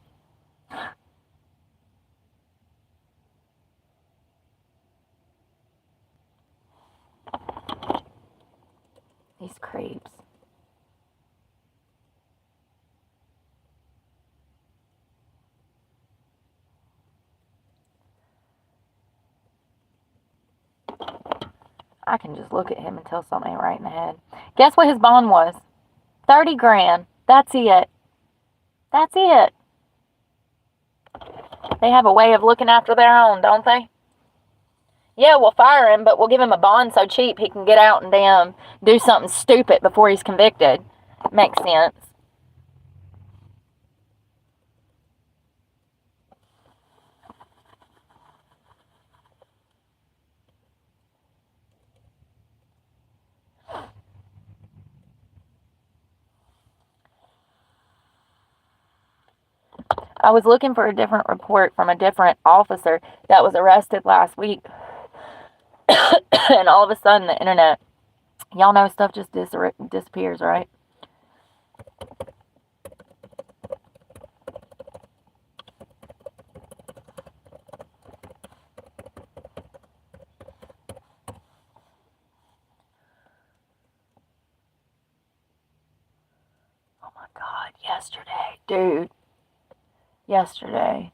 These creeps. I can just look at him and tell something ain't right in the head. Guess what his bond was? 30 grand. That's it. That's it. They have a way of looking after their own, don't they? Yeah, we'll fire him, but we'll give him a bond so cheap he can get out and damn do something stupid before he's convicted. Makes sense. I was looking for a different report from a different officer that was arrested last week. And all of a sudden, the internet, y'all know stuff just disappears, right? Oh my God, yesterday,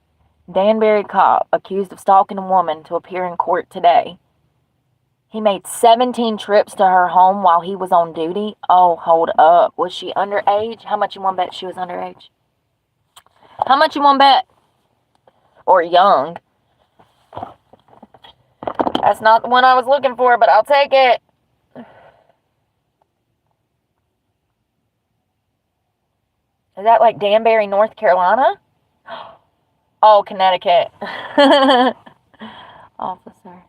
Danbury cop accused of stalking a woman to appear in court today. He made 17 trips to her home while he was on duty. Oh, hold up. Was she underage? How much you want to bet she was underage? How much you want to bet? Or young? That's not the one I was looking for, but I'll take it. Is that like Danbury, North Carolina? Oh, Connecticut. Officer.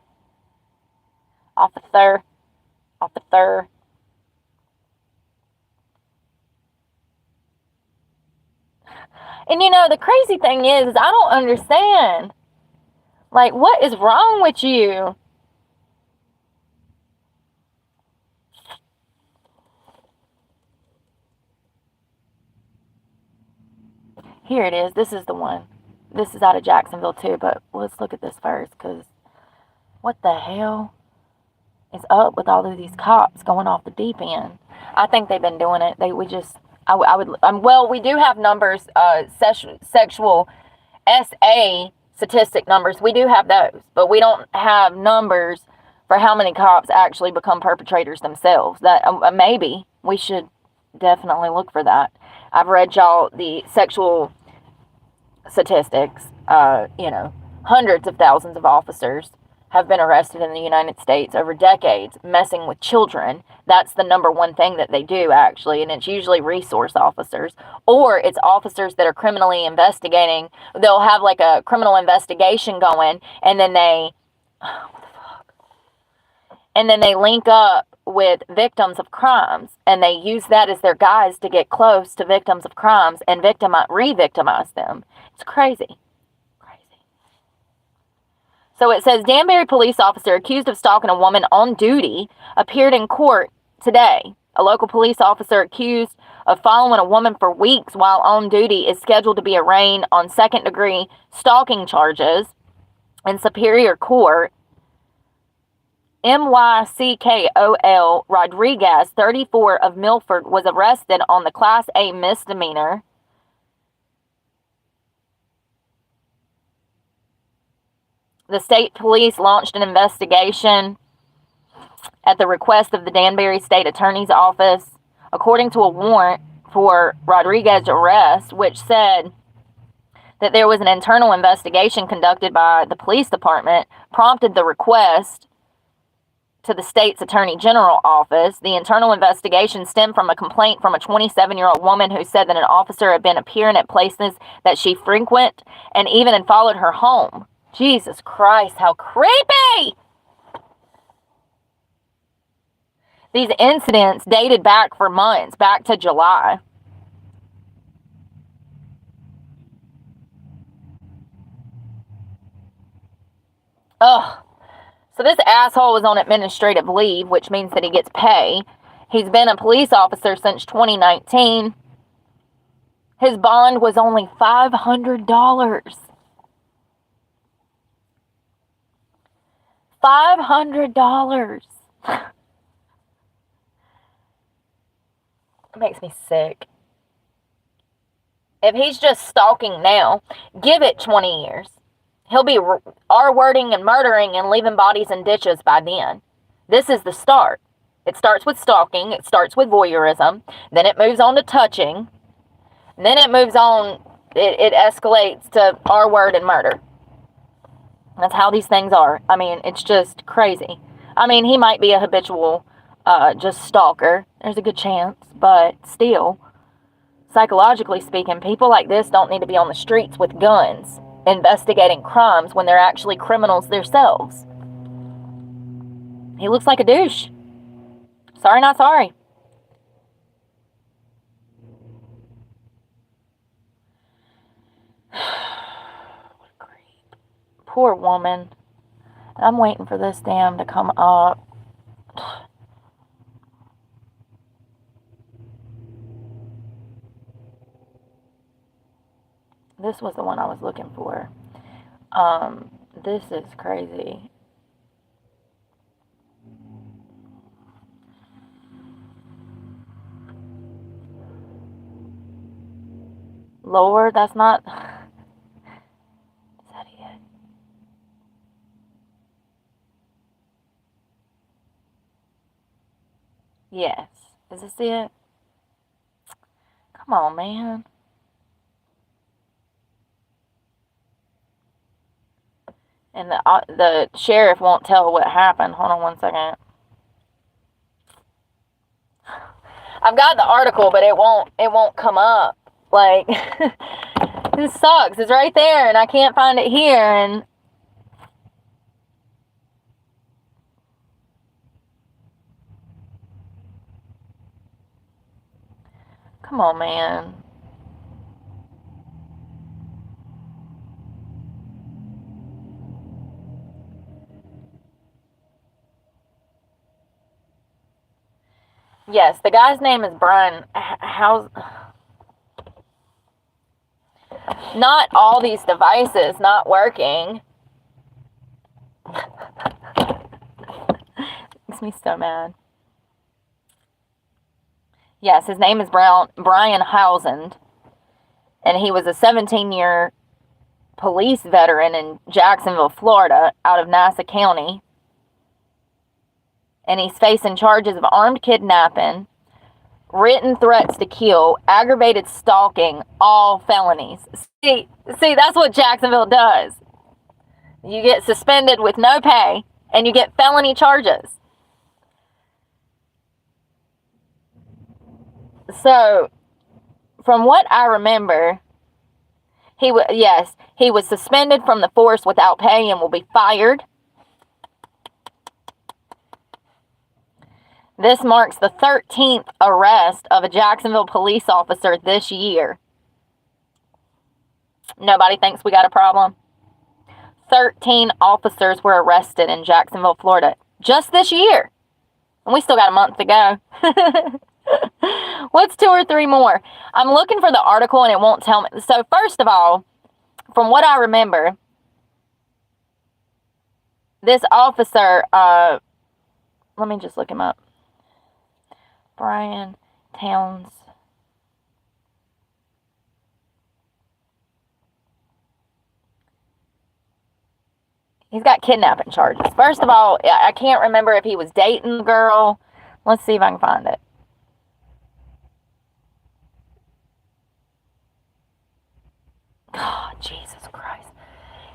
And you know, the crazy thing is I don't understand. Like, what is wrong with you? Here it is. This is the one. This is out of Jacksonville too, but let's look at this first, because what the hell is up with all of these cops going off the deep end? I think they've been doing it. We do have numbers, sexual SA statistic numbers. We do have those, but we don't have numbers for how many cops actually become perpetrators themselves. That maybe we should definitely look for that. I've read y'all the sexual statistics. Hundreds of thousands of officers have been arrested in the United States over decades messing with children. That's the number one thing that they do, actually, and it's usually resource officers, or it's officers that are criminally investigating. They'll have like a criminal investigation going, and then and then they link up with victims of crimes, and they use that as their guise to get close to victims of crimes and re-victimize them. It's crazy. So it says, Danbury police officer accused of stalking a woman on duty appeared in court today. A local police officer accused of following a woman for weeks while on duty is scheduled to be arraigned on second-degree stalking charges in Superior Court. Myckol Rodriguez, 34, of Milford, was arrested on the Class A misdemeanor. The state police launched an investigation at the request of the Danbury State Attorney's Office, according to a warrant for Rodriguez's arrest, which said that there was an internal investigation conducted by the police department, prompted the request to the state's Attorney General office. The internal investigation stemmed from a complaint from a 27-year-old woman who said that an officer had been appearing at places that she frequented and even had followed her home. Jesus Christ, how creepy! These incidents dated back for months, back to July. Ugh. So this asshole was on administrative leave, which means that he gets pay. He's been a police officer since 2019. His bond was only $500. $500. It makes me sick. If he's just stalking now, give it 20 years. He'll be R-wording and murdering and leaving bodies in ditches by then. This is the start. It starts with stalking. It starts with voyeurism. Then it moves on to touching. Then it moves on. It escalates to R-word and murder. That's how these things are. I mean, it's just crazy. I mean, he might be a habitual just stalker. There's a good chance. But still, psychologically speaking, people like this don't need to be on the streets with guns investigating crimes when they're actually criminals themselves. He looks like a douche. Sorry, not sorry. What a creep. Poor woman. I'm waiting for this dam to come up. This was the one I was looking for. This is crazy. Lord, that's not... Is that it? Yes. Is this it? Come on, man. And the sheriff won't tell what happened. Hold on one second. I've got the article, but it won't come up. Like, this sucks. It's right there, and I can't find it here. And come on, man. Yes, the guy's name is Brian. Not all these devices not working. Makes me so mad. Yes, his name is Brian Housand, and he was a 17-year police veteran in Jacksonville, Florida, out of Nassau County. And he's facing charges of armed kidnapping, written threats to kill, aggravated stalking, all felonies. See, that's what Jacksonville does. You get suspended with no pay, and you get felony charges. So, from what I remember, he was suspended from the force without pay and will be fired. This marks the 13th arrest of a Jacksonville police officer this year. Nobody thinks we got a problem? 13 officers were arrested in Jacksonville, Florida, just this year. And we still got a month to go. What's 2 or 3 more? I'm looking for the article and it won't tell me. So first of all, from what I remember, this officer, let me just look him up. Brian Towns. He's got kidnapping charges. First of all, I can't remember if he was dating the girl. Let's see if I can find it. Oh, Jesus Christ.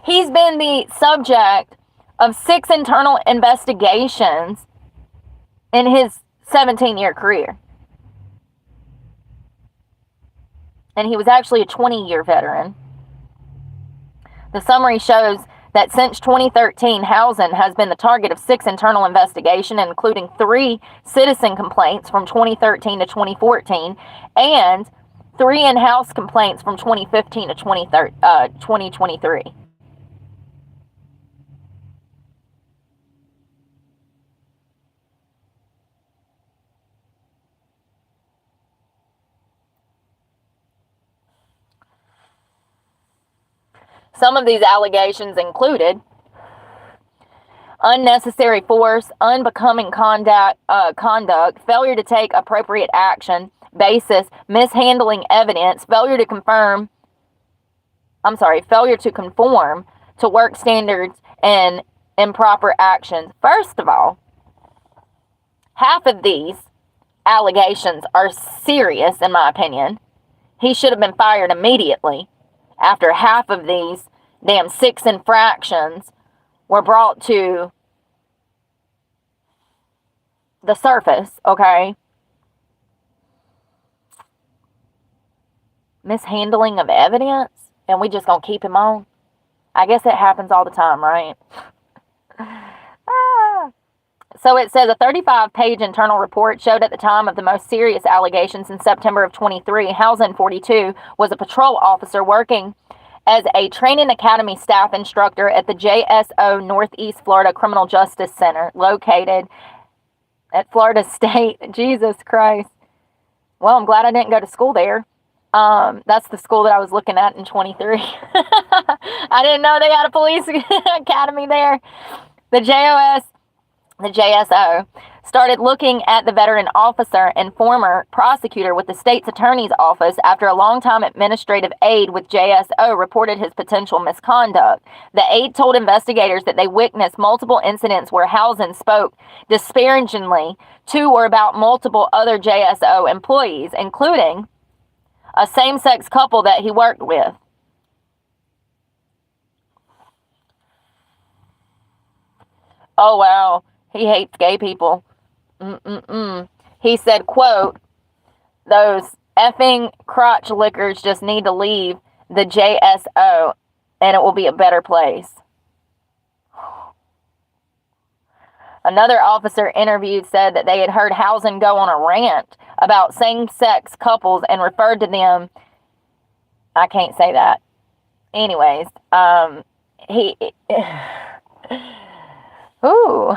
He's been the subject of 6 internal investigations in his 17-year career. And he was actually a 20-year veteran. The summary shows that since 2013, Housen has been the target of 6 internal investigations, including 3 citizen complaints from 2013 to 2014, and 3 in-house complaints from 2015 to 2023. Some of these allegations included unnecessary force, unbecoming conduct, failure to take appropriate action, basis, mishandling evidence, failure to conform to work standards, and improper actions. First of all, half of these allegations are serious, in my opinion. He should have been fired immediately after half of these damn 6 infractions were brought to the surface, okay? Mishandling of evidence, and we just gonna keep him on? I guess it happens all the time, right? So it says a 35-page internal report showed at the time of the most serious allegations in September of 23, Housen, 42, was a patrol officer working as a training academy staff instructor at the JSO Northeast Florida Criminal Justice Center, located at Florida State. Jesus Christ. Well, I'm glad I didn't go to school there. That's the school that I was looking at in 23. I didn't know they had a police academy there. The JSO started looking at the veteran officer and former prosecutor with the state's attorney's office after a long-time administrative aide with JSO reported his potential misconduct. The aide told investigators that they witnessed multiple incidents where Housen spoke disparagingly to or about multiple other JSO employees, including a same-sex couple that he worked with. Oh, wow. He hates gay people. He said, quote, those effing crotch lickers just need to leave the JSO and it will be a better place. Another officer interviewed said that they had heard Housen go on a rant about same-sex couples and referred to them. I can't say that. Anyways, ooh.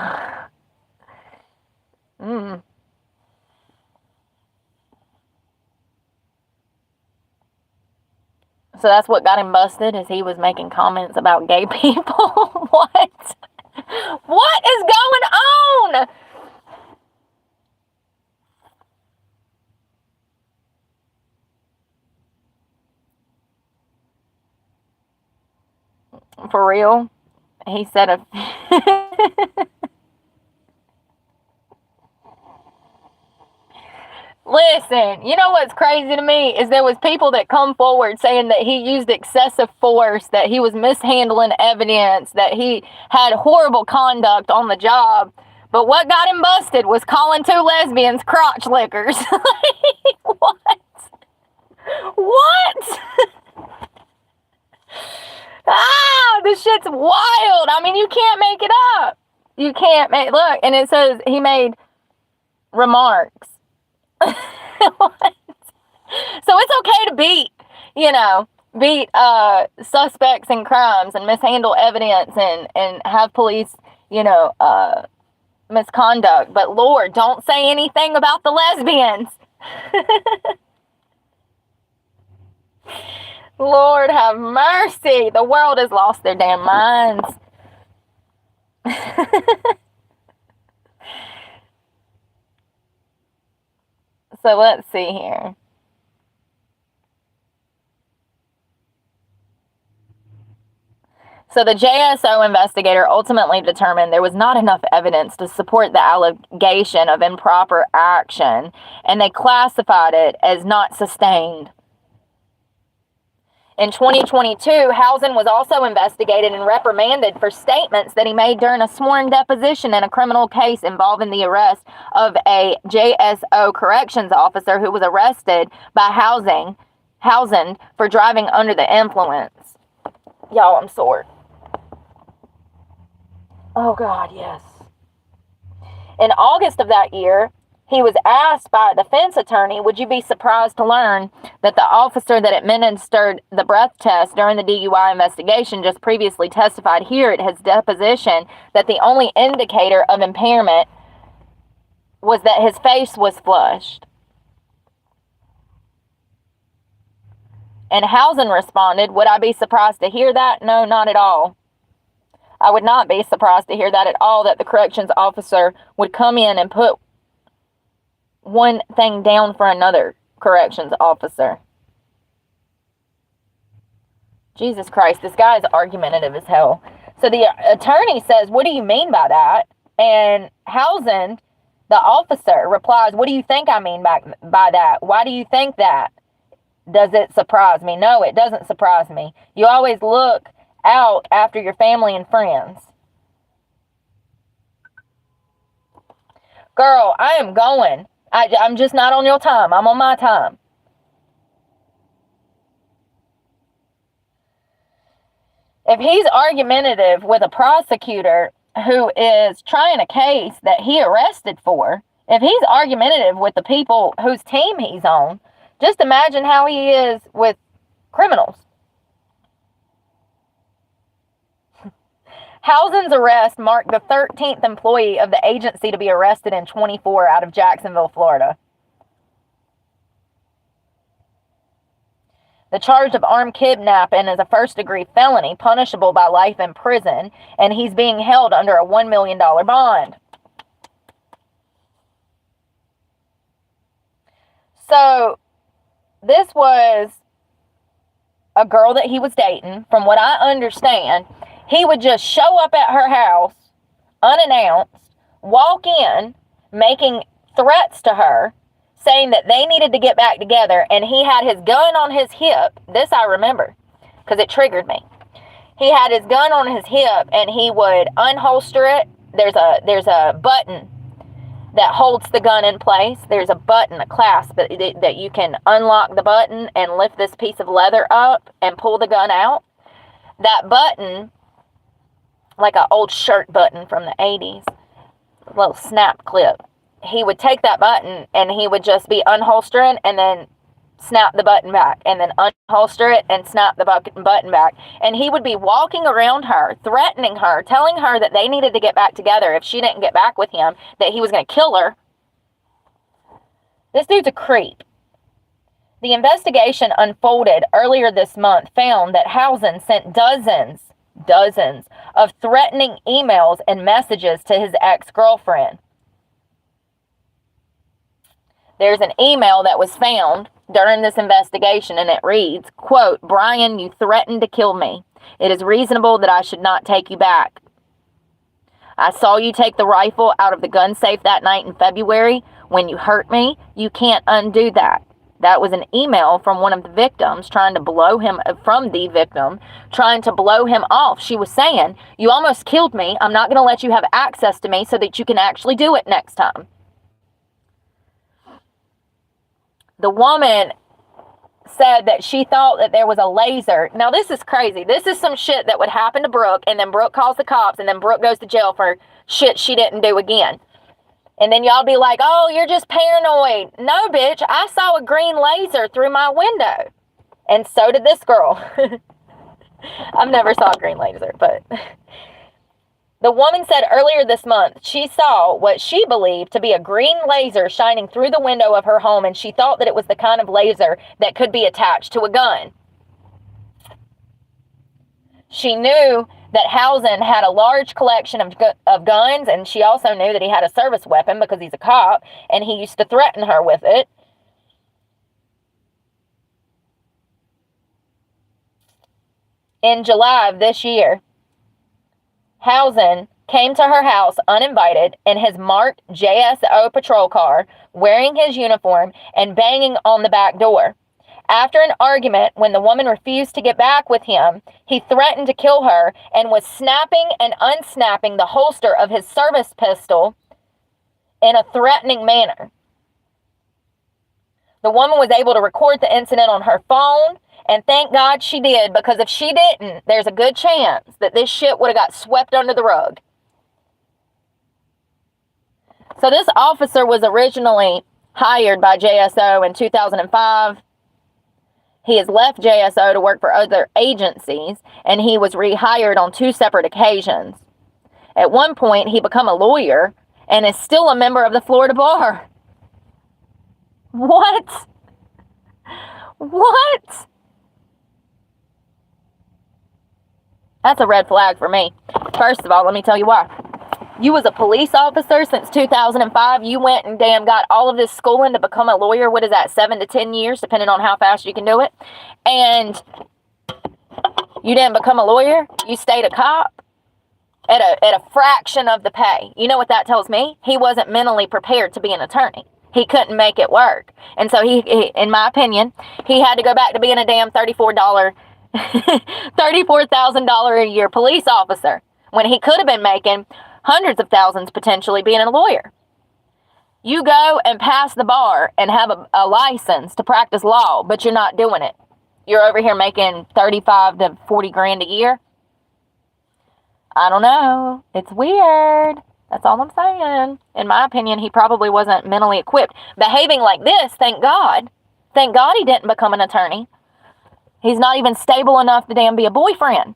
So that's what got him busted, is he was making comments about gay people. What? What is going on? For real? He said a... Listen, you know what's crazy to me is there was people that come forward saying that he used excessive force, that he was mishandling evidence, that he had horrible conduct on the job. But what got him busted was calling 2 lesbians crotch lickers. What? What? This shit's wild. I mean, you can't make it up. You can't make... Look, and it says he made remarks. So it's okay to beat suspects in crimes and mishandle evidence and have police, misconduct. But Lord, don't say anything about the lesbians. Lord have mercy. The world has lost their damn minds. So let's see here. So the JSO investigator ultimately determined there was not enough evidence to support the allegation of improper action, and they classified it as not sustained. In 2022, Housen was also investigated and reprimanded for statements that he made during a sworn deposition in a criminal case involving the arrest of a JSO corrections officer who was arrested by Housen for driving under the influence. Y'all, I'm sore. Oh, God, yes. In August of that year, he was asked by a defense attorney, would you be surprised to learn that the officer that administered the breath test during the DUI investigation just previously testified here at his deposition that the only indicator of impairment was that his face was flushed? And Housen responded, would I be surprised to hear that? No, not at all. I would not be surprised to hear that at all, that the corrections officer would come in and put one thing down for another corrections officer. Jesus Christ, this guy is argumentative as hell. So the attorney says, what do you mean by that? And Housen, the officer, replies, what do you think I mean by that? Why do you think that? Does it surprise me? No, it doesn't surprise me. You always look out after your family and friends. Girl, I am going. I'm just not on your time. I'm on my time. If he's argumentative with a prosecutor who is trying a case that he arrested for, if he's argumentative with the people whose team he's on, just imagine how he is with criminals. Housen's arrest marked the 13th employee of the agency to be arrested in 24 out of Jacksonville, Florida. The charge of armed kidnapping is a first-degree felony punishable by life in prison, and he's being held under a $1 million bond. So, this was a girl that he was dating. From what I understand, he would just show up at her house unannounced, walk in, making threats to her, saying that they needed to get back together, and he had his gun on his hip. This I remember, because it triggered me. He had his gun on his hip, and he would unholster it. There's a button that holds the gun in place. There's a button, a clasp, that you can unlock the button and lift this piece of leather up and pull the gun out. That button, like an old shirt button from the 80s, a little snap clip. He would take that button and he would just be unholstering and then snap the button back, and then unholster it and snap the button back. And he would be walking around her, threatening her, telling her that they needed to get back together. If she didn't get back with him, that he was going to kill her. This dude's a creep. The investigation unfolded earlier this month found that Housen sent dozens of threatening emails and messages to his ex-girlfriend. There's an email that was found during this investigation, and it reads, quote, Brian, you threatened to kill me. It is reasonable that I should not take you back. I saw you take the rifle out of the gun safe that night in February. When you hurt me, you can't undo that. That was an email from one of the victims trying to blow him off. She was saying, you almost killed me. I'm not going to let you have access to me so that you can actually do it next time. The woman said that she thought that there was a laser. Now, this is crazy. This is some shit that would happen to Brooke, and then Brooke calls the cops, and then Brooke goes to jail for shit she didn't do again. And then y'all be like, oh, you're just paranoid. No, bitch, I saw a green laser through my window. And so did this girl. I've never saw a green laser, but... The woman said earlier this month she saw what she believed to be a green laser shining through the window of her home, and she thought that it was the kind of laser that could be attached to a gun. She knew that Housen had a large collection of guns, and she also knew that he had a service weapon because he's a cop, and he used to threaten her with it. In July of this year, Housen came to her house uninvited in his marked JSO patrol car, wearing his uniform and banging on the back door. After an argument, when the woman refused to get back with him, he threatened to kill her and was snapping and unsnapping the holster of his service pistol in a threatening manner. The woman was able to record the incident on her phone, and thank God she did, because if she didn't, there's a good chance that this shit would have got swept under the rug. So this officer was originally hired by JSO in 2005. He has left JSO to work for other agencies, and he was rehired on 2 separate occasions. At one point, he became a lawyer and is still a member of the Florida Bar. What? What? That's a red flag for me. First of all, let me tell you why. You was a police officer since 2005. You went and damn got all of this schooling to become a lawyer. What is that, 7 to 10 years, depending on how fast you can do it? And you didn't become a lawyer. You stayed a cop at a fraction of the pay. You know what that tells me? He wasn't mentally prepared to be an attorney. He couldn't make it work. And so he in my opinion, he had to go back to being a damn $34,000 a year police officer when he could have been making hundreds of thousands potentially being a lawyer. You go and pass the bar and have a license to practice law, but you're not doing it. You're over here making 35 to 40 grand a year. I don't know. It's weird. That's all I'm saying. In my opinion, he probably wasn't mentally equipped. Behaving like this, thank God. Thank God he didn't become an attorney. He's not even stable enough to damn be a boyfriend.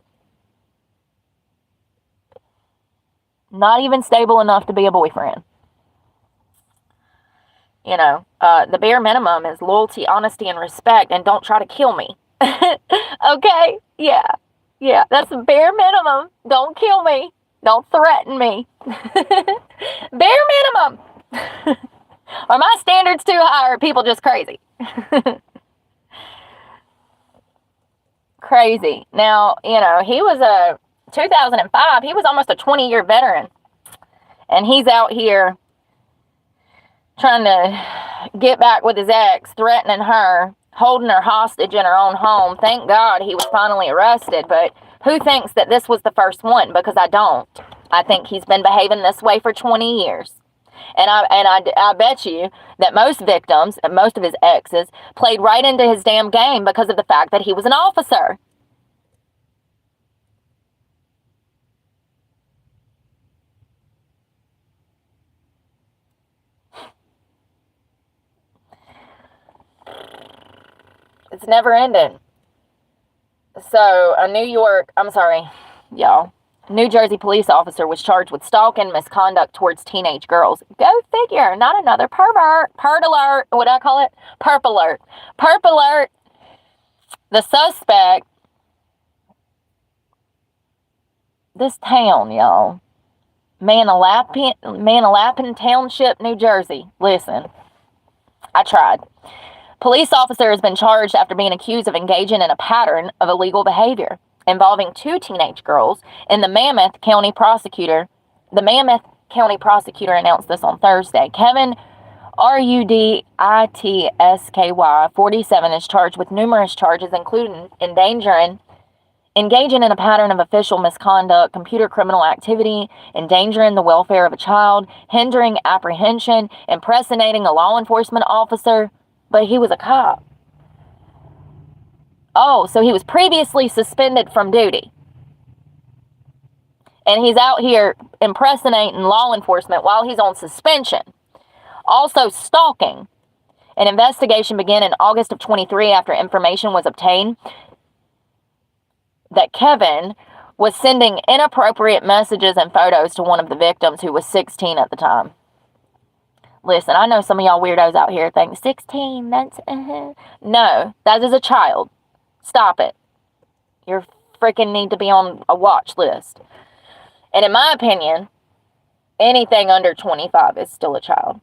Not even stable enough to be a boyfriend. You know, the bare minimum is loyalty, honesty, and respect, and don't try to kill me. Okay? Yeah. Yeah, that's the bare minimum. Don't kill me. Don't threaten me. Bare minimum. Are my standards too high, or are people just crazy? Crazy. Now, you know, he was 2005, he was almost a 20-year veteran. And he's out here trying to get back with his ex, threatening her, holding her hostage in her own home. Thank God he was finally arrested, but who thinks that this was the first one? Because I don't. I think he's been behaving this way for 20 years. And I bet you that most victims, and most of his exes, played right into his damn game because of the fact that he was an officer. It's never ending. So, New Jersey police officer was charged with stalking, misconduct towards teenage girls. Go figure. Not another pervert. Pert alert. What do I call it? Perp alert. Perp alert. The suspect. This town, y'all. Manalapan Township, New Jersey. Listen. I tried. Police officer has been charged after being accused of engaging in a pattern of illegal behavior involving 2 teenage girls, and the Mammoth County prosecutor announced this on Thursday. Kevin Ruditsky, 47, is charged with numerous charges, including engaging in a pattern of official misconduct, computer criminal activity, endangering the welfare of a child, hindering apprehension, impersonating a law enforcement officer. But he was a cop. Oh, so he was previously suspended from duty. And he's out here impersonating law enforcement while he's on suspension. Also stalking. An investigation began in August of 23 after information was obtained that Kevin was sending inappropriate messages and photos to one of the victims who was 16 at the time. Listen, I know some of y'all weirdos out here think 16, that's... No, that is a child. Stop it. You freaking need to be on a watch list. And in my opinion, anything under 25 is still a child.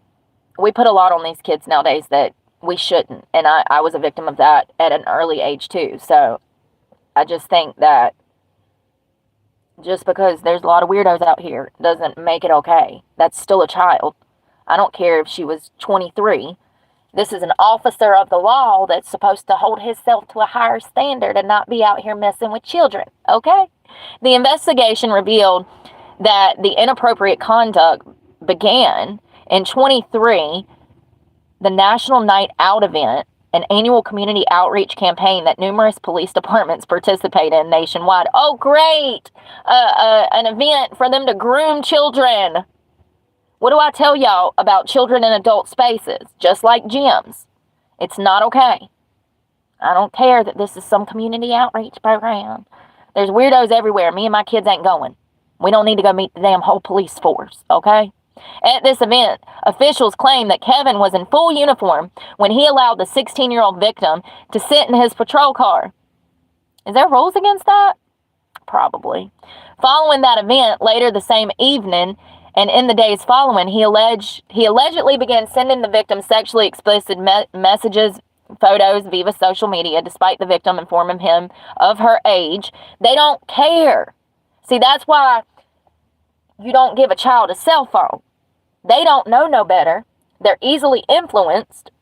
We put a lot on these kids nowadays that we shouldn't. And I was a victim of that at an early age too. So I just think that just because there's a lot of weirdos out here doesn't make it okay. That's still a child. I don't care if she was 23. This is an officer of the law that's supposed to hold himself to a higher standard and not be out here messing with children, okay? The investigation revealed that the inappropriate conduct began in 23, the National Night Out event, an annual community outreach campaign that numerous police departments participate in nationwide. Oh, great! An event for them to groom children. What do I tell y'all about children in adult spaces? Just like gyms. It's not okay. I don't care that this is some community outreach program. There's weirdos everywhere. Me and my kids ain't going. We don't need to go meet the damn whole police force, okay? At this event, officials claim that Kevin was in full uniform when he allowed the 16-year-old victim to sit in his patrol car. Is there rules against that? Probably. Following that event, later the same evening, and in the days following, he allegedly began sending the victim sexually explicit messages, photos via social media, despite the victim informing him of her age. They don't care. See, that's why you don't give a child a cell phone. They don't know no better. They're easily influenced.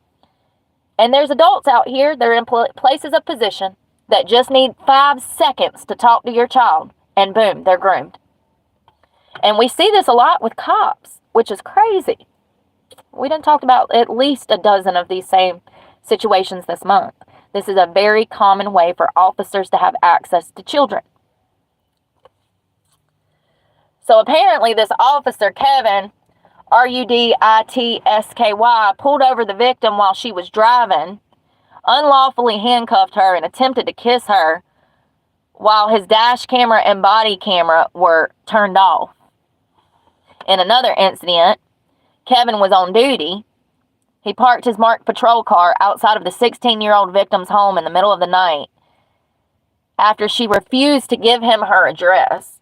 And there's adults out here, they're in places of position that just need 5 seconds to talk to your child, and boom, they're groomed. And we see this a lot with cops, which is crazy. We done talked about at least a dozen of these same situations this month. This is a very common way for officers to have access to children. So apparently this officer, Kevin, Ruditsky, pulled over the victim while she was driving, unlawfully handcuffed her, and attempted to kiss her while his dash camera and body camera were turned off. In another incident, Kevin was on duty. He parked his marked patrol car outside of the 16-year-old victim's home in the middle of the night after she refused to give him her address.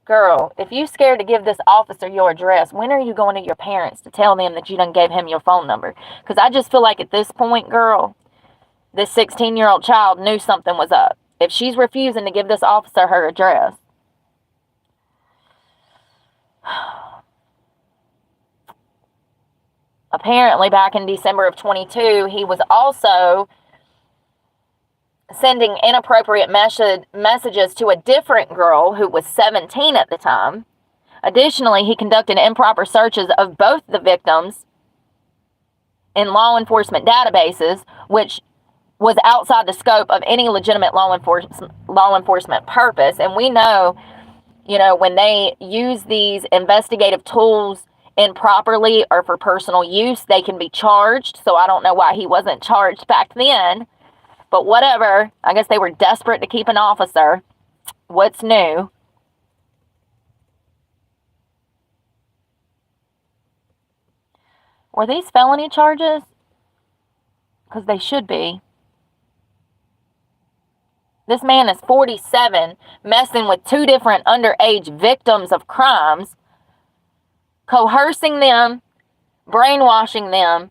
Girl, if you scared to give this officer your address, when are you going to your parents to tell them that you done gave him your phone number? Because I just feel like at this point, girl, this 16-year-old child knew something was up. If she's refusing to give this officer her address. Apparently, back in December of 22, he was also sending inappropriate messages to a different girl who was 17 at the time. Additionally, he conducted improper searches of both the victims in law enforcement databases, which was outside the scope of any legitimate law enforcement purpose. And we know, when they use these investigative tools improperly or for personal use, they can be charged. So I don't know why he wasn't charged back then. But whatever, I guess they were desperate to keep an officer. What's new? Were these felony charges? Because they should be. This man is 47, messing with 2 different underage victims of crimes, coercing them, brainwashing them.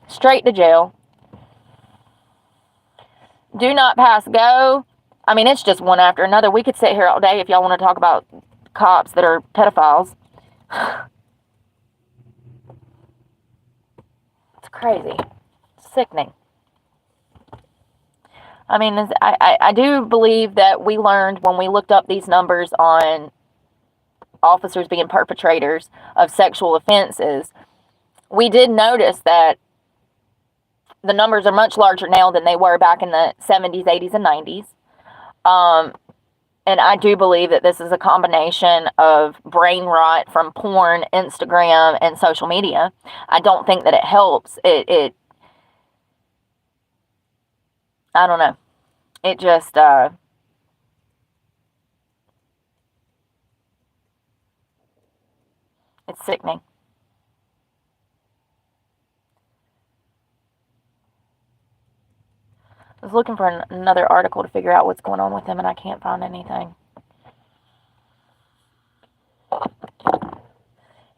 Straight to jail. Do not pass go. I mean, it's just one after another. We could sit here all day if y'all want to talk about cops that are pedophiles. It's crazy. It's sickening. I mean, I do believe that we learned when we looked up these numbers on officers being perpetrators of sexual offenses, we did notice that The numbers are much larger now than they were back in the 70s, 80s, and 90s. And I do believe that this is a combination of brain rot from porn, Instagram, and social media. I don't think that it helps. I don't know. It just, it's sickening. I was looking for another article to figure out what's going on with him, and I can't find anything.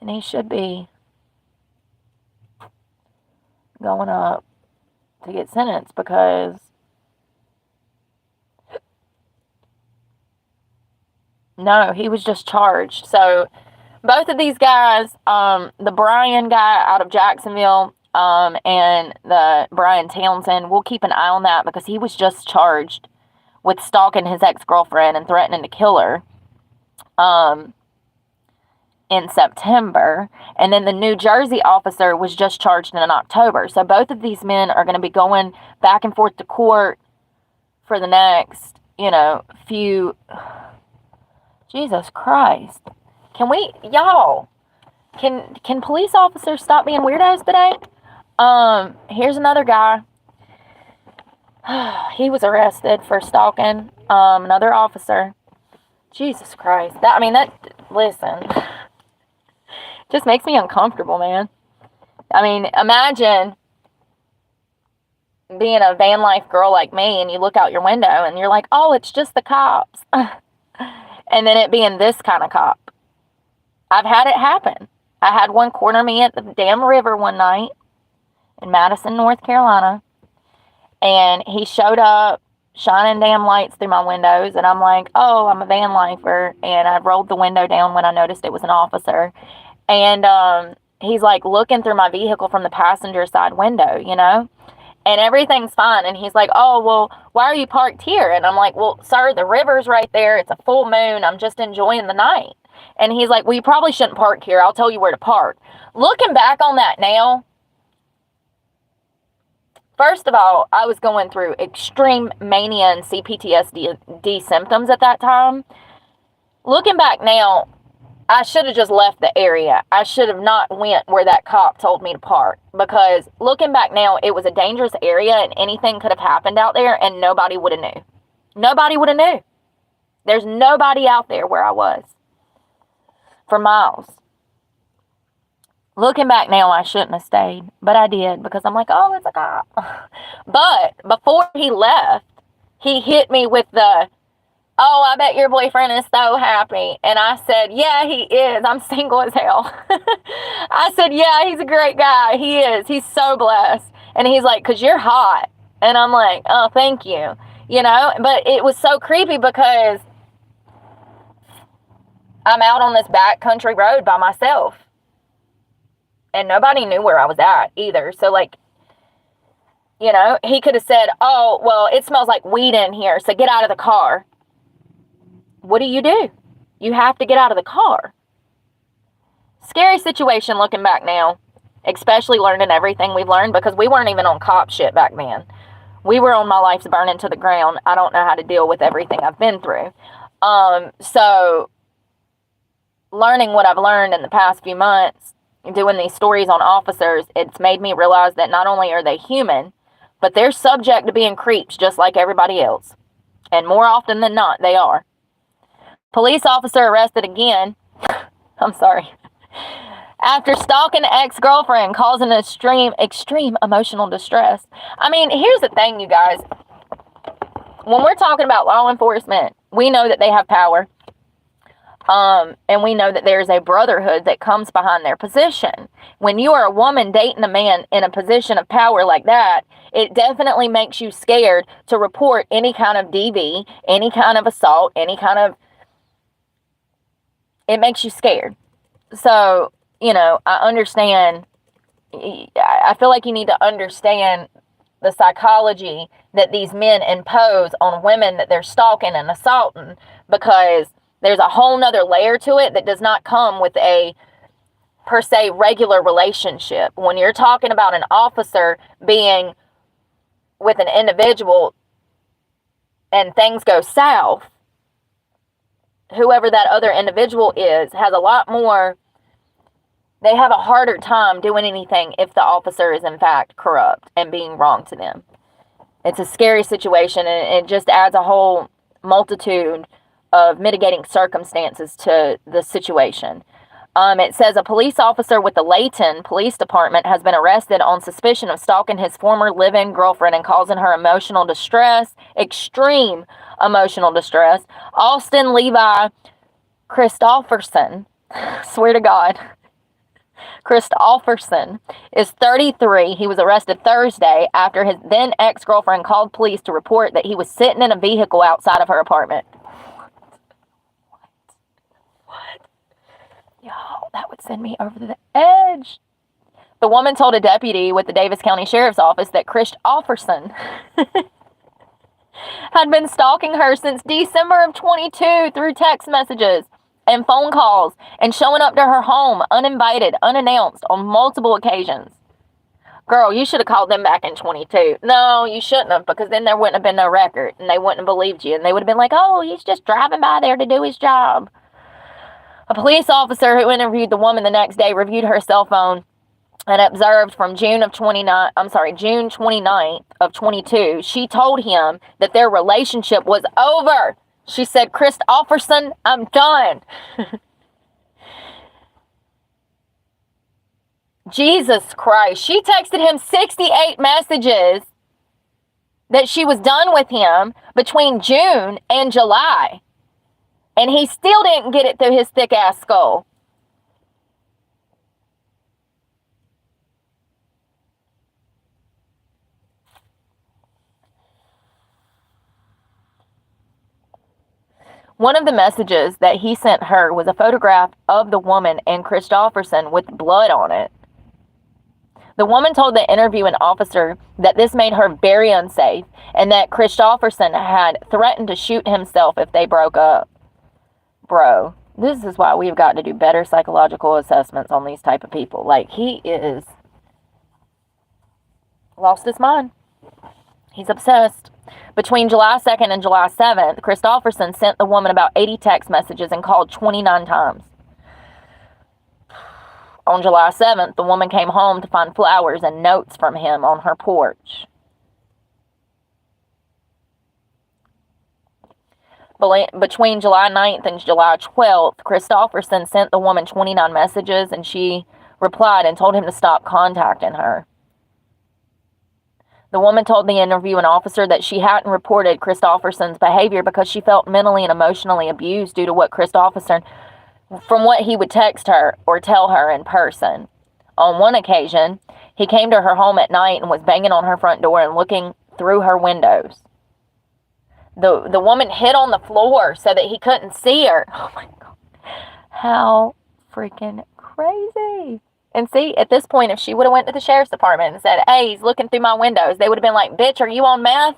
And he should be going up to get sentenced because no, he was just charged. So both of these guys, the Brian guy out of Jacksonville, and the Brian Townsend, we'll keep an eye on that because he was just charged with stalking his ex-girlfriend and threatening to kill her in September. And then the New Jersey officer was just charged in October. So both of these men are going to be going back and forth to court for the next, few... Jesus Christ. Can we, y'all, can police officers stop being weirdos today? Here's another guy. He was arrested for stalking, another officer. Jesus Christ. Listen, just makes me uncomfortable, man. I mean, imagine being a van life girl like me and you look out your window and you're like, oh, it's just the cops. And then it being this kind of cop. I've had it happen. I had one corner me at the damn river one night in Madison, North Carolina. And he showed up shining damn lights through my windows. And I'm like, oh, I'm a van lifer. And I rolled the window down when I noticed it was an officer. And he's like looking through my vehicle from the passenger side window, and everything's fine. And he's like, oh, well, why are you parked here? And I'm like, well, sir, the river's right there. It's a full moon. I'm just enjoying the night. And he's like, well, you probably shouldn't park here. I'll tell you where to park. Looking back on that now, first of all, I was going through extreme mania and CPTSD symptoms at that time. Looking back now, I should have just left the area. I should have not went where that cop told me to park. Because looking back now, it was a dangerous area and anything could have happened out there and nobody would have knew. Nobody would have knew. There's nobody out there where I was. For miles. Looking back now, I shouldn't have stayed. But I did because I'm like, oh, it's a cop. But before he left, he hit me with the, oh, I bet your boyfriend is so happy. And I said, yeah, he is. I'm single as hell. I said, yeah, he's a great guy. He is. He's so blessed. And he's like, because you're hot. And I'm like, oh, thank you. But it was so creepy because I'm out on this backcountry road by myself. And nobody knew where I was at either. So, he could have said, oh, well, it smells like weed in here, so get out of the car. What do? You have to get out of the car. Scary situation looking back now, especially learning everything we've learned because we weren't even on cop shit back then. We were on my life's burning to the ground. I don't know how to deal with everything I've been through. So learning what I've learned in the past few months, doing these stories on officers, it's made me realize that not only are they human, but they're subject to being creeps just like everybody else. And more often than not, they are. Police officer arrested again. I'm sorry. After stalking ex-girlfriend, causing extreme emotional distress. I mean, here's the thing, you guys. When we're talking about law enforcement, we know that they have power. And we know that there's a brotherhood that comes behind their position. When you are a woman dating a man in a position of power like that, it definitely makes you scared to report any kind of DV, any kind of assault, it makes you scared. So, I understand. I feel like you need to understand the psychology that these men impose on women that they're stalking and assaulting, because there's a whole nother layer to it that does not come with a, per se, regular relationship. When you're talking about an officer being with an individual and things go south, whoever that other individual is has a lot more, they have a harder time doing anything if the officer is in fact corrupt and being wrong to them. It's a scary situation, and it just adds a whole multitude of mitigating circumstances to the situation. It says a police officer with the Layton Police Department has been arrested on suspicion of stalking his former live-in girlfriend and causing her emotional distress, extreme emotional distress. Austin Levi Christofferson, swear to God, Christofferson is 33. He was arrested Thursday after his then ex-girlfriend called police to report that he was sitting in a vehicle outside of her apartment. What? Y'all, that would send me over the edge. The woman told a deputy with the Davis County Sheriff's Office that Christofferson had been stalking her since December of 22 through text messages and phone calls and showing up to her home uninvited, unannounced on multiple occasions. Girl, you should have called them back in 22. No, you shouldn't have, because then there wouldn't have been no record and they wouldn't have believed you and they would have been like, oh, he's just driving by there to do his job. A police officer who interviewed the woman the next day reviewed her cell phone and observed from June 29th of 22, she told him that their relationship was over. She said, Christofferson, I'm done. Jesus Christ. She texted him 68 messages that she was done with him between June and July. And he still didn't get it through his thick-ass skull. One of the messages that he sent her was a photograph of the woman and Christofferson with blood on it. The woman told the interviewing officer that this made her very unsafe and that Christofferson had threatened to shoot himself if they broke up. Bro, this is why we've got to do better psychological assessments on these type of people. Like, he is lost his mind. He's obsessed. Between July 2nd and July 7th, Christofferson sent the woman about 80 text messages and called 29 times. On July 7th, the woman came home to find flowers and notes from him on her porch. Between July 9th and July 12th, Christofferson sent the woman 29 messages, and she replied and told him to stop contacting her. The woman told the interviewing officer that she hadn't reported Christofferson's behavior because she felt mentally and emotionally abused due to what Christofferson, from what he would text her or tell her in person. On one occasion, he came to her home at night and was banging on her front door and looking through her windows. The woman hid on the floor so that he couldn't see her. Oh my God. How freaking crazy. And see, at this point, if she would have went to the sheriff's department and said, hey, he's looking through my windows, they would have been like, bitch, are you on meth?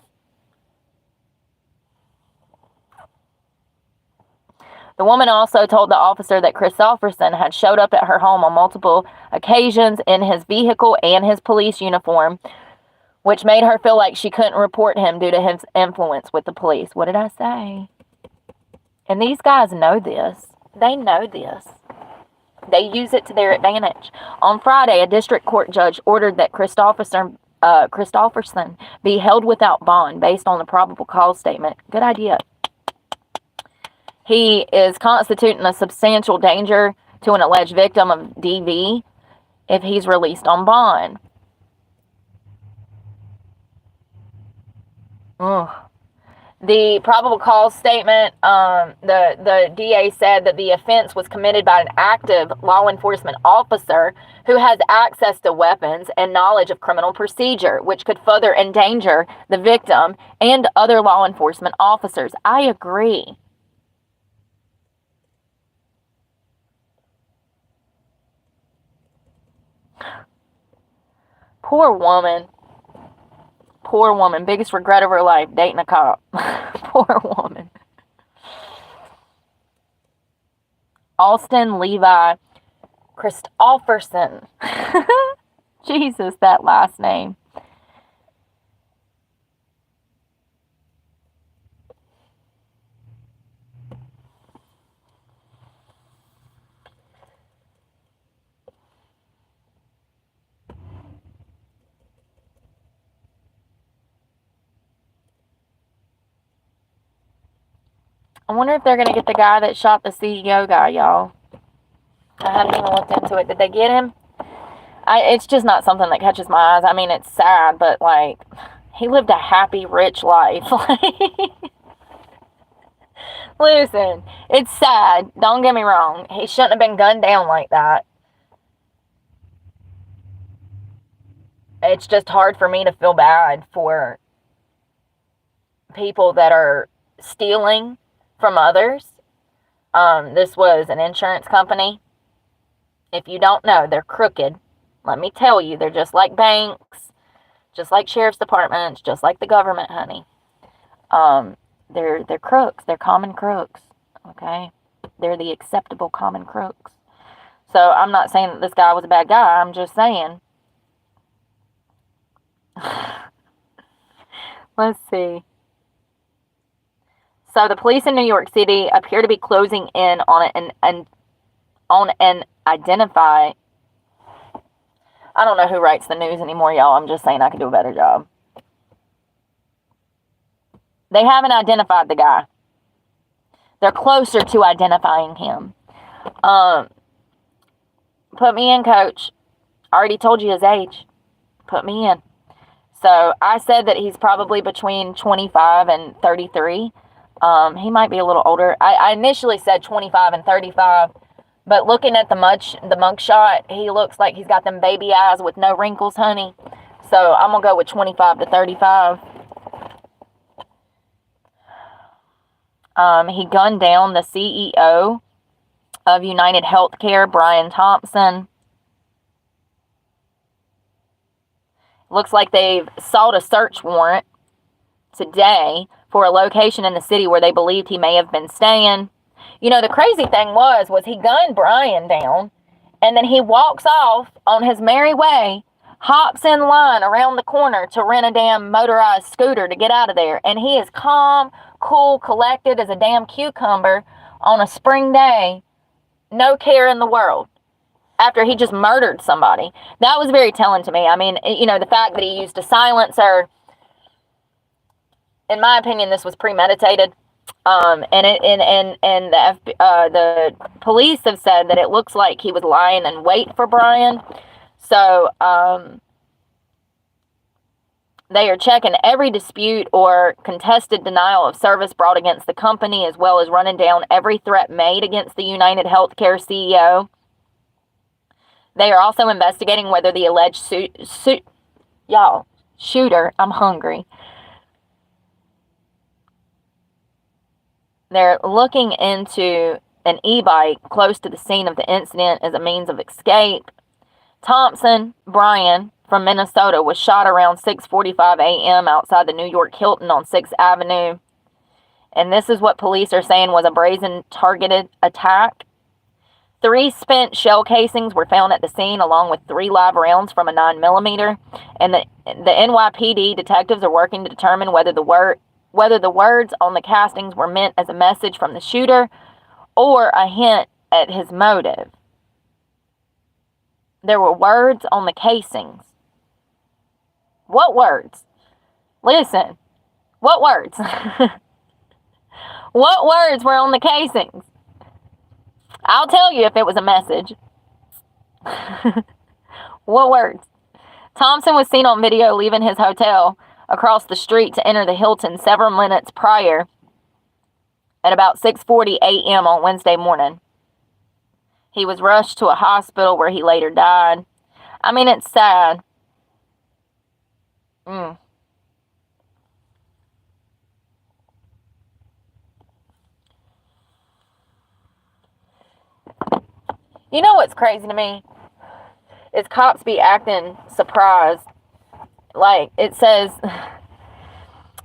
The woman also told the officer that Christofferson had showed up at her home on multiple occasions in his vehicle and his police uniform, which made her feel like she couldn't report him due to his influence with the police. What did I say? And these guys know this. They know this. They use it to their advantage. On Friday, a district court judge ordered that Christofferson be held without bond based on the probable cause statement. Good idea. He is constituting a substantial danger to an alleged victim of DV if he's released on bond. Ugh. The probable cause statement, the DA said that the offense was committed by an active law enforcement officer who has access to weapons and knowledge of criminal procedure, which could further endanger the victim and other law enforcement officers. I agree. Poor woman. Poor woman. Biggest regret of her life, dating a cop. Poor woman. Austin Levi Christofferson. Jesus, that last name. I wonder if they're going to get the guy that shot the CEO guy, y'all. I haven't even looked into it. Did they get him? It's just not something that catches my eyes. I mean, it's sad, but, like, he lived a happy, rich life. Listen, it's sad. Don't get me wrong. He shouldn't have been gunned down like that. It's just hard for me to feel bad for people that are stealing from others. This was an insurance company. If you don't know, they're crooked. Let me tell you, they're just like banks, just like sheriff's departments, just like the government, honey. They're crooks. They're common crooks. Okay? They're the acceptable common crooks. So I'm not saying that this guy was a bad guy. I'm just saying. Let's see. So the police in New York City appear to be closing in on an identify. I don't know who writes the news anymore, y'all. I'm just saying I could do a better job. They haven't identified the guy. They're closer to identifying him. Put me in, coach. I already told you his age. Put me in. So I said that he's probably between 25 and 33. He might be a little older. I initially said 25 and 35. But looking at the mug shot, he looks like he's got them baby eyes with no wrinkles, honey. So I'm going to go with 25 to 35. He gunned down the CEO of United Healthcare, Brian Thompson. Looks like they've sought a search warrant today for a location in the city where they believed he may have been staying. You know, the crazy thing was he gunned Brian down, and then he walks off on his merry way, hops in line around the corner to rent a damn motorized scooter to get out of there. And he is calm, cool, collected as a damn cucumber on a spring day, no care in the world, after he just murdered somebody. That was very telling to me. I mean, you know, the fact that he used a silencer, in my opinion, this was premeditated. And the police have said that it looks like he was lying in wait for Brian. So, they are checking every dispute or contested denial of service brought against the company, as well as running down every threat made against the United Healthcare CEO. They are also investigating whether the alleged shooter, I'm hungry. They're looking into an e-bike close to the scene of the incident as a means of escape. Thompson, Brian, from Minnesota, was shot around 6:45 a.m. outside the New York Hilton on 6th Avenue. And this is what police are saying was a brazen targeted attack. 3 spent shell casings were found at the scene, along with 3 live rounds from a 9mm. And the NYPD detectives are working to determine whether the words on the castings were meant as a message from the shooter or a hint at his motive. There were words on the casings. What words? Listen. What words? What words were on the casings? I'll tell you if it was a message. What words? Thompson was seen on video leaving his hotel across the street to enter the Hilton several minutes prior at about 6:40 a.m. on Wednesday morning. He was rushed to a hospital where he later died. I mean, it's sad. You know what's crazy to me? Is cops be acting surprised. Like, it says,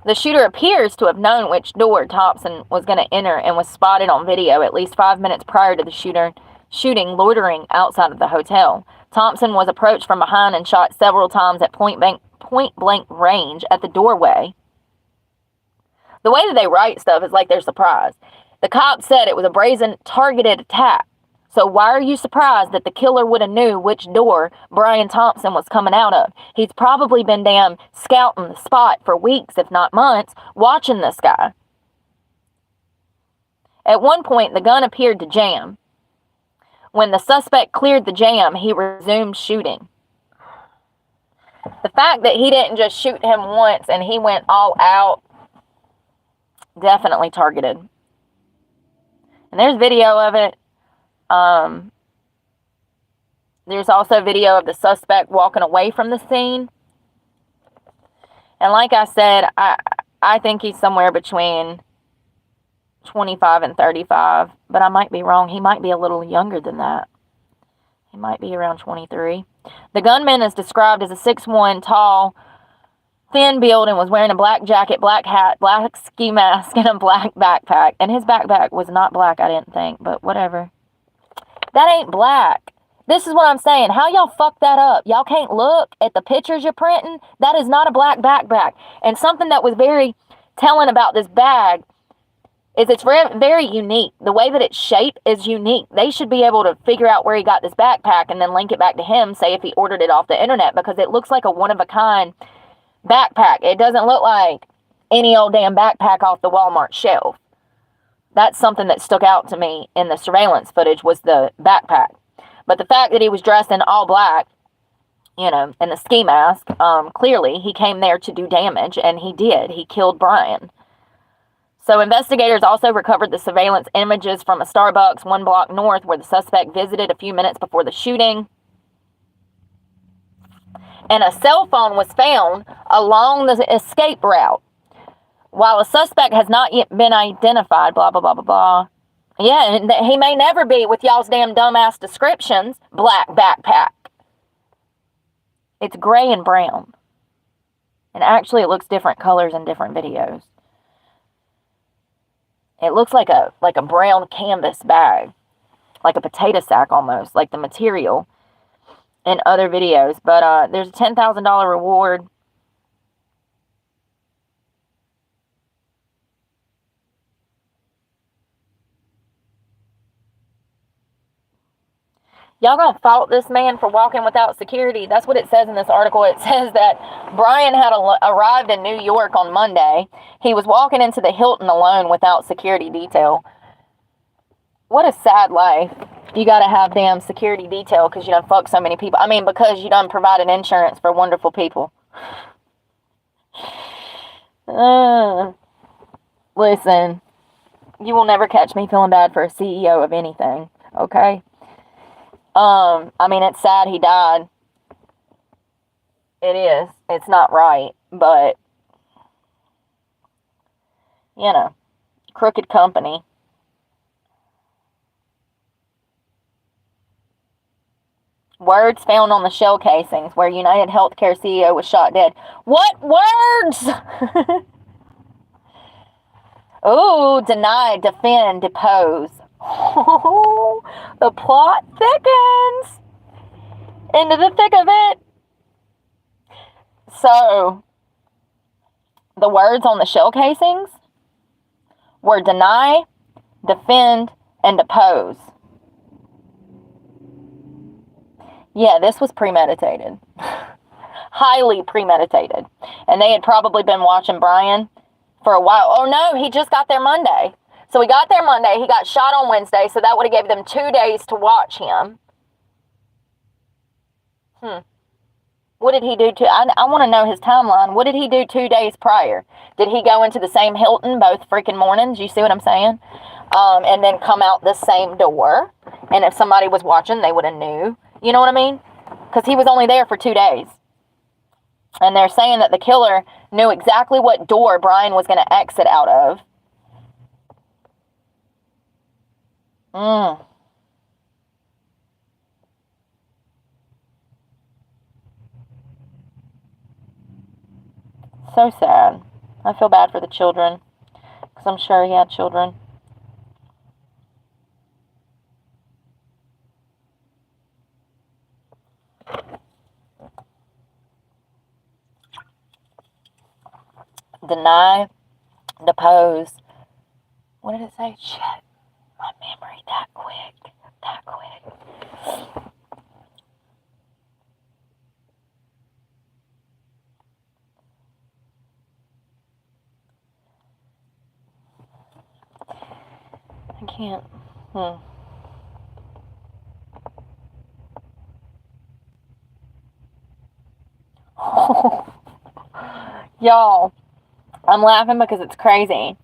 the shooter appears to have known which door Thompson was going to enter and was spotted on video at least 5 minutes prior to the shooting loitering outside of the hotel. Thompson was approached from behind and shot several times at point blank range at the doorway. The way that they write stuff is like they're surprised. The cops said it was a brazen targeted attack. So why are you surprised that the killer would have knew which door Brian Thompson was coming out of? He's probably been damn scouting the spot for weeks, if not months, watching this guy. At one point, the gun appeared to jam. When the suspect cleared the jam, he resumed shooting. The fact that he didn't just shoot him once and he went all out, definitely targeted. And there's video of it. There's also video of the suspect walking away from the scene. And like I said, I think he's somewhere between 25 and 35, but I might be wrong. He might be a little younger than that. He might be around 23. The gunman is described as a 6'1", tall, thin build, and was wearing a black jacket, black hat, black ski mask, and a black backpack. And his backpack was not black, I didn't think, but whatever. That ain't black. This is what I'm saying. How y'all fuck that up? Y'all can't look at the pictures you're printing? That is not a black backpack. And something that was very telling about this bag is it's very, very unique. The way that it's shaped is unique. They should be able to figure out where he got this backpack and then link it back to him, say if he ordered it off the internet, because it looks like a one-of-a-kind backpack. It doesn't look like any old damn backpack off the Walmart shelf. That's something that stuck out to me in the surveillance footage, was the backpack. But the fact that he was dressed in all black, you know, and the ski mask, clearly he came there to do damage, and he did. He killed Brian. So investigators also recovered the surveillance images from a Starbucks 1 block north where the suspect visited a few minutes before the shooting. And a cell phone was found along the escape route. While a suspect has not yet been identified, blah, blah, blah, blah, blah. Yeah, and he may never be, with y'all's damn dumbass descriptions, black backpack. It's gray and brown. And actually it looks different colors in different videos. It looks like a brown canvas bag, like a potato sack almost, like the material in other videos. But there's a $10,000 reward. Y'all gonna fault this man for walking without security? That's what it says in this article. It says that Brian had arrived in New York on Monday. He was walking into the Hilton alone without security detail. What a sad life. You gotta have damn security detail because you done fucked so many people. I mean, because you done provided insurance for wonderful people. Listen, you will never catch me feeling bad for a CEO of anything, okay? I mean, it's sad he died. It is. It's not right, but, you know, crooked company. Words found on the shell casings where United Healthcare CEO was shot dead. What words? Ooh, deny, defend, depose. Oh, the plot thickens into the thick of it. So, the words on the shell casings were deny, defend, and depose. Yeah, this was premeditated. Highly premeditated. And they had probably been watching Brian for a while. Oh no, he just got there Monday. So he got there Monday. He got shot on Wednesday, so that would have given them 2 days to watch him. What did he do I want to know his timeline. What did he do 2 days prior? Did he go into the same Hilton both freaking mornings? You see what I'm saying? And then come out the same door. And if somebody was watching, they would have knew. You know what I mean? Because he was only there for 2 days. And they're saying that the killer knew exactly what door Brian was going to exit out of. So sad. I feel bad for the children, because I'm sure he had children. Deny, depose. What did it say? Shit. My memory that quick. That quick. can't. Y'all, I'm laughing because it's crazy.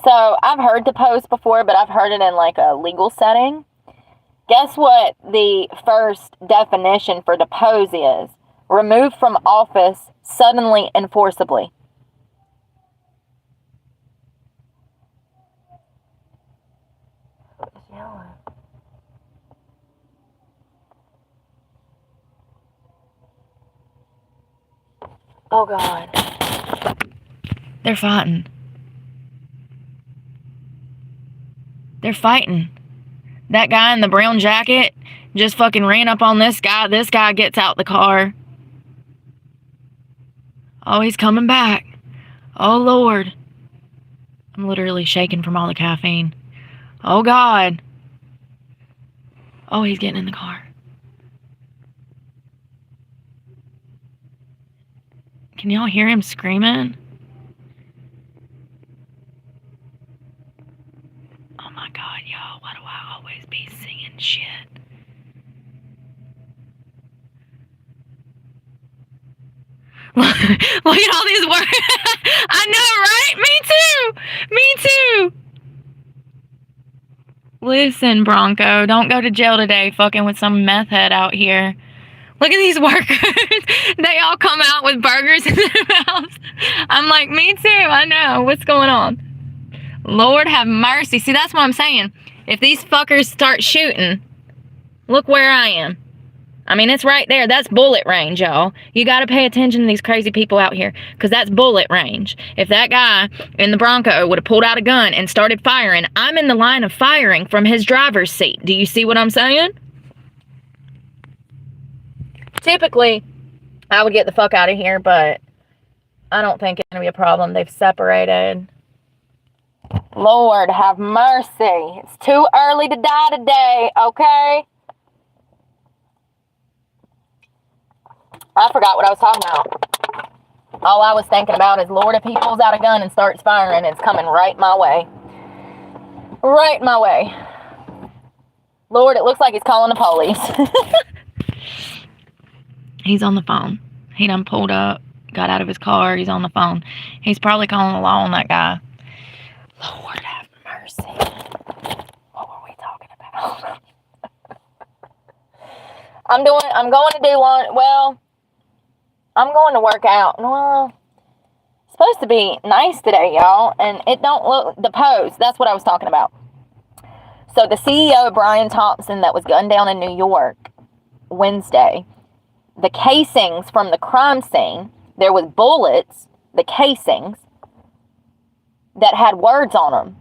So, I've heard depose before, but I've heard it in like a legal setting. Guess what the first definition for depose is? Remove from office suddenly and forcibly. Oh, God. They're fighting. They're fighting. That guy in the brown jacket just fucking ran up on this guy. This guy gets out the car. Oh, he's coming back. Oh, Lord. I'm literally shaking from all the caffeine. Oh, God. Oh, he's getting in the car. Can y'all hear him screaming? Oh, my God, y'all. Why do I always be singing shit? Look at all these words. I know, right? Me too. Listen, Bronco, don't go to jail today fucking with some meth head out here. Look at these workers. They all come out with burgers in their mouths. I'm like, me too. I know. What's going on? Lord have mercy. See, that's what I'm saying. If these fuckers start shooting, look where I am. I mean, it's right there. That's bullet range, y'all. You got to pay attention to these crazy people out here, because that's bullet range. If that guy in the Bronco would have pulled out a gun and started firing, I'm in the line of firing from his driver's seat. Do you see what I'm saying? Typically, I would get the fuck out of here, but I don't think it's going to be a problem. They've separated. Lord, have mercy. It's too early to die today, okay? I forgot what I was talking about. All I was thinking about is, Lord, if he pulls out a gun and starts firing, it's coming right my way. Right my way. Lord, it looks like he's calling the police. He's on the phone. He done pulled up, got out of his car. He's on the phone. He's probably calling the law on that guy. Lord, have mercy. What were we talking about? I'm going to work out. Well, it's supposed to be nice today, y'all, and it don't look, the pose, that's what I was talking about. So the CEO, Brian Thompson, that was gunned down in New York Wednesday, the casings from the crime scene, there was bullets, the casings, that had words on them.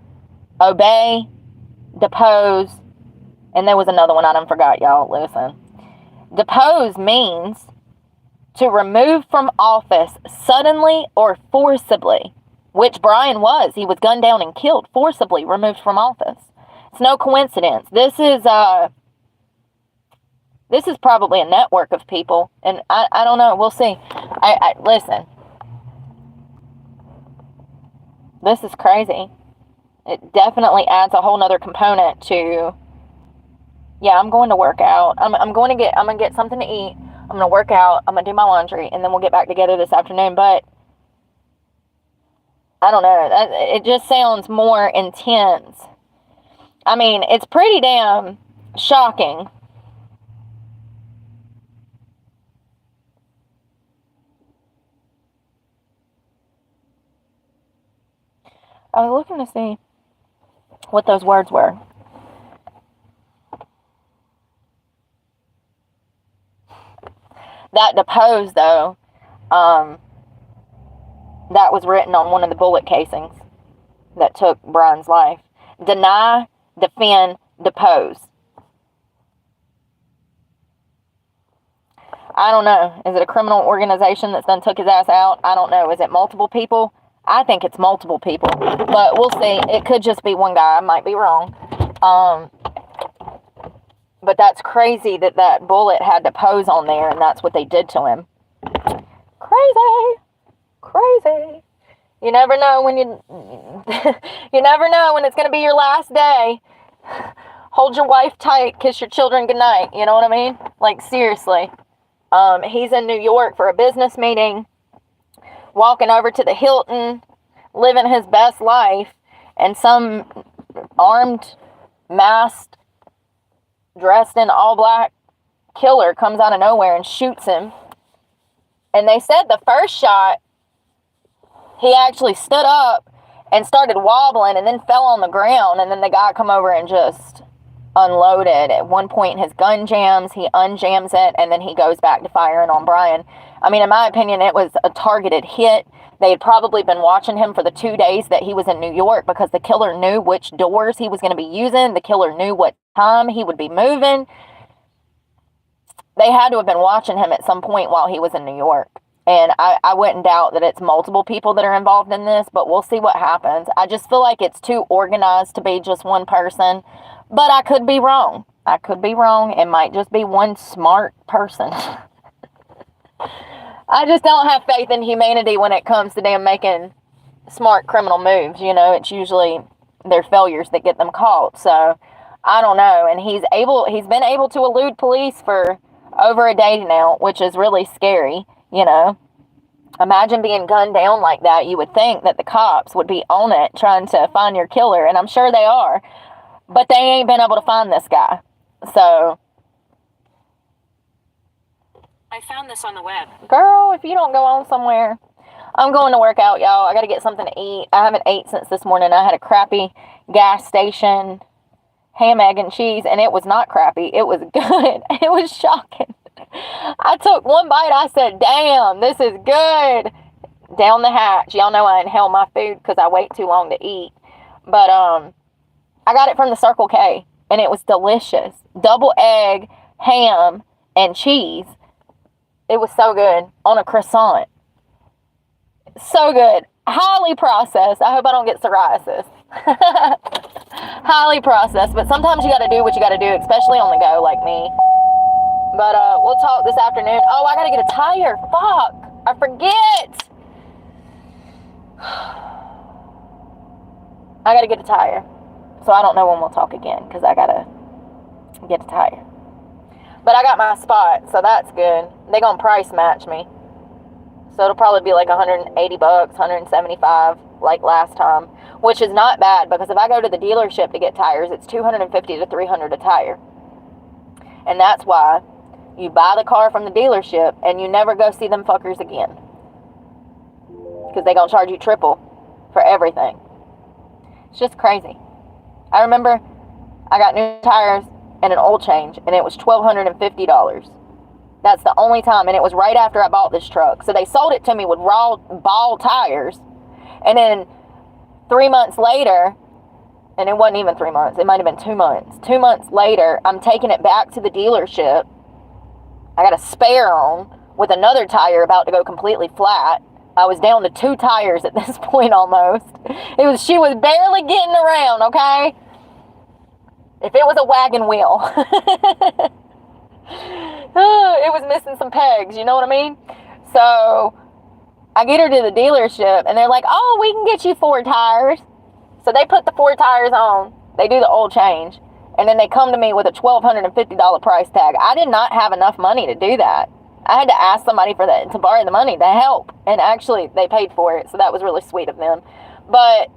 Obey, depose, and there was another one I done forgot, y'all. Listen. Depose means to remove from office suddenly or forcibly, which Brian was. He was gunned down and killed, forcibly removed from office. It's no coincidence. This is probably a network of people, and I don't know. We'll see. Listen. This is crazy. It definitely adds a whole nother component to, yeah, I'm going to work out. I'm going to get something to eat. I'm going to work out. I'm going to do my laundry, and then we'll get back together this afternoon. But I don't know. It just sounds more intense. I mean, it's pretty damn shocking. I was looking to see what those words were. That depose, though, that was written on one of the bullet casings that took Brian's life. Deny, defend, depose. I don't know. Is it a criminal organization that's done took his ass out? I don't know. Is it multiple people? I think it's multiple people, but we'll see. It could just be one guy. I might be wrong. But that's crazy that bullet had depose on there, and that's what they did to him. Crazy. You never know when You never know when it's going to be your last day. Hold your wife tight, kiss your children goodnight. You know what I mean? Like, seriously. He's in New York for a business meeting, walking over to the Hilton, living his best life, and some armed, masked, dressed in all black killer comes out of nowhere and shoots him. And they said the first shot, he actually stood up and started wobbling and then fell on the ground, and then the guy come over and just unloaded. At one point his gun jams, he unjams it, and then he goes back to firing on Brian. I mean, in my opinion, it was a targeted hit. They had probably been watching him for the 2 days that he was in New York, because the killer knew which doors he was going to be using. The killer knew what time he would be moving. They had to have been watching him at some point while he was in New York. And I wouldn't doubt that it's multiple people that are involved in this, but we'll see what happens. I just feel like it's too organized to be just one person, but I could be wrong. I could be wrong. It might just be one smart person. I just don't have faith in humanity when it comes to them making smart criminal moves. You know, it's usually their failures that get them caught. So I don't know. And he's been able to elude police for over a day now, which is really scary. You know, imagine being gunned down like that. You would think that the cops would be on it trying to find your killer, and I'm sure they are, but they ain't been able to find this guy. So,
I found this on the web.
girl, if you don't go on somewhere, I'm going to work out, y'all. I got to get something to eat. I haven't ate since this morning. I had a crappy gas station ham, egg, and cheese, and it was not crappy. It was good. It was shocking. I took one bite. I said, damn, this is good. Down the hatch. Y'all know I inhale my food because I wait too long to eat. But I got it from the Circle K, and it was delicious. Double egg, ham, and cheese. It was so good on a croissant. So good. Highly processed. I hope I don't get psoriasis. Highly processed. But sometimes you got to do what you got to do, especially on the go like me. But we'll talk this afternoon. Oh, I got to get a tire. Fuck. I forget. I got to get a tire. So I don't know when we'll talk again, because I got to get a tire. But I got my spot, so that's good. They're going to price match me. So it'll probably be like $180, $175 like last time, which is not bad, because if I go to the dealership to get tires, it's $250 to $300 a tire. And that's why you buy the car from the dealership and you never go see them fuckers again, because they're going to charge you triple for everything. It's just crazy. I remember I got new tires and an oil change, and it was $1,250. That's the only time, and it was right after I bought this truck. So they sold it to me with raw ball tires, and then 3 months later, and it wasn't even 3 months, it might have been 2 months. 2 months later, I'm taking it back to the dealership. I got a spare on with another tire about to go completely flat. I was down to 2 tires at this point almost. She was barely getting around, okay? If it was a wagon wheel. It was missing some pegs, you know what I mean? So I get her to the dealership, and they're like, oh, we can get you 4 tires. So they put the 4 tires on. They do the oil change. And then they come to me with a $1,250 price tag. I did not have enough money to do that. I had to ask somebody to borrow the money to help. And actually, they paid for it. So that was really sweet of them. But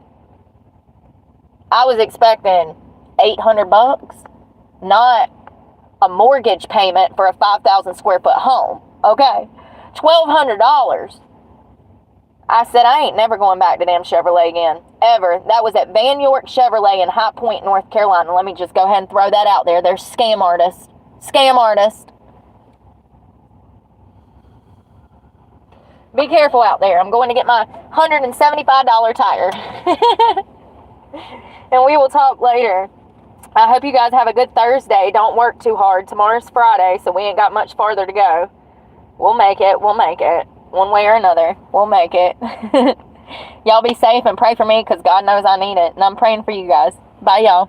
I was expecting $800, not a mortgage payment for a 5,000 square foot home. Okay. $1,200. I said, I ain't never going back to damn Chevrolet again. Ever. That was at Van York Chevrolet in High Point, North Carolina. Let me just go ahead and throw that out there. They're scam artists. Scam artists. Be careful out there. I'm going to get my $175 tire. And we will talk later. I hope you guys have a good Thursday. Don't work too hard. Tomorrow's Friday, so we ain't got much farther to go. We'll make it. We'll make it. One way or another. We'll make it. Y'all be safe and pray for me, because God knows I need it. And I'm praying for you guys. Bye, y'all.